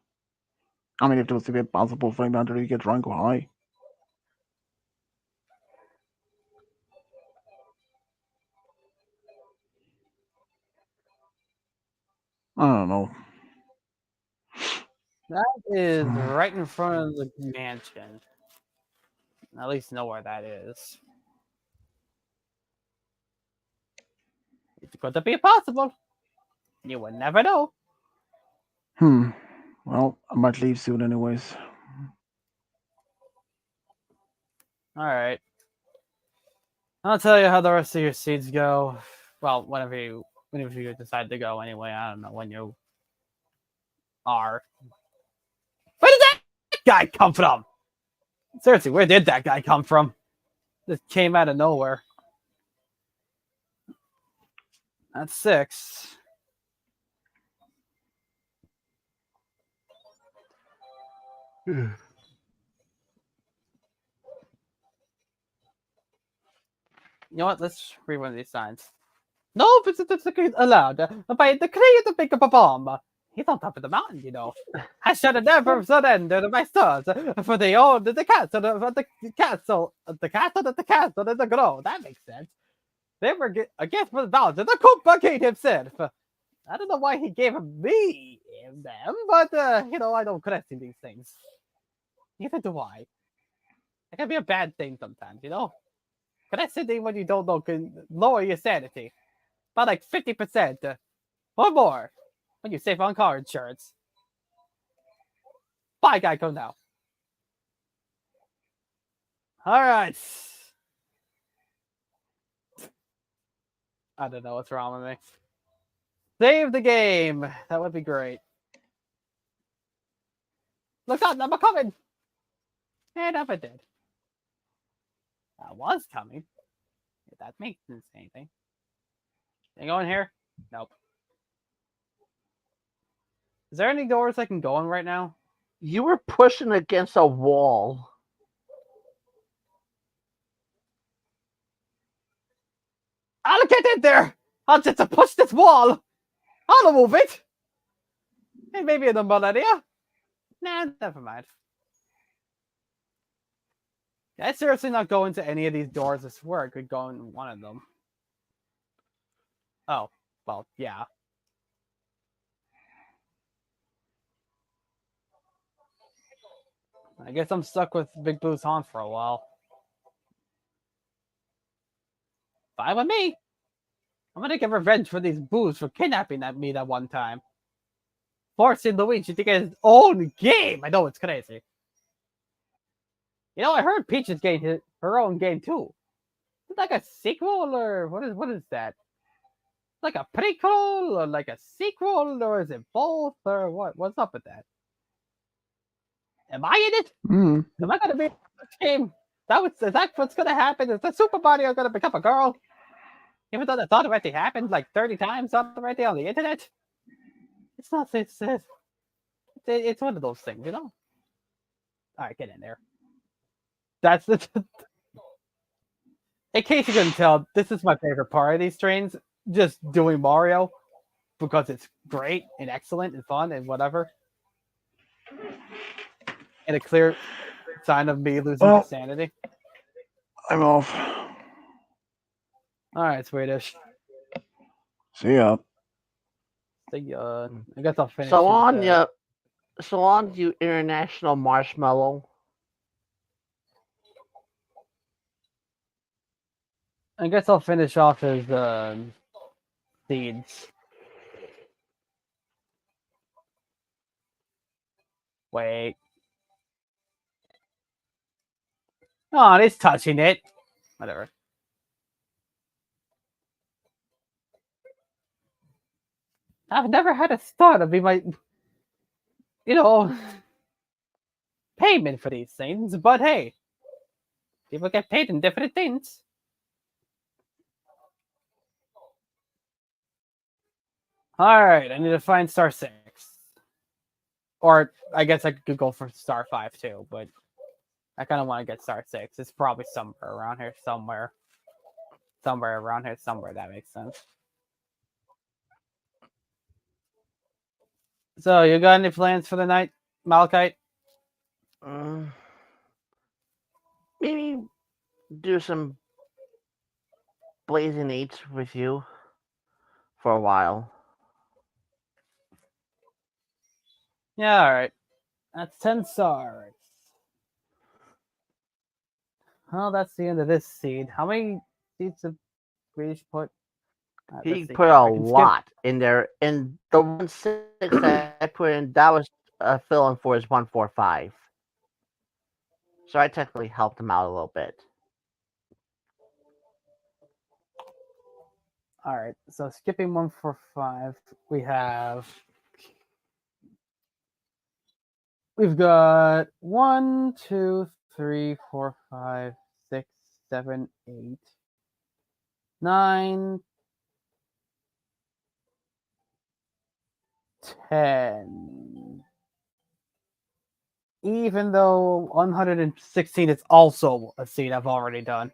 I mean, if it was to be possible for him to really get drunk or high. I don't know. That is right in front of the mansion. At least know where that is. It could be possible. You would never know. Well, I might leave soon anyways. Alright. I'll tell you how the rest of your seeds go. Well, whenever you decide to go anyway. I don't know when you are. Where did that guy come from? Seriously, where did that guy come from? Just came out of nowhere. That's 6. You know what? Let's read one of these signs. No visitors allowed by the creator to pick up a bomb. He's on top of the mountain, you know. I should have never surrendered my stars, for they owned the castle of the castle, the castle of the glow. That makes sense. They were a gift from Bowser, the Koopa King himself. I don't know why he gave me them, but I don't question these things. Neither do I. It can be a bad thing sometimes, you know. Questioning what you don't know can lower your sanity by like 50% or more when you save on car insurance. Bye, Geico now. All right. I don't know what's wrong with me. Save the game. That would be great. Look out, I'm coming. And up it did. I was coming. If that makes anything. Can I go in here? Nope. Is there any doors I can go in right now? You were pushing against a wall. I'll get in there! I'll just push this wall! I'll move it! Hey, maybe in a millennia? Nah, never mind. Yeah, I seriously not go into any of these doors. I swear I could go in one of them. Oh, well, yeah. I guess I'm stuck with Big Boo's Haunt for a while. Fine with me. I'm gonna get revenge for these boos for kidnapping me that one time. Forcing Luigi to get his own game. I know it's crazy. You know, I heard Peach's getting her own game too. Is it like a sequel or what is that? Like a prequel or like a sequel or is it both or what? What's up with that? Am I in it? Am I gonna be in this game? Is that what's gonna happen? Is the Super Mario gonna become a girl? Even though the thought already happened like 30 times already on the internet. It's not. It's one of those things, you know. All right, get in there. That's the. In case you couldn't tell, this is my favorite part of these trains. Just doing Mario because it's great and excellent and fun and whatever. And a clear sign of me losing my Well, sanity. I'm off. All right, Swedish. See ya. I guess I'll finish. So on you, international marshmallow. I guess I'll finish off his seeds. Wait. Oh, it's touching it. Whatever. I've never had a thought of be my, you know, payment for these things, but hey, people get paid in different things. All right, I need to find star 6. Or I guess I could go for star 5 too, but I kind of want to get star 6. It's probably somewhere around here, somewhere. Somewhere around here, somewhere. That makes sense. So, you got any plans for the night, Malachite? Maybe do some blazing eights with you for a while. Yeah, all right. That's 10 stars. Well, that's the end of this seed. How many seeds did Swedish put? He put a lot in there, and the 1-6 that I put in, that was filling for his 1-4-5. So I technically helped him out a little bit. All right, so skipping 1-4-5, we've got 1, 2, 3, 4, 5, 6, 7, 8, 9, 10. Even though 116 is also a seed I've already done.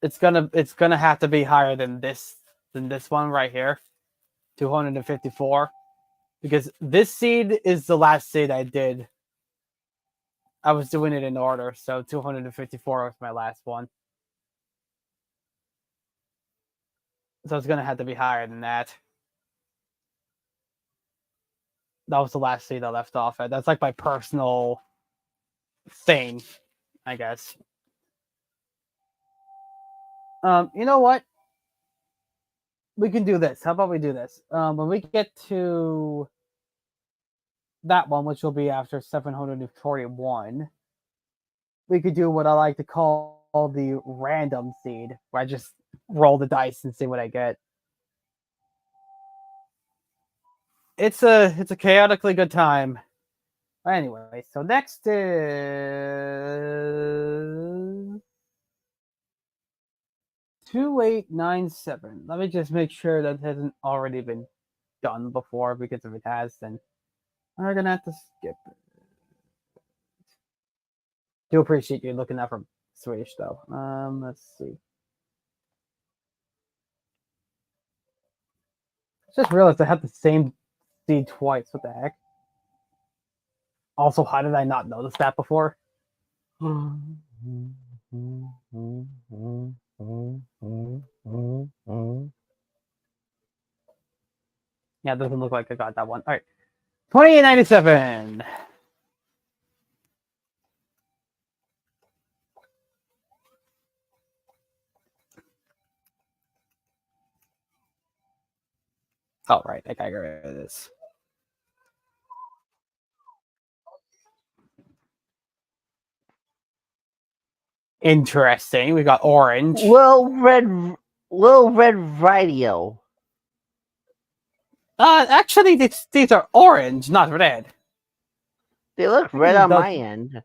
It's gonna have to be higher than this one right here, 254, because this seed is the last seed I did. I was doing it in order, so 254 was my last one. So it's gonna have to be higher than that. That was the last seed I left off at. That's like my personal thing, I guess. You know what? We can do this. How about we do this? When we get to that one, which will be after 741, we could do what I like to call the random seed, where I just roll the dice and see what I get. It's a chaotically good time. Anyway, so next is 2897. Let me just make sure that hasn't already been done before, because if it has, then I'm gonna have to skip it. Do appreciate you looking out for Swedish though. Let's see. Just realized I have the same seed twice. What the heck? Also, how did I not notice that before? Yeah, Yeah, it doesn't look like I got that one. All right. 2897. Oh, right. I gotta get rid of this. Interesting. We got orange. Little Red Radio. Actually, these are orange, not red. They look red on my end.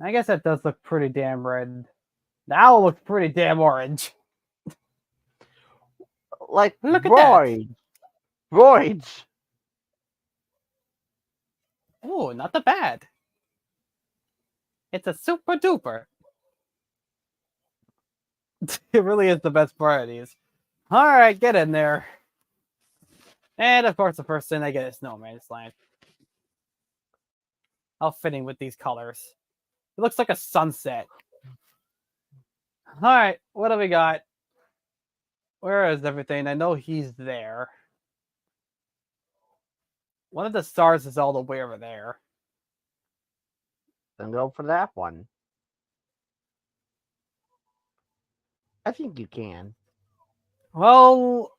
I guess that does look pretty damn red. Now it looks pretty damn orange. Like Look at that. Roids. Oh, not the bad. It's a super duper. It really is the best part of these. Alright, get in there. And of course, the first thing I get is Snowman's Land. How fitting with these colors. It looks like a sunset. Alright, what do we got? Where is everything? I know he's there. One of the stars is all the way over there. Then go for that one. I think you can. Well,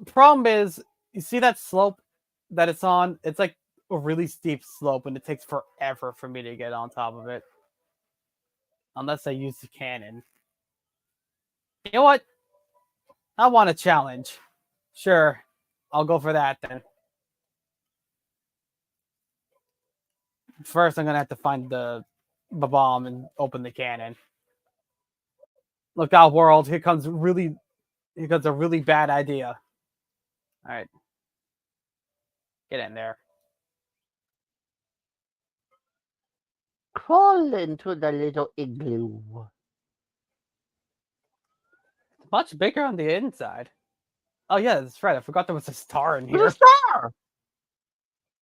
problem is, you see that slope that it's on? It's like a really steep slope, and it takes forever for me to get on top of it. Unless I use the cannon. You know what? I want a challenge. Sure, I'll go for that then. First, I'm gonna have to find the bomb and open the cannon. Look out, world! Here comes a really bad idea. All right, get in there. Crawl into the little igloo. Much bigger on the inside. Oh yeah, that's right. I forgot there was a star in here. There's a star.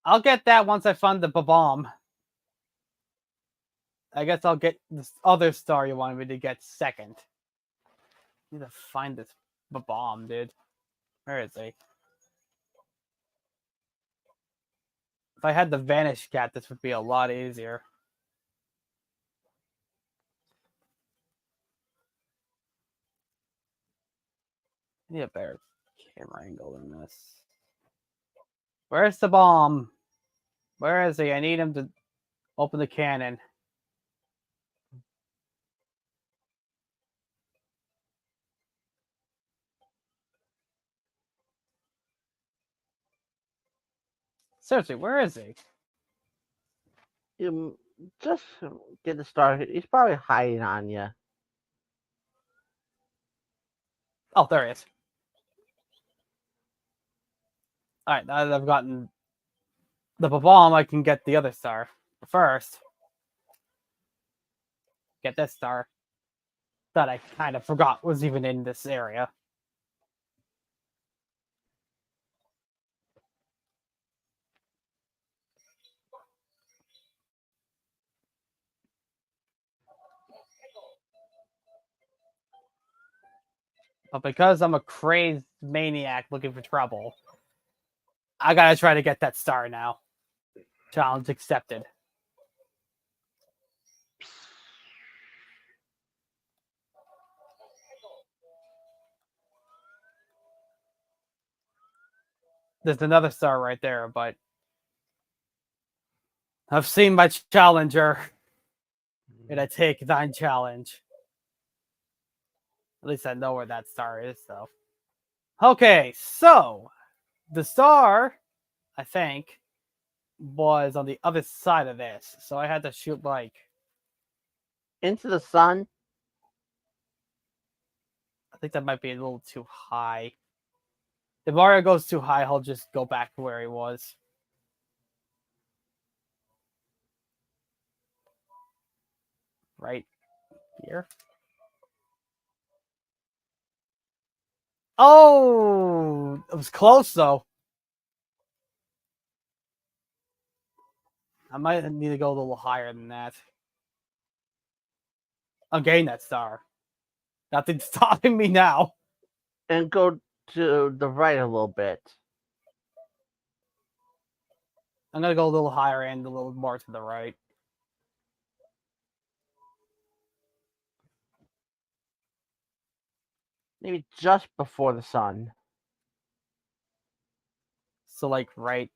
I'll get that once I find the bomb. I guess I'll get this other star you wanted me to get second. I need to find this bomb, dude. Where is he? If I had the Vanish Cat, this would be a lot easier. I need a better camera angle than this. Where's the bomb? Where is he? I need him to open the cannon. Seriously, where is he? You just get the star. He's probably hiding on you. Oh, there he is. Alright, now that I've gotten the bomb, I can get the other star. But first, get this star that I kind of forgot was even in this area. But because I'm a crazed maniac looking for trouble, I gotta try to get that star now. Challenge accepted. There's another star right there, but I've seen my challenger, and I take thine challenge. At least I know where that star is, though. Okay, so the star, I think, was on the other side of this. So I had to shoot like Into the sun. I think that might be a little too high. If Mario goes too high, he'll just go back to where he was. Right here. Oh, it was close though. I might need to go a little higher than that. I'm getting that star. Nothing's stopping me now. And go to the right a little bit. I'm gonna go a little higher and a little more to the right. Maybe just before the sun. So like right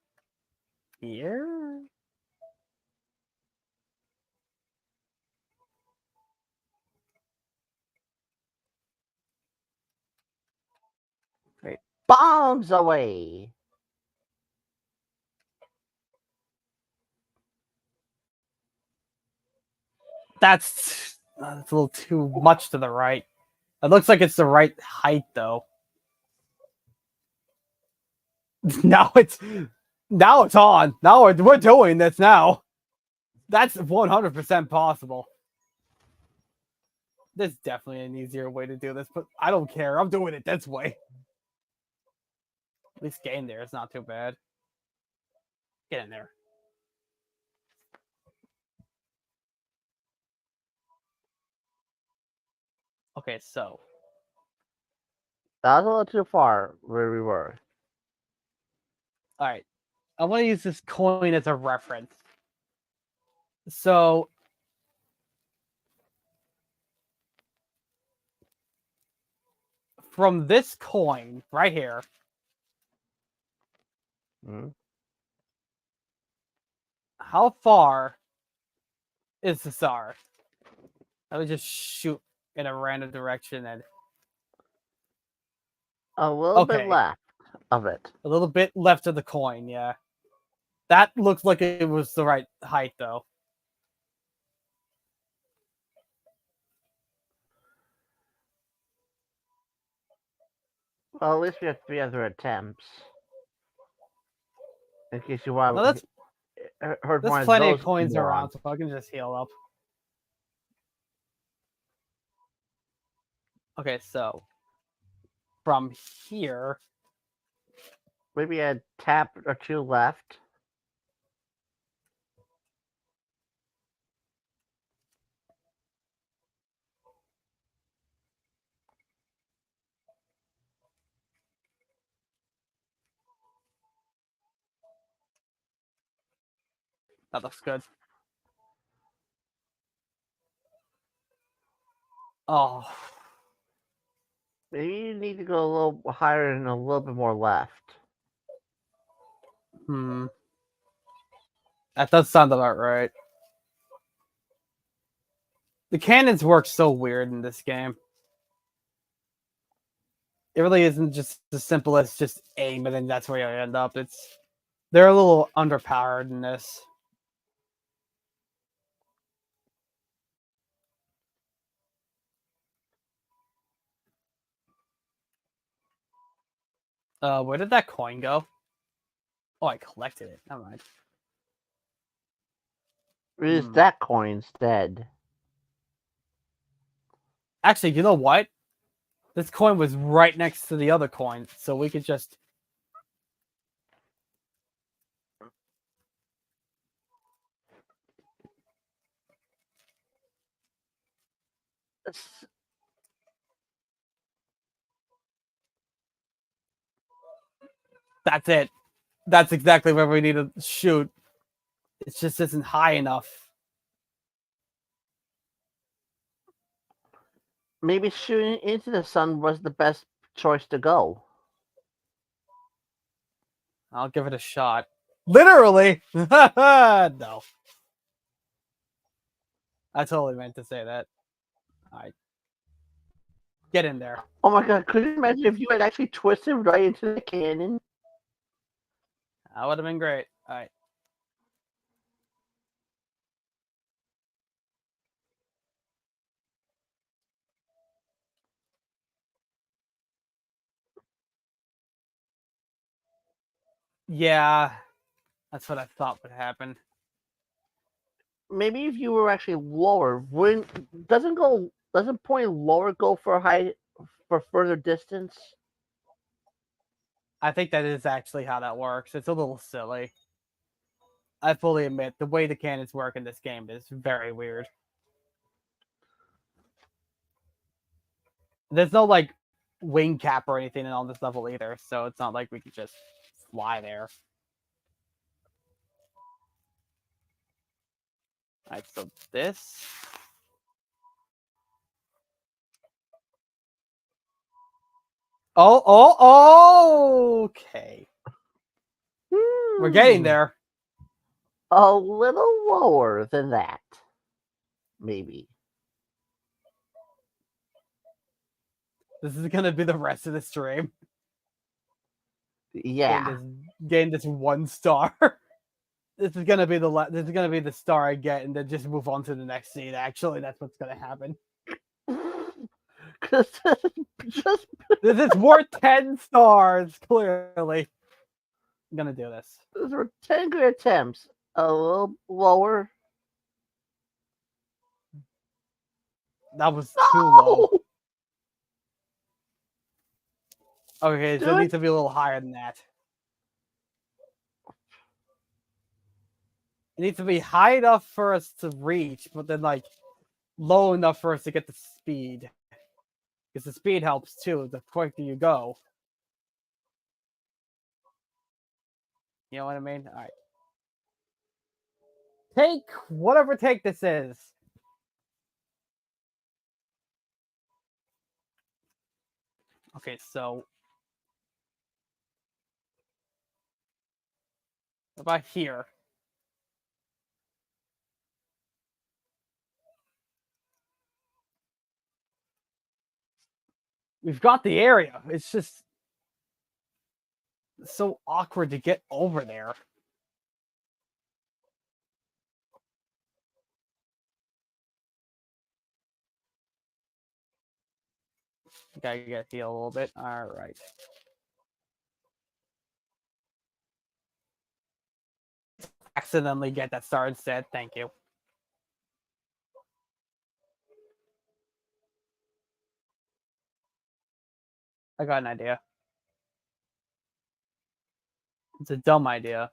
here? Great. Bombs away. That's a little too much to the right. It looks like it's the right height, though. Now it's on. Now we're doing this now. That's 100% possible. There's definitely an easier way to do this, but I don't care. I'm doing it this way. At least getting there is not too bad. Get in there. Okay, so That was a little too far where we were. all right. I want to use this coin as a reference. So from this coin right here, how far is the star? I would just shoot in a random direction and A little bit Okay. left of it. a little bit left of the coin, yeah. That looks like it was the right height, though. Well, at least we have 3 other attempts. In case you want Well, heard one there's of plenty those of coins around, morons. so I can just heal up. Okay, so from here, Maybe a tap or 2 left. that looks good. Oh, Maybe you need to go a little higher and a little bit more left. that does sound about right. The cannons work so weird in this game. It really isn't just as simple as just aim and then that's where you end up. They're a little underpowered in this. Where did that coin go? Oh, I collected it. Never mind. Use that coin instead. Actually, you know what? This coin was right next to the other coin, so we could just... That's it. That's exactly where we need to shoot. It just isn't high enough. Maybe shooting into the sun was the best choice to go. I'll give it a shot. Literally! No. I totally meant to say that. Alright. Get in there. Oh my god, could you imagine if you had actually twisted right into the cannon? That would have been great. Alright. Yeah. That's what I thought would happen. Maybe if you were actually lower, doesn't point lower go for further distance? I think that is actually how that works. It's a little silly. I fully admit the way the cannons work in this game is very weird. There's no like wing cap or anything on this level either, so it's not like we can just fly there. Alright, so this. Okay. We're getting there. A little lower than that. Maybe. This is gonna be the rest of the stream. Yeah. Getting this 1 star. This is gonna be this is gonna be the star I get, and then just move on to the next scene. Actually, that's what's gonna happen. Just This is worth 10 stars. Clearly, I'm gonna do this. those were 10 good attempts. A little lower. That was too low. No! Okay, so Do it it. needs to be a little higher than that. It needs to be high enough for us to reach, but then like low enough for us to get the speed. Because the speed helps too, the quicker you go. You know what I mean? Alright. Take whatever take this is. Okay, so what about here? We've got the area. It's just so awkward to get over there. Gotta get heal a little bit. Alright. Accidentally get that star instead. Thank you. I got an idea. It's a dumb idea,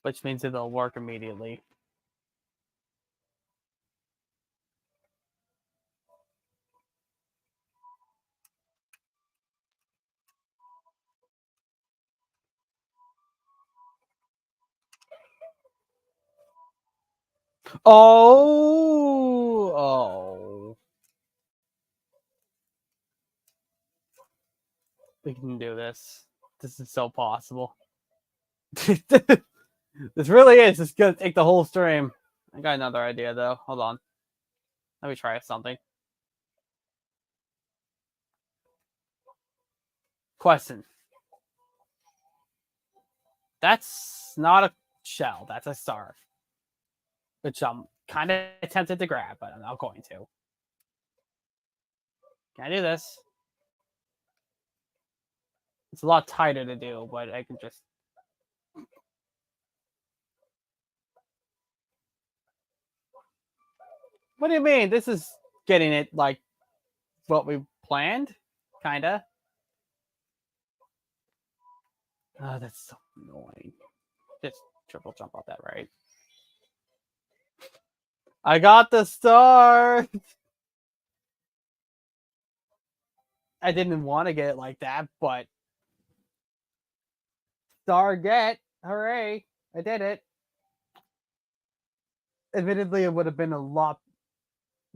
which means it'll work immediately. Oh. We can do this. This is so possible. This really is just gonna take the whole stream. I got another idea though. Hold on. Let me try something. Question. That's not a shell. That's a star. Which I'm kind of tempted to grab, but I'm not going to. Can I do this? It's a lot tighter to do, but I can just... What do you mean? This is getting it like what we planned? Kinda. Oh, that's so annoying. Just triple jump off that, right? I got the star! I didn't want to get it like that, but... Star get! Hooray! I did it! Admittedly, it would have been a lot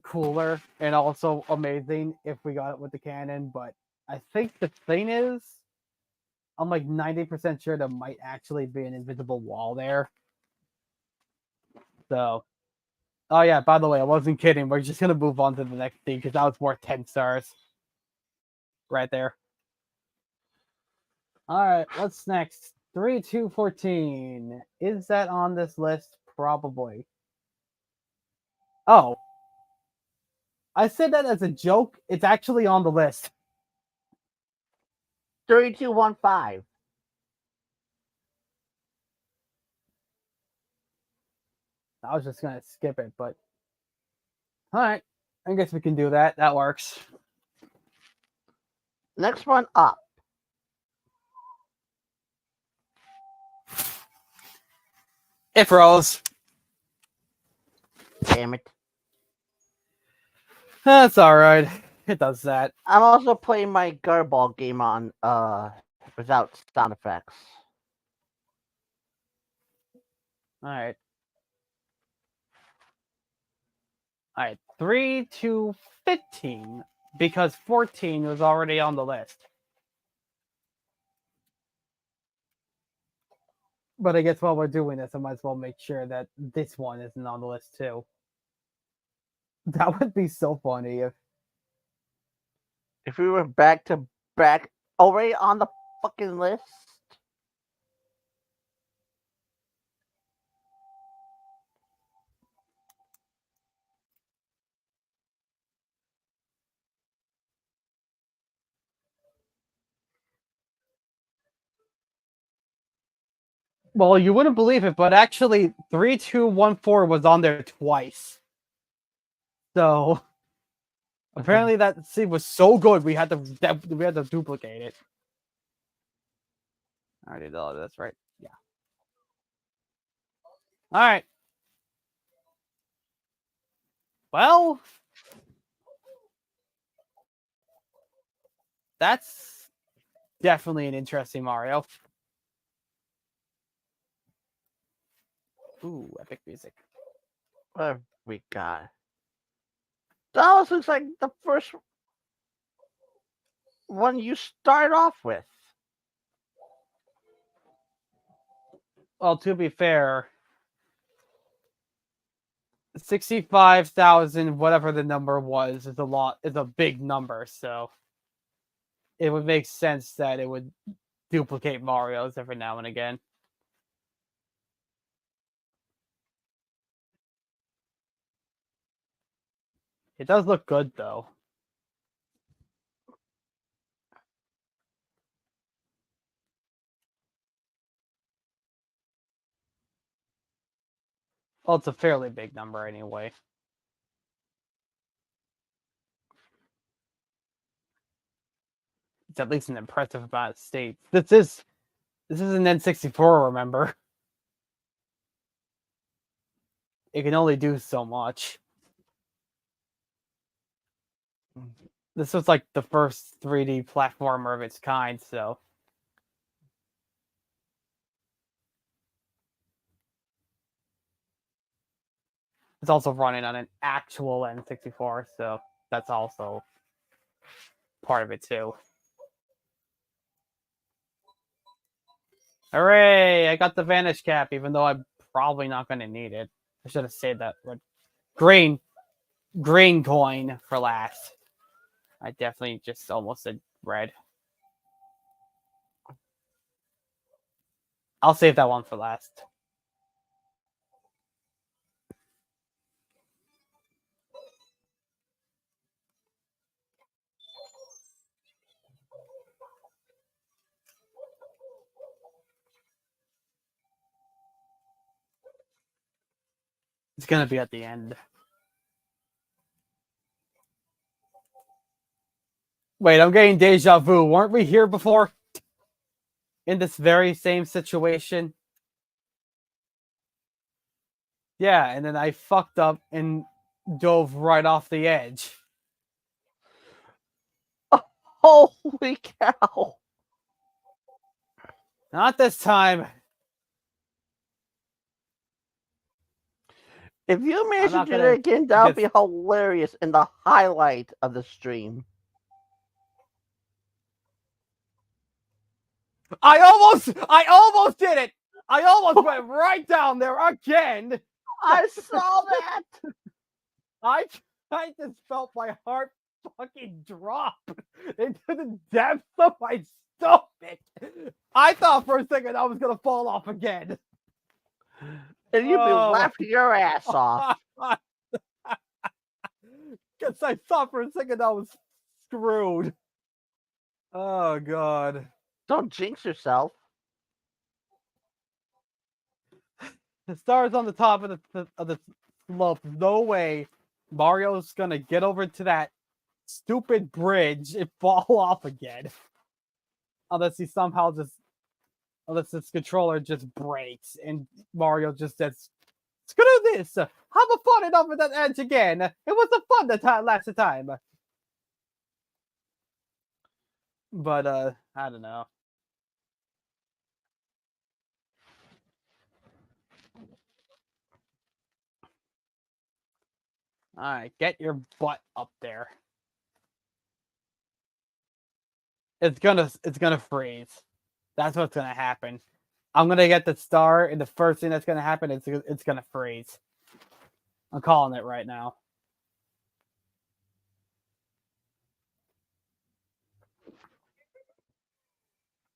cooler and also amazing if we got it with the cannon, but I think the thing is, I'm like 90% sure there might actually be an invisible wall there. So, oh yeah, by the way, I wasn't kidding. We're just gonna move on to the next thing because that was worth 10 stars. Right there. Alright, what's next? 3-2-14. Is that on this list? Probably. Oh. I said that as a joke. It's actually on the list. 3215. I was just gonna skip it, but alright. I guess we can do that. That works. Next one up. It froze. Damn it. That's alright. It does that. I'm also playing my Gurball game on without sound effects. Alright. Alright. 3-15. Because 14 was already on the list. But I guess while we're doing this, I might as well make sure that this one isn't on the list too. That would be so funny If we were back to back already on the fucking list. Well, you wouldn't believe it, but actually 3214 was on there twice. So apparently that scene was so good we had to duplicate it. I already did all of this, right? Yeah. All right. Well, that's definitely an interesting Mario. Ooh, epic music. What have we got? That almost looks like the first one you start off with. Well, to be fair, 65,000, whatever the number was, is a big number, so it would make sense that it would duplicate Mario's every now and again. It does look good, though. Well, it's a fairly big number anyway. It's at least an impressive amount of states. This is an N64, remember? It can only do so much. This was like the first 3D platformer of its kind, so. It's also running on an actual N64, so that's also part of it too. Hooray! I got the Vanish Cap, even though I'm probably not going to need it. I should have saved that green coin for last. I definitely just almost said red. I'll save that one for last. It's going to be at the end. Wait, I'm getting deja vu. Weren't we here before? In this very same situation? Yeah, and then I fucked up and dove right off the edge. Holy cow! Not this time. If you manage to not do gonna that again, that would get- be hilarious and the highlight of the stream. I almost did it. I almost went right down there again. I saw that. I just felt my heart fucking drop into the depths of my stomach. I thought for a second I was gonna fall off again. And you'd be Oh. laughing your ass off. Because I thought for a second I was screwed. Oh god. Don't jinx yourself. The star's on the top of the slope. No way Mario's gonna get over to that stupid bridge and fall off again. Unless he somehow unless his controller just breaks and Mario just says, "Screw this! Have a fun enough with that edge again. It was a fun that last time." But I don't know. All right, get your butt up there. It's gonna freeze. That's what's gonna happen. I'm gonna get the star, and the first thing that's gonna happen is it's gonna freeze. I'm calling it right now.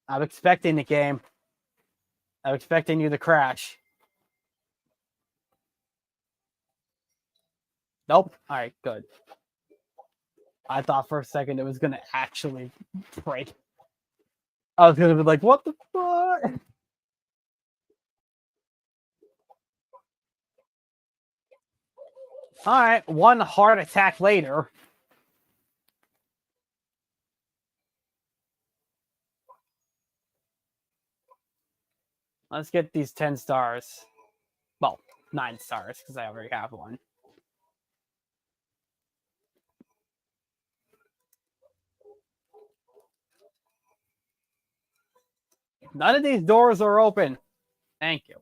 I'm expecting the game. I'm expecting you to crash. Nope. All right, good. I thought for a second it was gonna actually break. I was gonna be like, "What the fuck?" All right, one heart attack later. Let's get these 10 stars. Well, 9 stars, because I already have one. None of these doors are open. Thank you.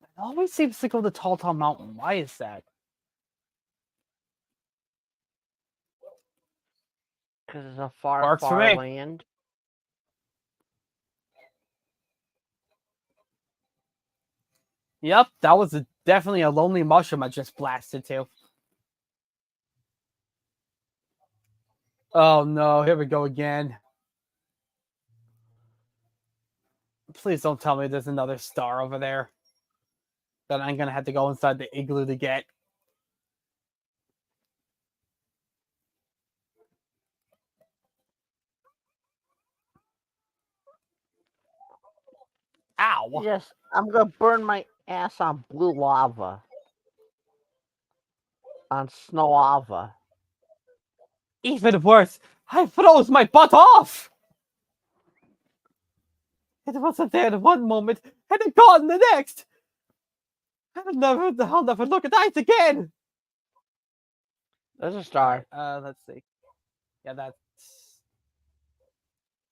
It always seems to go to Tall Tall Mountain. Why is that? Because it's a far, Works for far me. land. Yep, that was definitely a lonely mushroom I just blasted to. Oh no, here we go again. Please don't tell me there's another star over there that I'm gonna have to go inside the igloo to get. Ow! Yes, I'm gonna burn my ass on blue lava. On snow lava. Even worse, I froze my butt off! It wasn't there in one moment, and it gone in the next! I'll never look at ice again! There's a star. Let's see. Yeah, that's...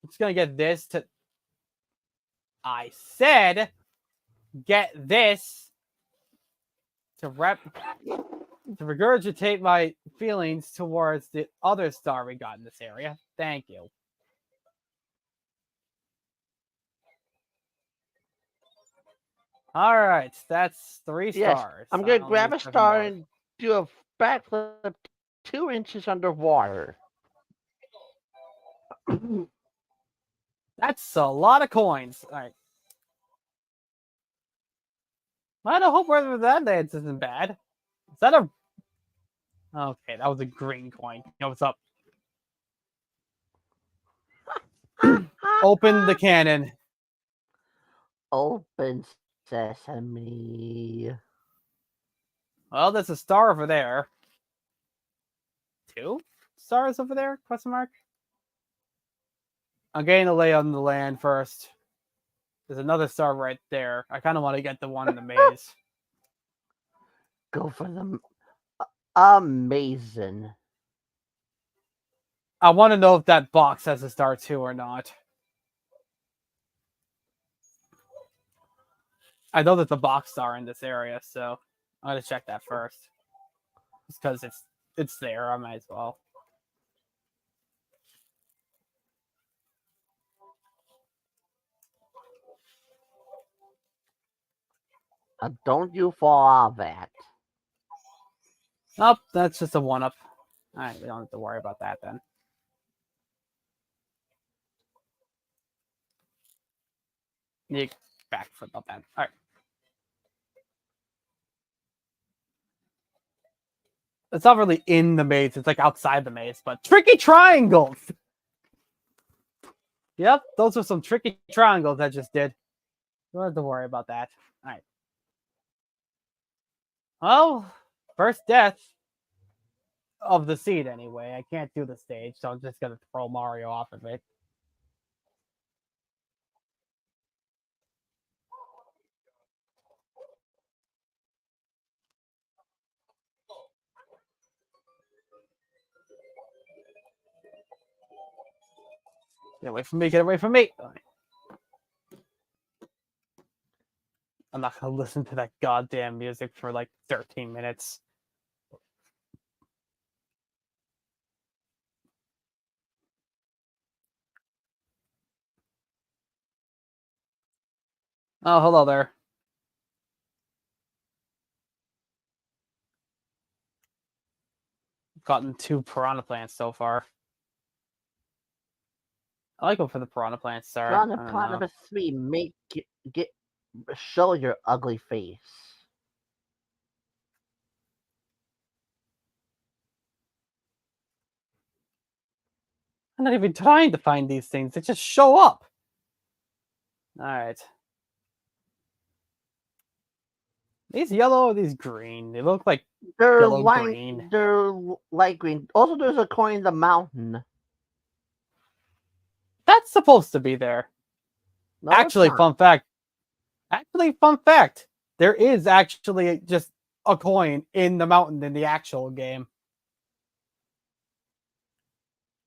I'm just gonna get this to... I said, get this to regurgitate my feelings towards the other star we got in this area. Thank you. All right, that's 3 Yes, stars. I'm I gonna don't grab need a 7 star more. and do a backflip 2 inches underwater. That's a lot of coins. All right. I don't hope whether that dance isn't bad. Is that a... Okay, that was a green coin. Yo, what's up? Open the cannon. Open sesame. Well, there's a star over there. 2 stars over there? Question mark. I'm getting a lay on the land first. There's another star right there. I kind of want to get the one in the maze. Go for the amazing. I want to know if that box has a star too or not. I know there's a box star in this area, so I'm gonna check that first. Just because it's there, I might as well. Don't you fall off that. Nope, that's just a 1-up. Alright, we don't have to worry about that then. Need back for about that. Alright. It's not really in the maze, it's like outside the maze, but tricky triangles! Yep, those are some tricky triangles I just did. Don't have to worry about that. Alright. Well, first death of the seed anyway. I can't do the stage, so I'm just gonna throw Mario off of it. Get away from me, get away from me! I'm not gonna listen to that goddamn music for like 13 minutes. Oh, hello there. Gotten 2 piranha plants so far. I like going for the piranha plants, sir. Run upon number 3, show your ugly face. I'm not even trying to find these things. They just show up. All right. These yellow, these green. They look like They're yellow light. green. They're light green. Also, there's a coin in the mountain. That's supposed to be there. No, it's Actually, not. fun fact. Actually, fun fact. There is actually just a coin in the mountain in the actual game.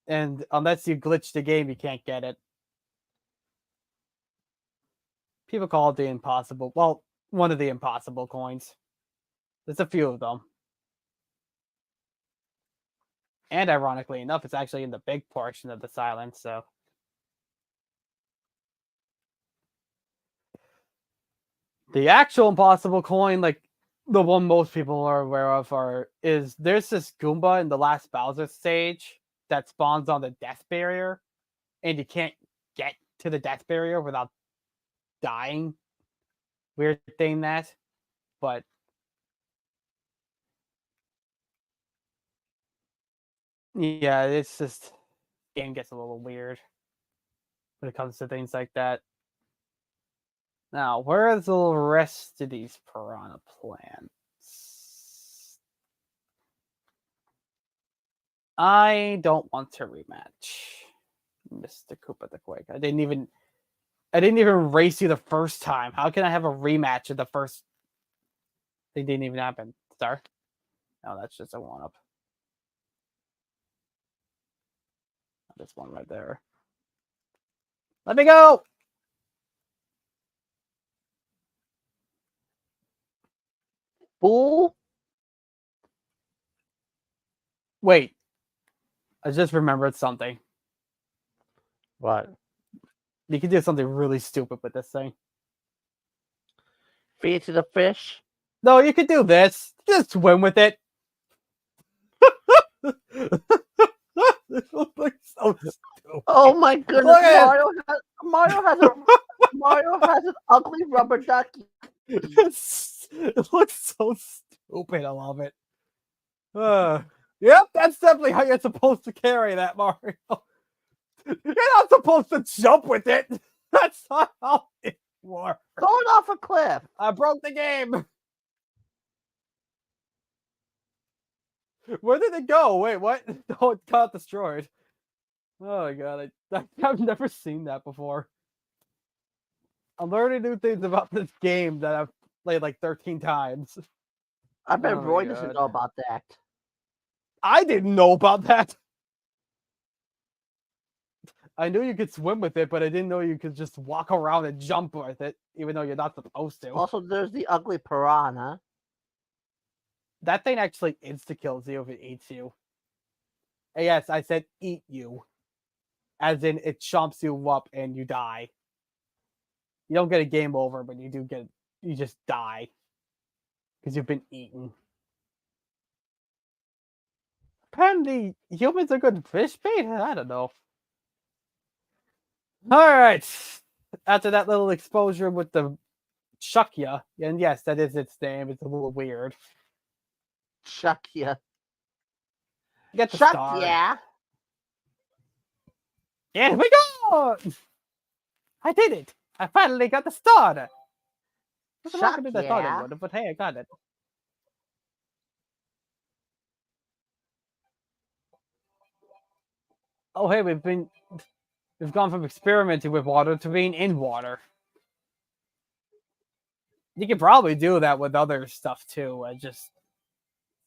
And unless you glitch the game, you can't get it. People call it the impossible. Well, one of the impossible coins. There's a few of them. And ironically enough, it's actually in the big portion of the silence, so. The actual impossible coin, like the one most people are aware of, is there's this Goomba in the last Bowser stage that spawns on the death barrier, and you can't get to the death barrier without dying. Weird thing that, but yeah, it's just game gets a little weird when it comes to things like that. Now, where are the rest of these piranha plants? I don't want to rematch Mr. Koopa the Quake. I didn't even race you the first time. How can I have a rematch of the first? They didn't even happen. Star? No, that's just a one-up. This one right there. Let me go! Fool. Wait. I just remembered something. What? You can do something really stupid with this thing. Feed it to the fish. No, you could do this. Just swim with it. It looks so stupid. Oh my goodness! Look at Mario has an ugly rubber ducky. It looks so stupid. I love it. Yep, that's definitely how you're supposed to carry that, Mario. You're not supposed to jump with it. That's not how it works. Going off a cliff. I broke the game. Where did it go? Wait, what? Oh, it got destroyed. Oh my god, I've never seen that before. I'm learning new things about this game that I've played like 13 times. I bet Oh my Roy doesn't God. know about that. I didn't know about that. I knew you could swim with it, but I didn't know you could just walk around and jump with it, even though you're not supposed to. Also, there's the ugly piranha. That thing actually insta-kills you if it eats you. And yes, I said eat you. As in, it chomps you up and you die. You don't get a game over, but you just die. Because you've been eaten. Apparently, humans are good fish bait? I don't know. Alright. After that little exposure with the Shukya, and yes, that is its name, it's a little weird. Chuck ya. Get the Chuck star. ya. Here we go! I did it! I finally got the star! It's Chuck longer than I thought it ya. would, but hey, I got it. Oh hey, we've gone from experimenting with water to being in water. You could probably do that with other stuff too. I just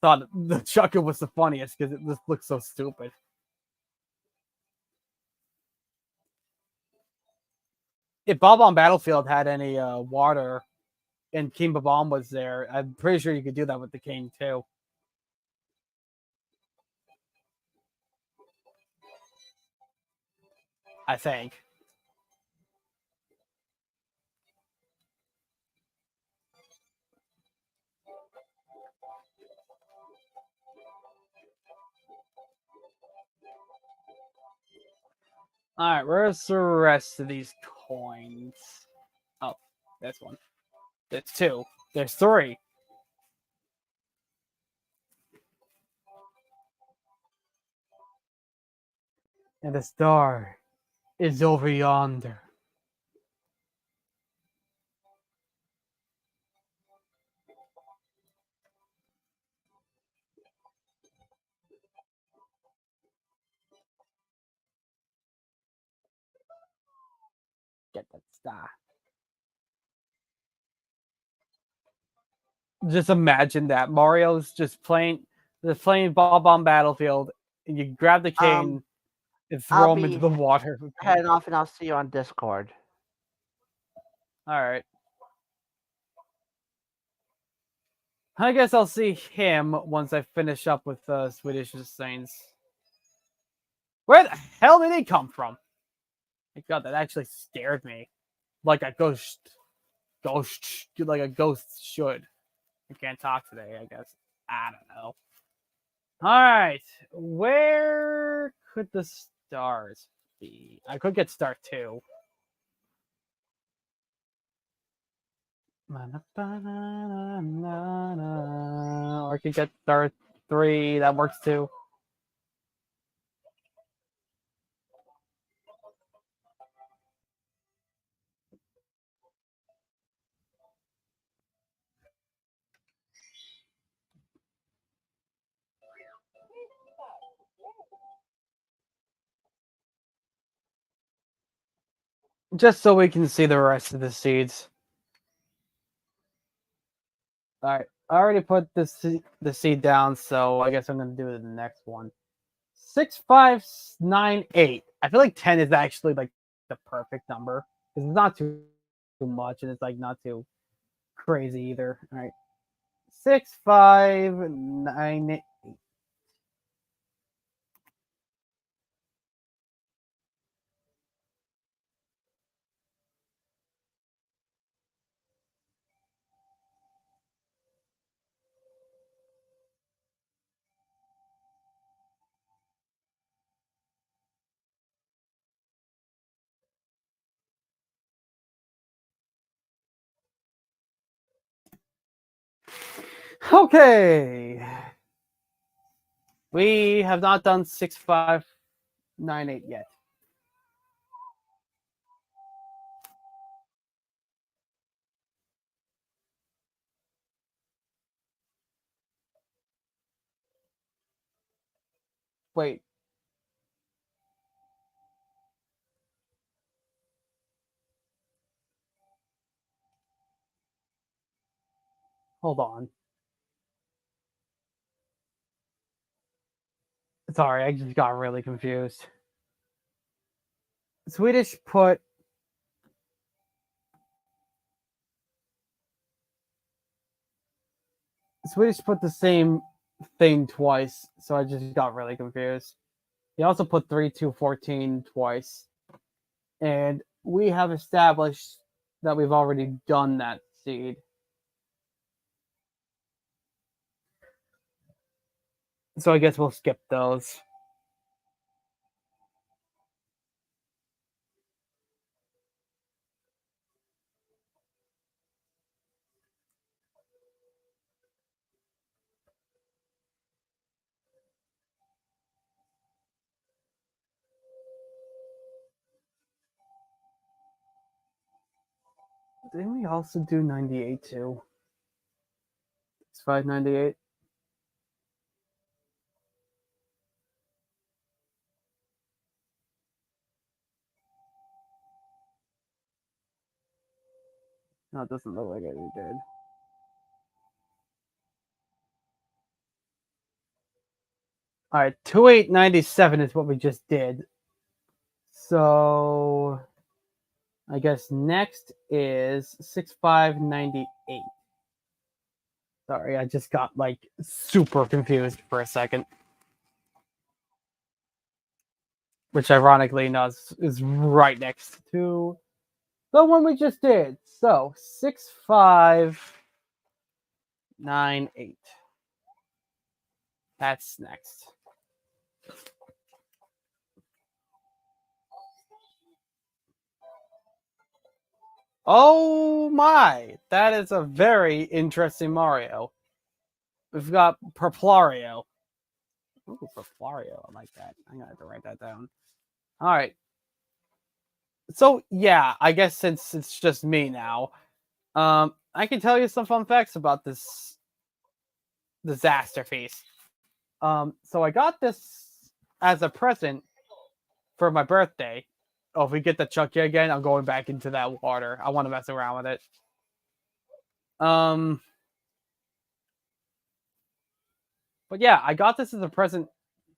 thought the Chucker was the funniest because it just looks so stupid. If Bob on Battlefield had any water and King Bomb was there, I'm pretty sure you could do that with the King too. I think. Alright, where's the rest of these coins? Oh, this one. There's two. There's three. And the star is over yonder. Get that star. Just imagine that Mario's just playing Bob Bomb Battlefield, and you grab the cane and I'll throw him into be the water. heading off, and I'll see you on Discord. All right. I guess I'll see him once I finish up with Swedish Saints. Where the hell did he come from? My God, that actually scared me. Like a ghost, like a ghost should. I can't talk today, I guess. I don't know. All right, where could the stars be? I could get star 2. Or I could get star 3. That works too. Just so we can see the rest of the seeds. All right, I already put the seed down, so I guess I'm gonna do the next one. 6598. I feel like 10 is actually like the perfect number because it's not too much and it's like not too crazy either. All right, 6598. Okay. We have not done 6598 yet. Wait. Hold on. Sorry, I just got really confused. Swedish put the same thing twice, so I just got really confused. He also put 3214 twice. And we have established that we've already done that seed. So I guess we'll skip those. Didn't we also do 98 too? It's 598. No, it doesn't look like it. We did. All right, 2897 is what we just did. So I guess next is 6598. Sorry, I just got like super confused for a second. Which ironically is right next to the one we just did. So 6598. That's next. Oh my! That is a very interesting Mario. We've got Perplario. Ooh, Perplario. I like that. I'm gonna have to write that down. All right. So yeah, I guess since it's just me now, I can tell you some fun facts about this disaster feast. So I got this as a present for my birthday. oh, if we get the Chucky again, I'm going back into that water. I want to mess around with it. But yeah, I got this as a present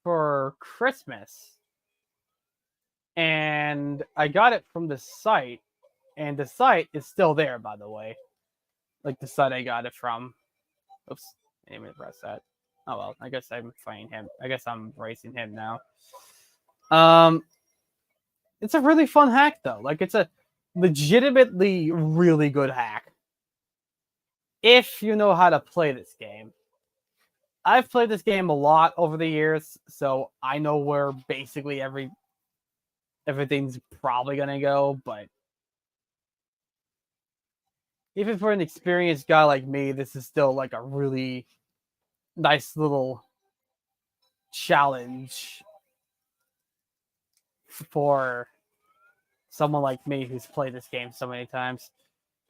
for Christmas. And I got it from the site. And the site is still there, by the way. Like the site I got it from. Oops, I didn't mean to press that. Oh well, I guess I'm fighting him. I guess I'm racing him now. It's a really fun hack though. Like it's a legitimately really good hack. If you know how to play this game. I've played this game a lot over the years, so I know where basically everything's probably gonna go, but even for an experienced guy like me, this is still like a really nice little challenge for someone like me who's played this game so many times.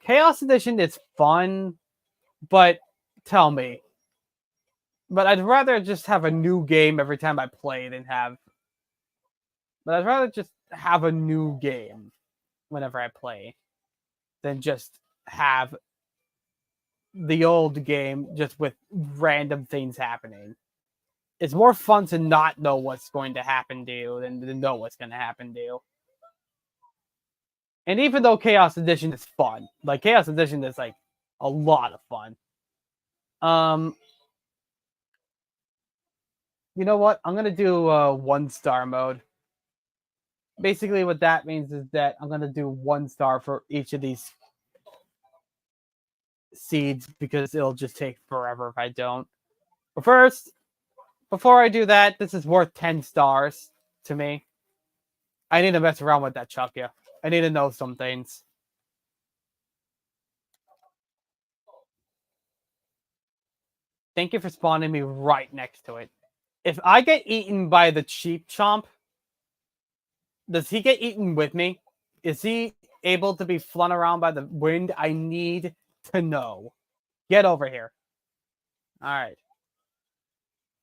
Chaos Edition is fun, but tell me. But I'd rather just have a new game every time I play than have. But I'd rather just have a new game whenever I play than just have the old game just with random things happening. It's more fun to not know what's going to happen to you than to know what's going to happen to you. And even though Chaos Edition is fun, like Chaos Edition is like a lot of fun. You know what? I'm gonna do 1-star mode. Basically, what that means is that I'm gonna do 1 star for each of these seeds because it'll just take forever if I don't. But first, before I do that, this is worth 10 stars to me. I need to mess around with that Chuckya. I need to know some things. Thank you for spawning me right next to it. If I get eaten by the cheap chomp, does he get eaten with me? Is he able to be flung around by the wind? I need to know. Get over here. All right.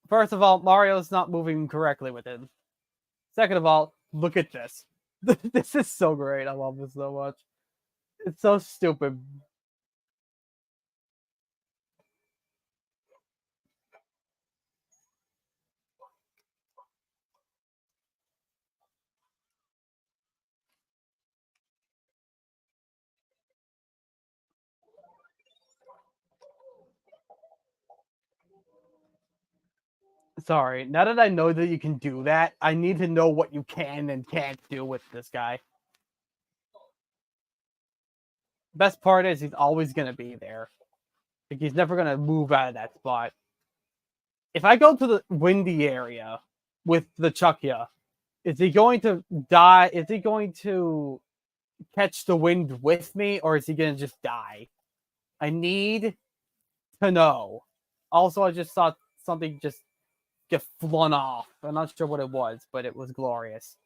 First of all, Mario's not moving correctly with him. Second of all, look at this. This is so great. I love this so much. It's so stupid. Sorry. Now that I know that you can do that, I need to know what you can and can't do with this guy. Best part is he's always going to be there. Like he's never going to move out of that spot. If I go to the windy area with the Chuckya, is he going to die? Is he going to catch the wind with me, or is he going to just die? I need to know. Also, I just saw something just get flung off. I'm not sure what it was, but it was glorious.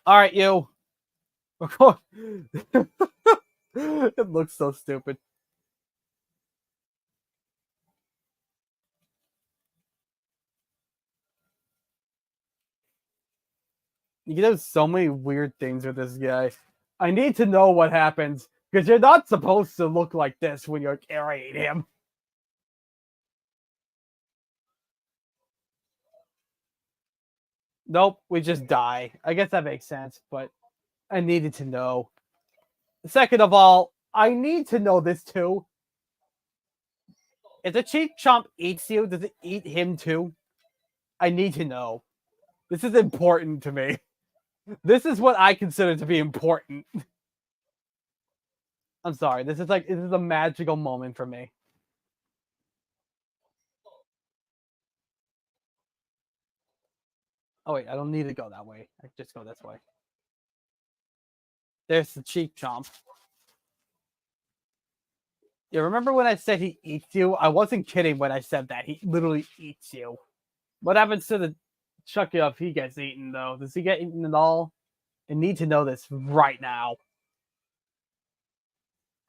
All right, you. It looks so stupid. You can do so many weird things with this guy. I need to know what happens because you're not supposed to look like this when you're carrying him. Nope, we just die. I guess that makes sense, but I needed to know. Second of all, I need to know this too. If the cheap chomp eats you, does it eat him too? I need to know. This is important to me. This is what I consider to be important. I'm sorry. This is a magical moment for me. Oh wait, I don't need to go that way. I just go this way. There's the cheap chomp. Yeah, remember when I said he eats you? I wasn't kidding when I said that. He literally eats you. What happens to the Chuckya if he gets eaten, though? Does he get eaten at all? I need to know this right now.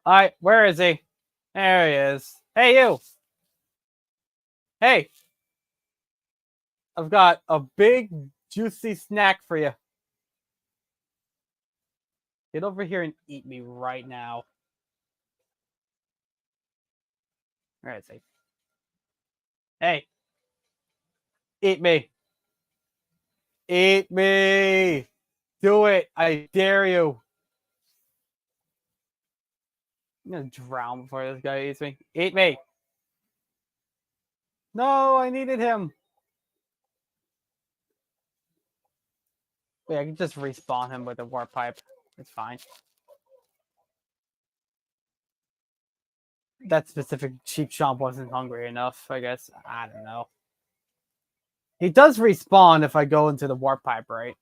All right, where is he? There he is. Hey, you! Hey! I've got a big, juicy snack for you. Get over here and eat me right now. Alright, say. Hey. Eat me. Eat me. Do it. I dare you. I'm gonna drown before this guy eats me. Eat me. No, I needed him. Wait, I can just respawn him with a warp pipe. It's fine. That specific cheap chomp wasn't hungry enough, I guess. I don't know. He does respawn if I go into the warp pipe, right?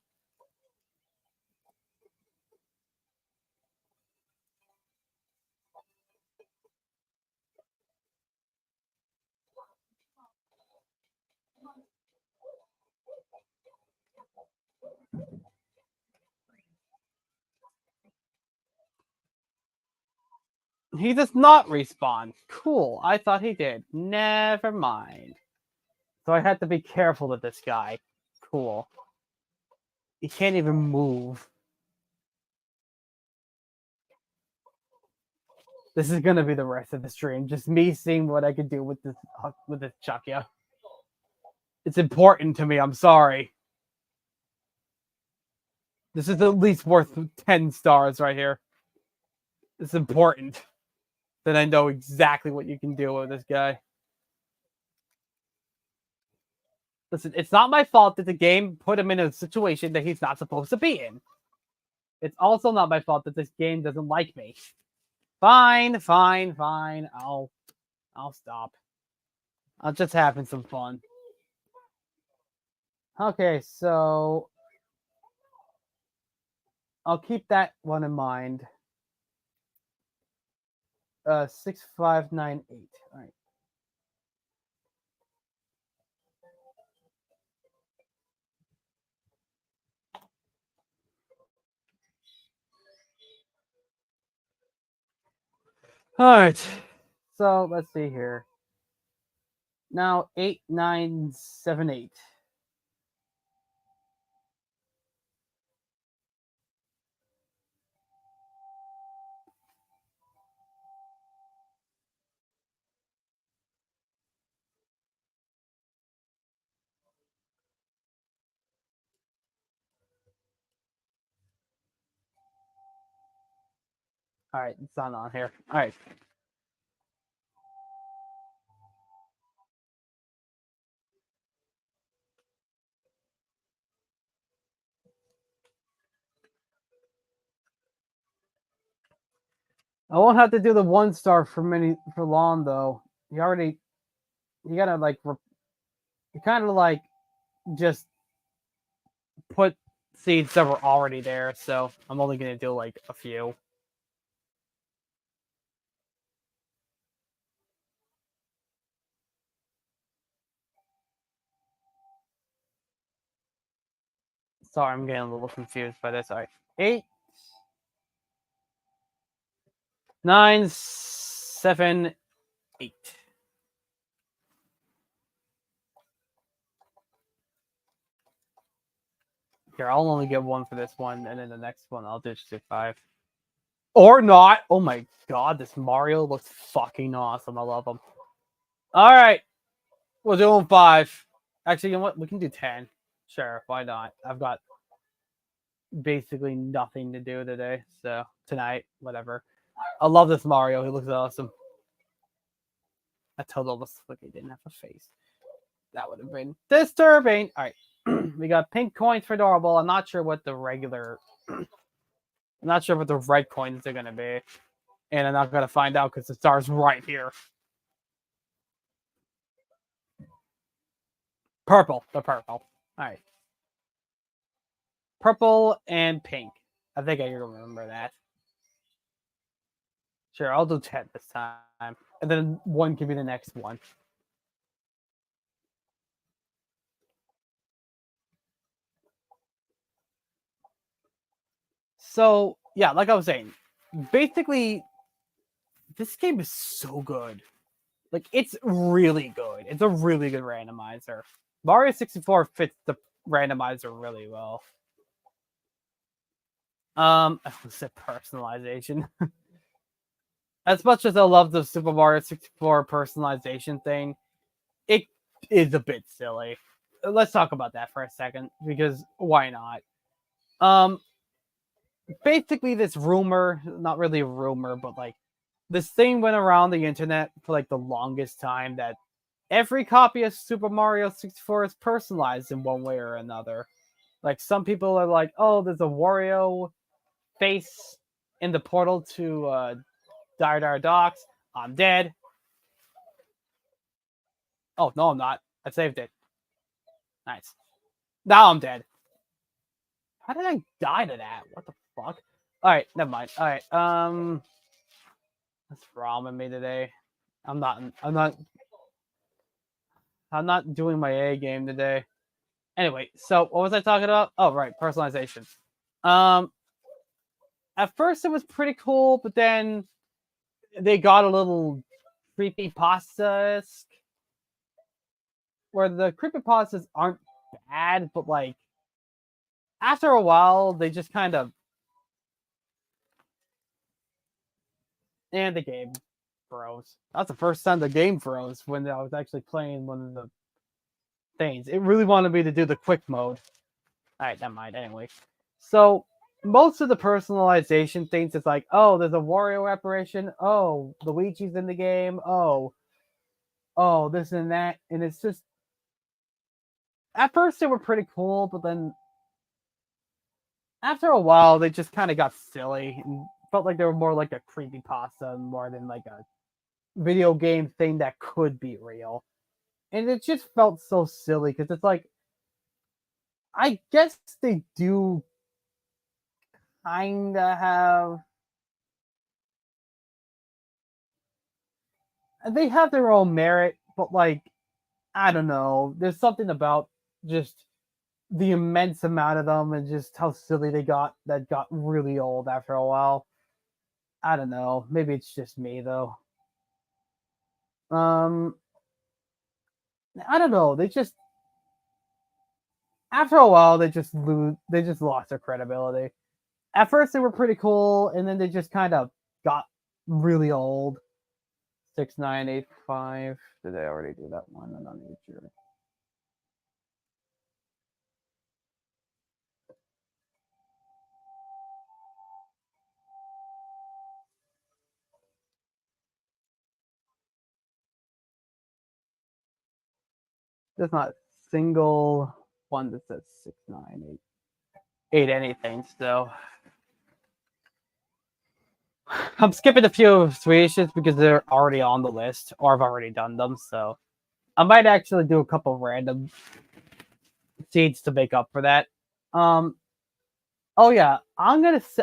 He does not respawn. Cool. I thought he did. Never mind. So I had to be careful with this guy. Cool. He can't even move. This is gonna be the rest of the stream. Just me seeing what I could do with this Chuckya. It's important to me. I'm sorry. This is at least worth 10 stars right here. It's important that I know exactly what you can do with this guy. Listen, it's not my fault that the game put him in a situation that he's not supposed to be in. It's also not my fault that this game doesn't like me. Fine. I'll stop. I'll just having some fun. Okay, so I'll keep that one in mind. 6598. All right. All right. So let's see here. Now 8978. All right, it's not on here. All right. I won't have to do the 1-star for long though. You gotta like you kind of like just put seeds that were already there. So I'm only gonna do like a few. Sorry, I'm getting a little confused by this. All right, 8, 9, 7, 8. Here, I'll only get one for this one, and then the next one I'll just do 5. Or not. Oh my god, this Mario looks fucking awesome. I love him. All right, we're doing 5. Actually, you know what? We can do 10. Sure, why not? I've got basically nothing to do today, so tonight, whatever. I love this Mario. He looks awesome. I told almost like he didn't have a face. That would have been disturbing. All right, we got pink coins for adorable. I'm not sure what the regular. I'm not sure what the red coins are gonna be, and I'm not gonna find out because the star's right here. Purple, the purple. All right, purple and pink. I think I remember that. Sure, I'll do 10 this time, and then 1 can be the next one. So yeah, like I was saying, basically, this game is so good. Like, it's really good. It's a really good randomizer. Mario 64 fits the randomizer really well. I said personalization. As much as I love the Super Mario 64 personalization thing, it is a bit silly. Let's talk about that for a second, because why not? Basically this rumor, not really a rumor, but like this thing went around the internet for like the longest time that every copy of Super Mario 64 is personalized in one way or another. Like some people are like, oh, there's a Wario face in the portal to Dire Dire Docks. I'm dead. Oh, no, I'm not. I saved it. Nice. Now I'm dead. How did I die to that? What the fuck? Alright, never mind. Alright, what's wrong with me today? I'm not doing my A game today. Anyway, so what was I talking about? Oh, right, personalization. At first it was pretty cool, but then they got a little creepypasta-esque, where the creepypastas aren't bad, but like after a while they just kind of, and the game froze. That's the first time the game froze when I was actually playing one of the things. It really wanted me to do the quick mode. Alright, never mind. Anyway, so most of the personalization things is like, oh, there's a Wario apparition. Oh, Luigi's in the game. Oh, this and that. And it's just, at first they were pretty cool, but then after a while they just kind of got silly and felt like they were more like a creepypasta more than like a video game thing that could be real. And it just felt so silly because it's like, I guess they do kind of have, they have their own merit, but like, I don't know. There's something about just the immense amount of them and just how silly they got that got really old after a while. I don't know. Maybe it's just me though. I don't know. They just, after a while they just lost their credibility. At first they were pretty cool, and then they just kind of got really old. 6985. Did I already do that one? I'm not even sure. There's not a single one that says 6988 anything, so I'm skipping a few of Swedish's because they're already on the list, or I've already done them, so I might actually do a couple random seeds to make up for that. Oh yeah, I'm gonna say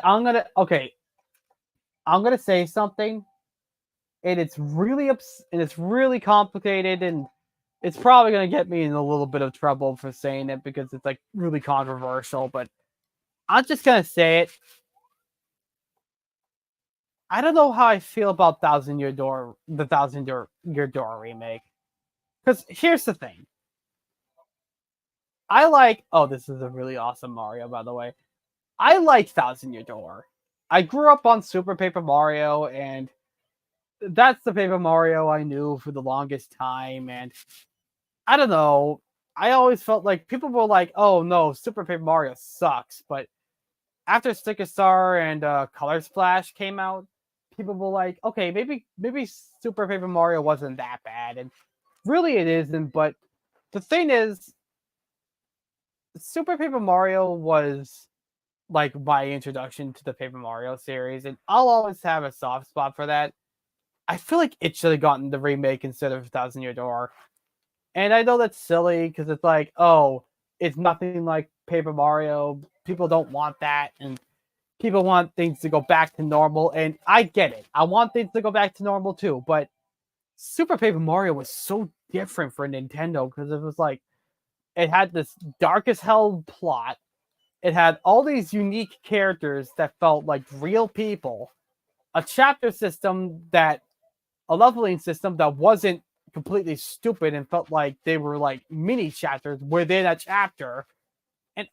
something, and it's really complicated, and it's probably gonna get me in a little bit of trouble for saying it because it's like really controversial, but I'm just gonna say it. I don't know how I feel about the Thousand Year Door remake. Because here's the thing. Oh, this is a really awesome Mario, by the way. I like Thousand Year Door. I grew up on Super Paper Mario, and that's the Paper Mario I knew for the longest time. And I don't know. I always felt like people were like, oh no, Super Paper Mario sucks. But after Sticker Star and Color Splash came out, people were like, okay, maybe Super Paper Mario wasn't that bad. And really it isn't. But the thing is, Super Paper Mario was like my introduction to the Paper Mario series, and I'll always have a soft spot for that. I feel like it should have gotten the remake instead of Thousand Year Door. And I know that's silly because it's like, oh, it's nothing like Paper Mario. People don't want that, and people want things to go back to normal. And I get it. I want things to go back to normal too. But Super Paper Mario was so different for Nintendo because it was like, it had this dark as hell plot. It had all these unique characters that felt like real people. A chapter system a leveling system that wasn't completely stupid and felt like they were like mini chapters within a chapter. And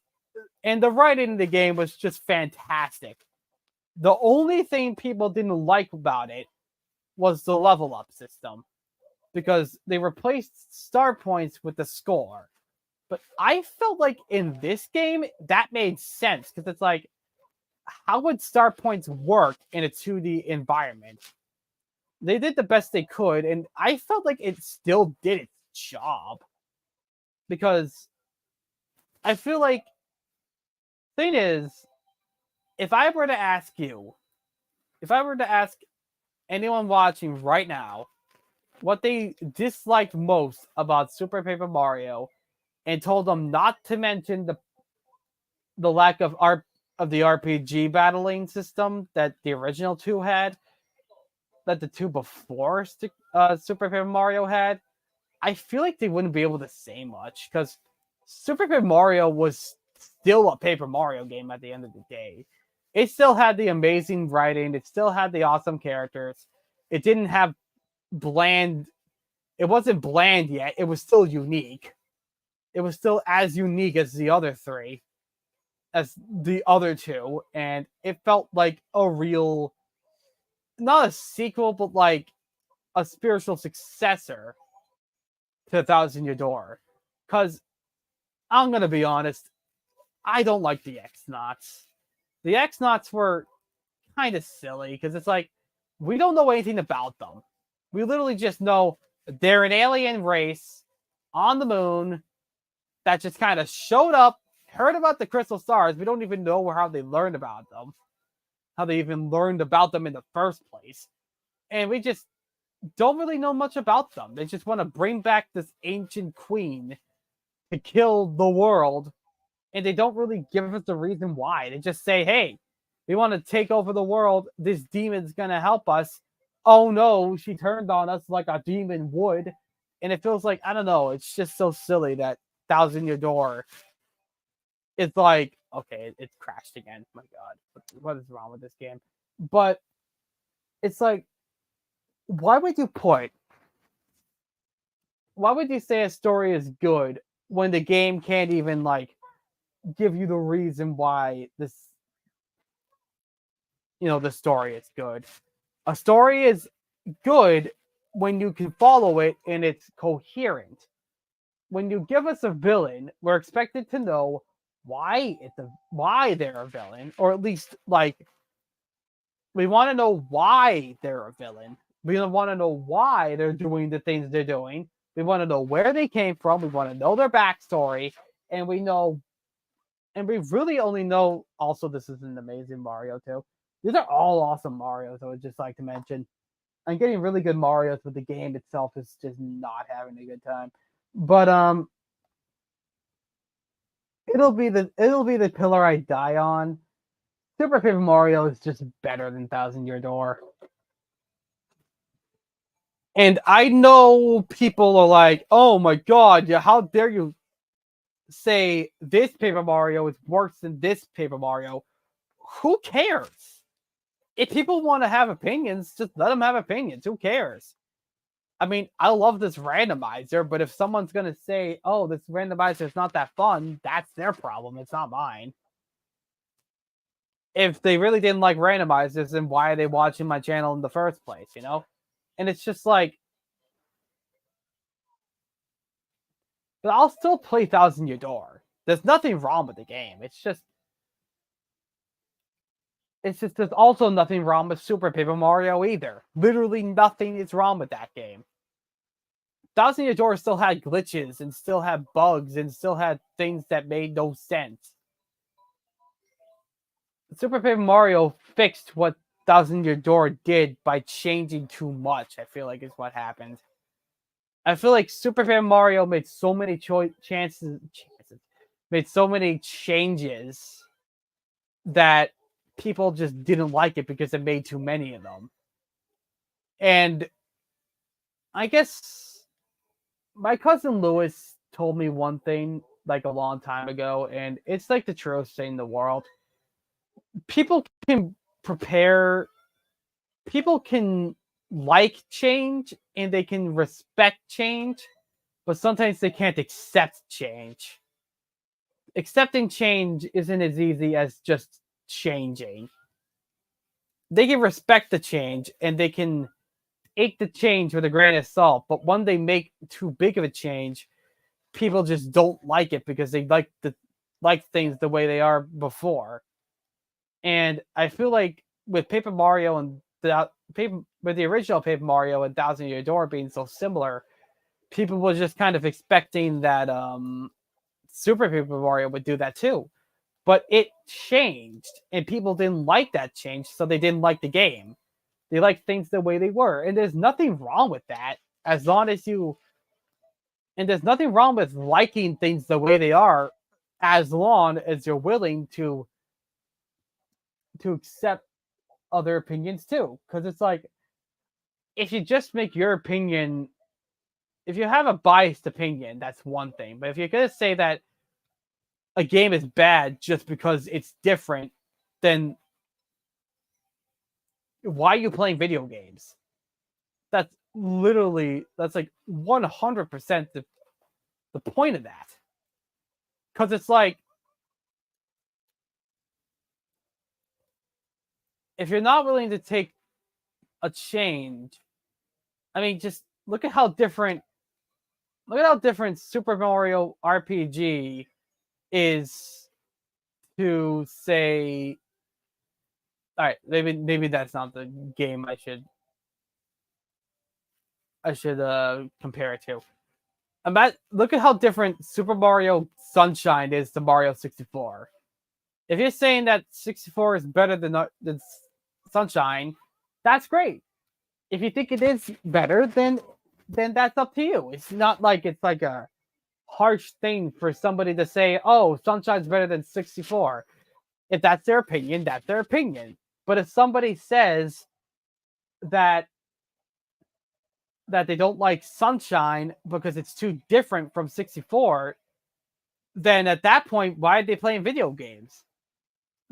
And the writing in the game was just fantastic. The only thing people didn't like about it was the level up system, because they replaced star points with the score. But I felt like in this game that made sense, because it's like, how would star points work in a 2D environment? They did the best they could, and I felt like it still did its job. Because I feel like, thing is, if I were to ask anyone watching right now what they disliked most about Super Paper Mario, and told them not to mention the lack of the RPG battling system that the original two had, that the two before Super Paper Mario had, I feel like they wouldn't be able to say much, because Super Paper Mario was still a Paper Mario game at the end of the day. It still had the amazing writing. It still had the awesome characters. It didn't have bland. It wasn't bland yet. It was still unique. It was still as unique as the other three, as the other two, and it felt like a real, not a sequel, but like a spiritual successor to Thousand Year Door. Because I'm gonna be honest, I don't like the X-Knots. The X-Knots were kind of silly, because it's like, we don't know anything about them. We literally just know they're an alien race on the moon that just kind of showed up, heard about the crystal stars. We don't even know how they learned about them, how they even learned about them in the first place. And we just don't really know much about them. They just want to bring back this ancient queen to kill the world, and they don't really give us the reason why. They just say, hey, we want to take over the world. This demon's going to help us. Oh no, she turned on us like a demon would. And it feels like, I don't know, it's just so silly that Thousand Year Door, it's like, okay, it's crashed again. My God, what is wrong with this game? But it's like, why would you say a story is good when the game can't even like give you the reason why the story is good? A story is good when you can follow it and it's coherent. When you give us a villain, we're expected to know why they're a villain, or at least like, we want to know why they're a villain. We want to know why they're doing the things they're doing. We want to know where they came from. We want to know their backstory, and we really only know. Also, this is an amazing Mario too. These are all awesome Marios. I would just like to mention. I'm getting really good Marios, but the game itself is just not having a good time. But it'll be the pillar I die on. Super Paper Mario is just better than Thousand Year Door. And I know people are like, oh my God, yeah, how dare you say this Paper Mario is worse than this Paper Mario? Who cares? If people want to have opinions, just let them have opinions. Who cares? I mean, I love this randomizer, but if someone's going to say, oh, this randomizer is not that fun, that's their problem. It's not mine. If they really didn't like randomizers, then why are they watching my channel in the first place, you know? And it's just like, but I'll still play Thousand Year Door. There's nothing wrong with the game. It's just there's also nothing wrong with Super Paper Mario either. Literally nothing is wrong with that game. Thousand Year Door still had glitches and still had bugs and still had things that made no sense. Super Paper Mario fixed what Thousand Year Door did by changing too much, I feel like is what happened. I feel like Super Paper Mario made so many made so many changes that people just didn't like it because it made too many of them. And I guess my cousin Lewis told me one thing like a long time ago, and it's like the truest thing in the world. People can like change and they can respect change, but sometimes they can't accept change. accepting change isn't as easy as just changing. They can respect the change and they can take the change with a grain of salt, but when they make too big of a change, people just don't like it because they like things the way they are before. And I feel like with Paper Mario and with the original Paper Mario and Thousand Year Door being so similar, people were just kind of expecting that Super Paper Mario would do that too. But it changed, and people didn't like that change, so they didn't like the game. They liked things the way they were, and there's nothing wrong with that as long as you. And there's nothing wrong with liking things the way they are, as long as you're willing to accept other opinions too. Because it's like if you just make your opinion, if you have a biased opinion, that's one thing. But if you're gonna say that a game is bad just because it's different, then why are you playing video games? That's like 100% the point of that. Because it's like if you're not willing to take a change, I mean, just look at how different Super Mario RPG is to say. All right, maybe that's not the game I should compare it to. Look at how different Super Mario Sunshine is to Mario 64. If you're saying that 64 is better than Sunshine, that's great. If you think it is better, then that's up to you. It's not like it's like a harsh thing for somebody to say, "Oh, Sunshine's better than 64." If that's their opinion, that's their opinion. But if somebody says that they don't like Sunshine because it's too different from 64, then at that point, why are they playing video games?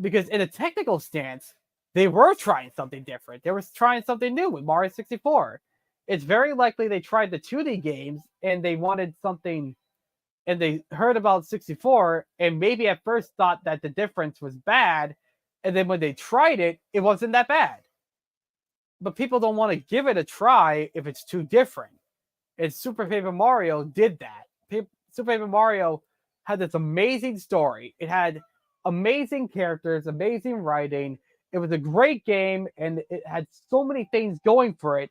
Because in a technical stance, they were trying something different. They were trying something new with Mario 64. It's very likely they tried the 2D games and they wanted something, and they heard about 64 and maybe at first thought that the difference was bad. And then when they tried it, it wasn't that bad. But people don't want to give it a try if it's too different. And Super Paper Mario did that. Super Paper Mario had this amazing story. It had amazing characters, amazing writing. It was a great game, and it had so many things going for it.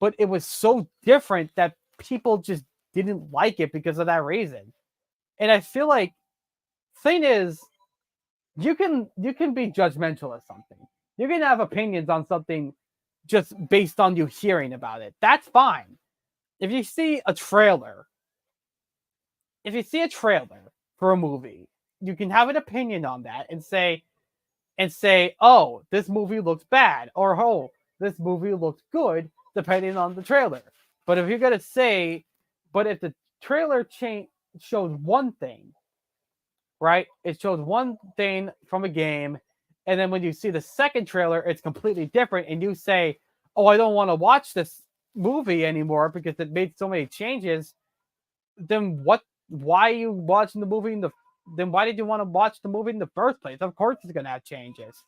But it was so different that people just didn't like it because of that reason. And I feel like thing is, you can be judgmental of something. You can have opinions on something just based on you hearing about it. That's fine. If you see a trailer for a movie, you can have an opinion on that and say, "Oh, this movie looks bad," or "Oh, this movie looks good," depending on the trailer. But if you're gonna say, but if the trailer shows one thing, right? It shows one thing from a game, and then when you see the second trailer, it's completely different, and you say, "Oh, I don't want to watch this movie anymore because it made so many changes." Then what? Why are you watching the movie then why did you want to watch the movie in the first place? Of course it's gonna have changes.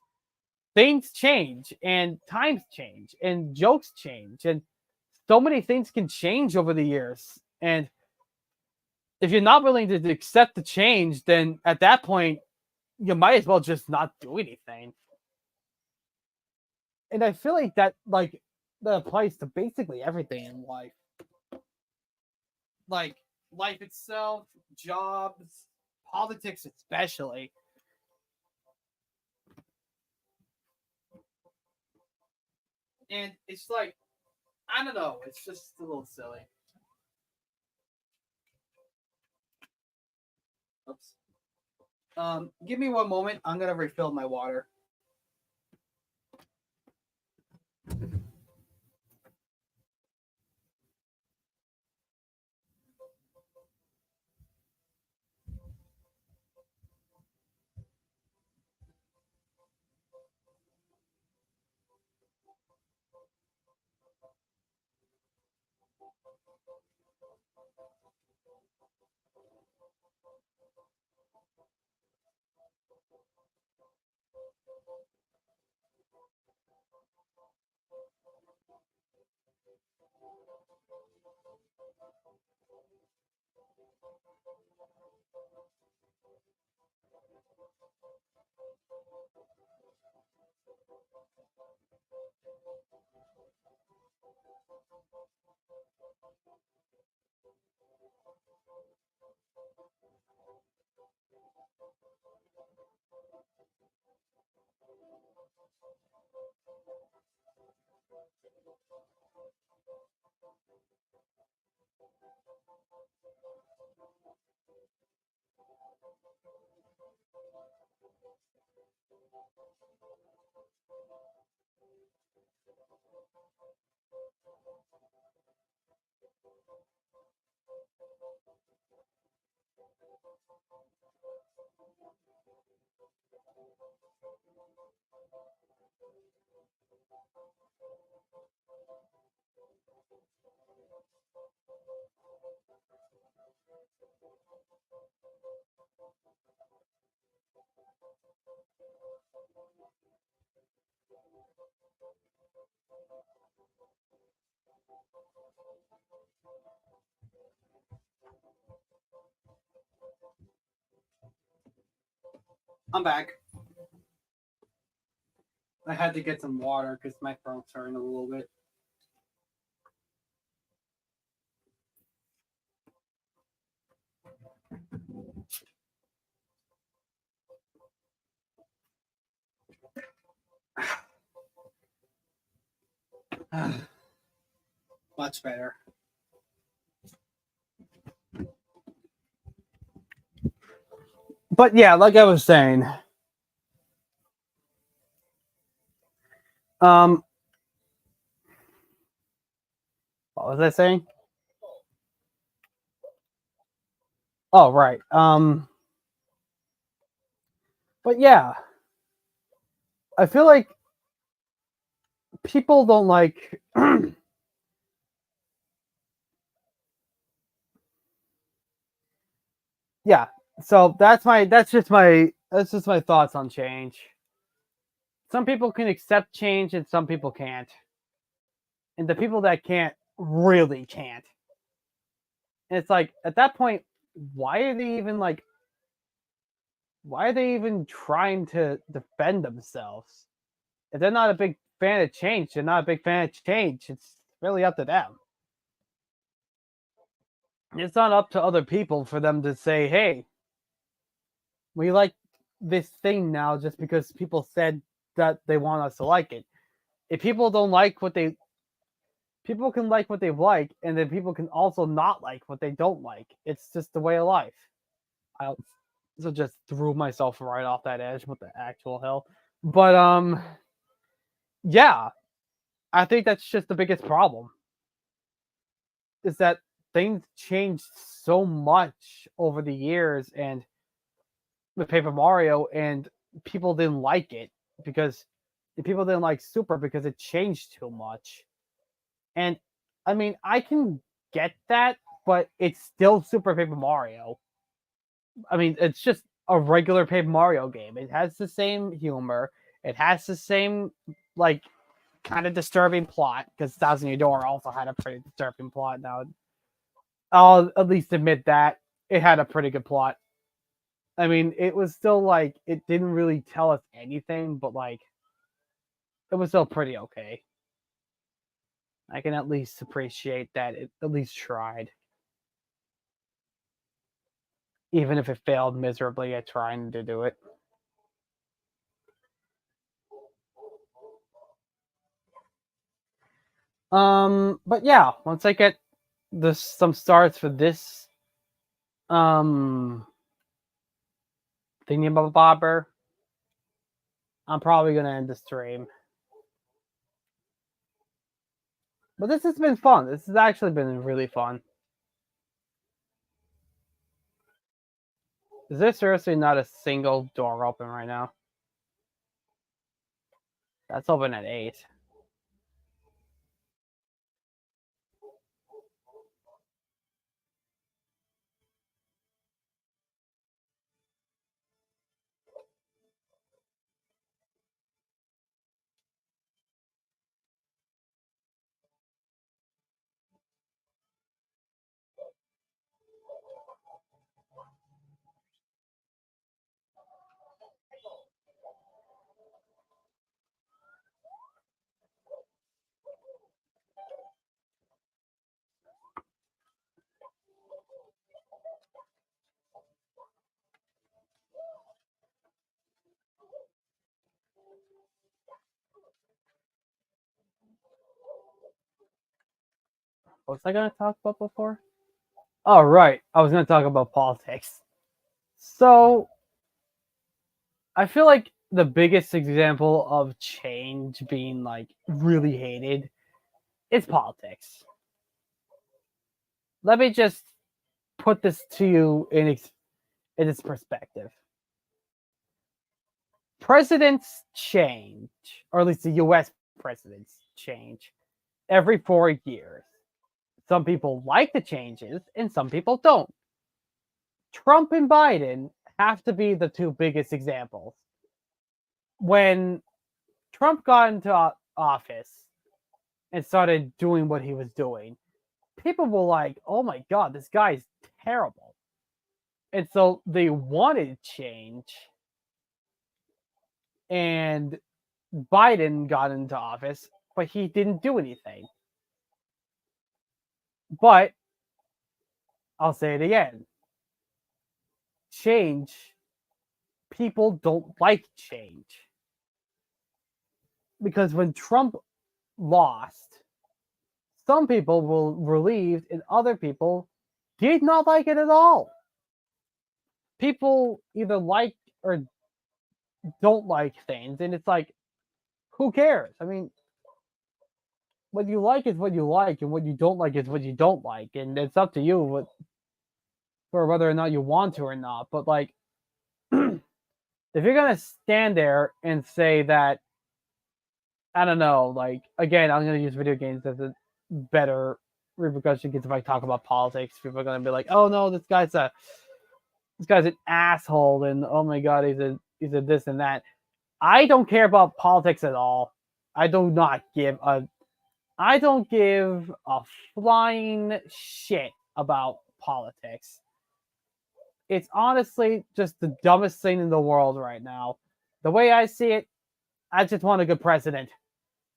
Things change and times change and jokes change and so many things can change over the years. And if you're not willing to accept the change, then at that point you might as well just not do anything. And I feel like that applies to basically everything in life. Like life itself, jobs, politics especially. And it's like, I don't know, it's just a little silly. Oops. Give me one moment. I'm gonna refill my water. I'm back. I had to get some water because my throat's hurting a little bit. Much better. But yeah, like I was saying, what was I saying? Oh, right. But yeah, I feel like people don't like. Yeah, so that's just my thoughts on change. Some people can accept change and some people can't. And the people that can't really can't. And it's like at that point, why are they even like why are they even trying to defend themselves? If they're not a big fan of change, they're not a big fan of change. It's really up to them. It's not up to other people for them to say, hey, we like this thing now just because people said that they want us to like it. If people don't like what they people can like what they like, and then people can also not like what they don't like. It's just the way of life. I also just threw myself right off that edge. What the actual hell? But yeah, I think that's just the biggest problem. Is that things changed so much over the years, and with Paper Mario, and people didn't like it because people didn't like Super because it changed too much. And I mean, I can get that, but it's still Super Paper Mario. I mean, it's just a regular Paper Mario game. It has the same humor. It has the same like kind of disturbing plot because Thousand Year Door also had a pretty disturbing plot. Now, I'll at least admit that it had a pretty good plot. I mean, it was still like it didn't really tell us anything, but like it was still pretty okay. I can at least appreciate that it at least tried, even if it failed miserably at trying to do it. But yeah, once I get some starts for this thingy bobber, I'm probably gonna end the stream. But this has been fun. This has actually been really fun. Is there seriously not a single door open right now? That's open at 8. What was I going to talk about before? Oh, right. I was going to talk about politics. So, I feel like the biggest example of change being like really hated is politics. Let me just put this to you in its perspective. Presidents change, or at least the US presidents change every 4 years. Some people like the changes and some people don't. Trump and Biden have to be the two biggest examples. When Trump got into office and started doing what he was doing, people were like, oh my God, this guy's terrible. And so they wanted change. And Biden got into office, but he didn't do anything. But I'll say it again, change, people don't like change. Because when Trump lost, some people were relieved and other people did not like it at all. People either like or don't like things, and it's like, who cares? I mean, what you like is what you like, and what you don't like is what you don't like, and it's up to you for whether or not you want to or not. But like, if you're gonna stand there and say that, I don't know, like again, I'm gonna use video games as a better repercussion because if I talk about politics, people are gonna be like, oh no, this guy's an asshole, and oh my God, he's a this and that. I don't care about politics at all. I don't give a flying shit about politics. It's honestly just the dumbest thing in the world right now. The way I see it, I just want a good president.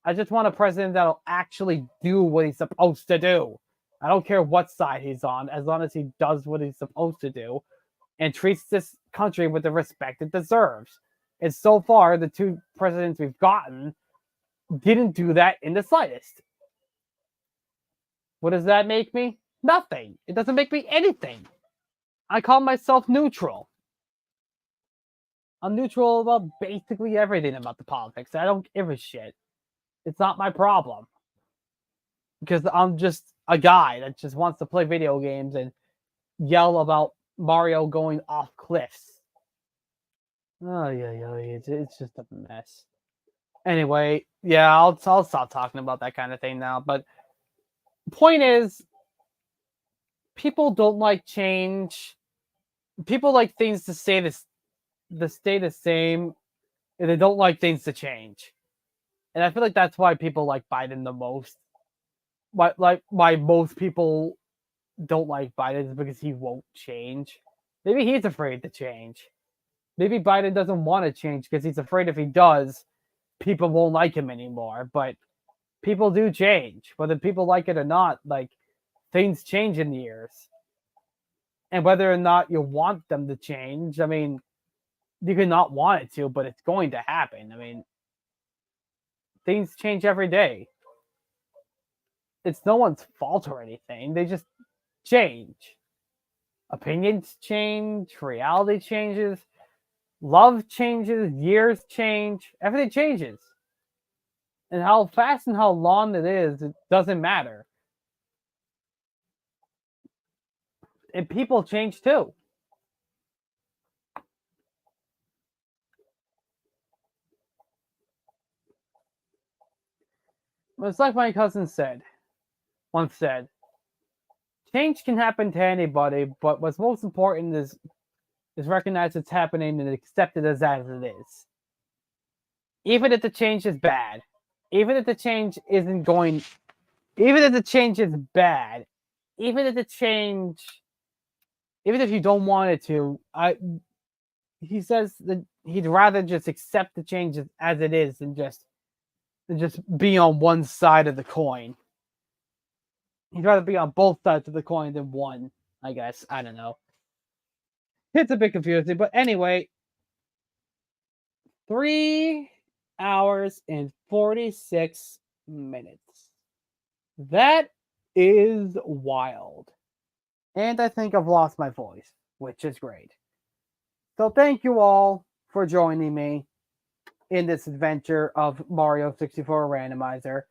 I just want a president that'll actually do what he's supposed to do. I don't care what side he's on, as long as he does what he's supposed to do and treats this country with the respect it deserves. And so far, the two presidents we've gotten didn't do that in the slightest. What does that make me? Nothing. It doesn't make me anything. I call myself neutral. I'm neutral about basically everything about the politics. I don't give a shit. It's not my problem. Because I'm just a guy that just wants to play video games and yell about Mario going off cliffs. Oh, yeah, it's just a mess. Anyway, yeah, I'll stop talking about that kind of thing now. But point is, people don't like change. People like things to stay the same, and they don't like things to change. And I feel like that's why people like Biden the most. Why most people don't like Biden is because he won't change. Maybe he's afraid to change. Maybe Biden doesn't want to change because he's afraid if he does, people won't like him anymore. But people do change, whether people like it or not. Like, things change in years. And whether or not you want them to change, I mean, you can not want it to, but it's going to happen. I mean, things change every day. It's no one's fault or anything. They just change. Opinions change, reality changes, love changes, years change, everything changes. And how fast and how long it is, it doesn't matter. And people change too. It's like my cousin once said, change can happen to anybody, but what's most important is recognize it's happening and accept it as it is. Even if the change is bad, even if the change isn't going, even if the change is bad, even if the change, even if you don't want it to, he says that he'd rather just accept the change as it is than just be on one side of the coin. He'd rather be on both sides of the coin than one, I guess. I don't know. It's a bit confusing, but anyway, 3 hours and 46 minutes. That is wild. And I think I've lost my voice, which is great. So thank you all for joining me in this adventure of Mario 64 Randomizer.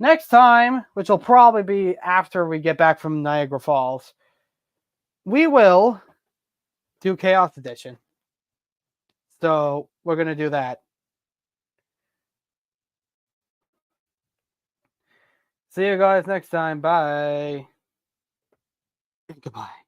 Next time, which will probably be after we get back from Niagara Falls, we will do Chaos Edition. So we're going to do that. See you guys next time. Bye. And goodbye.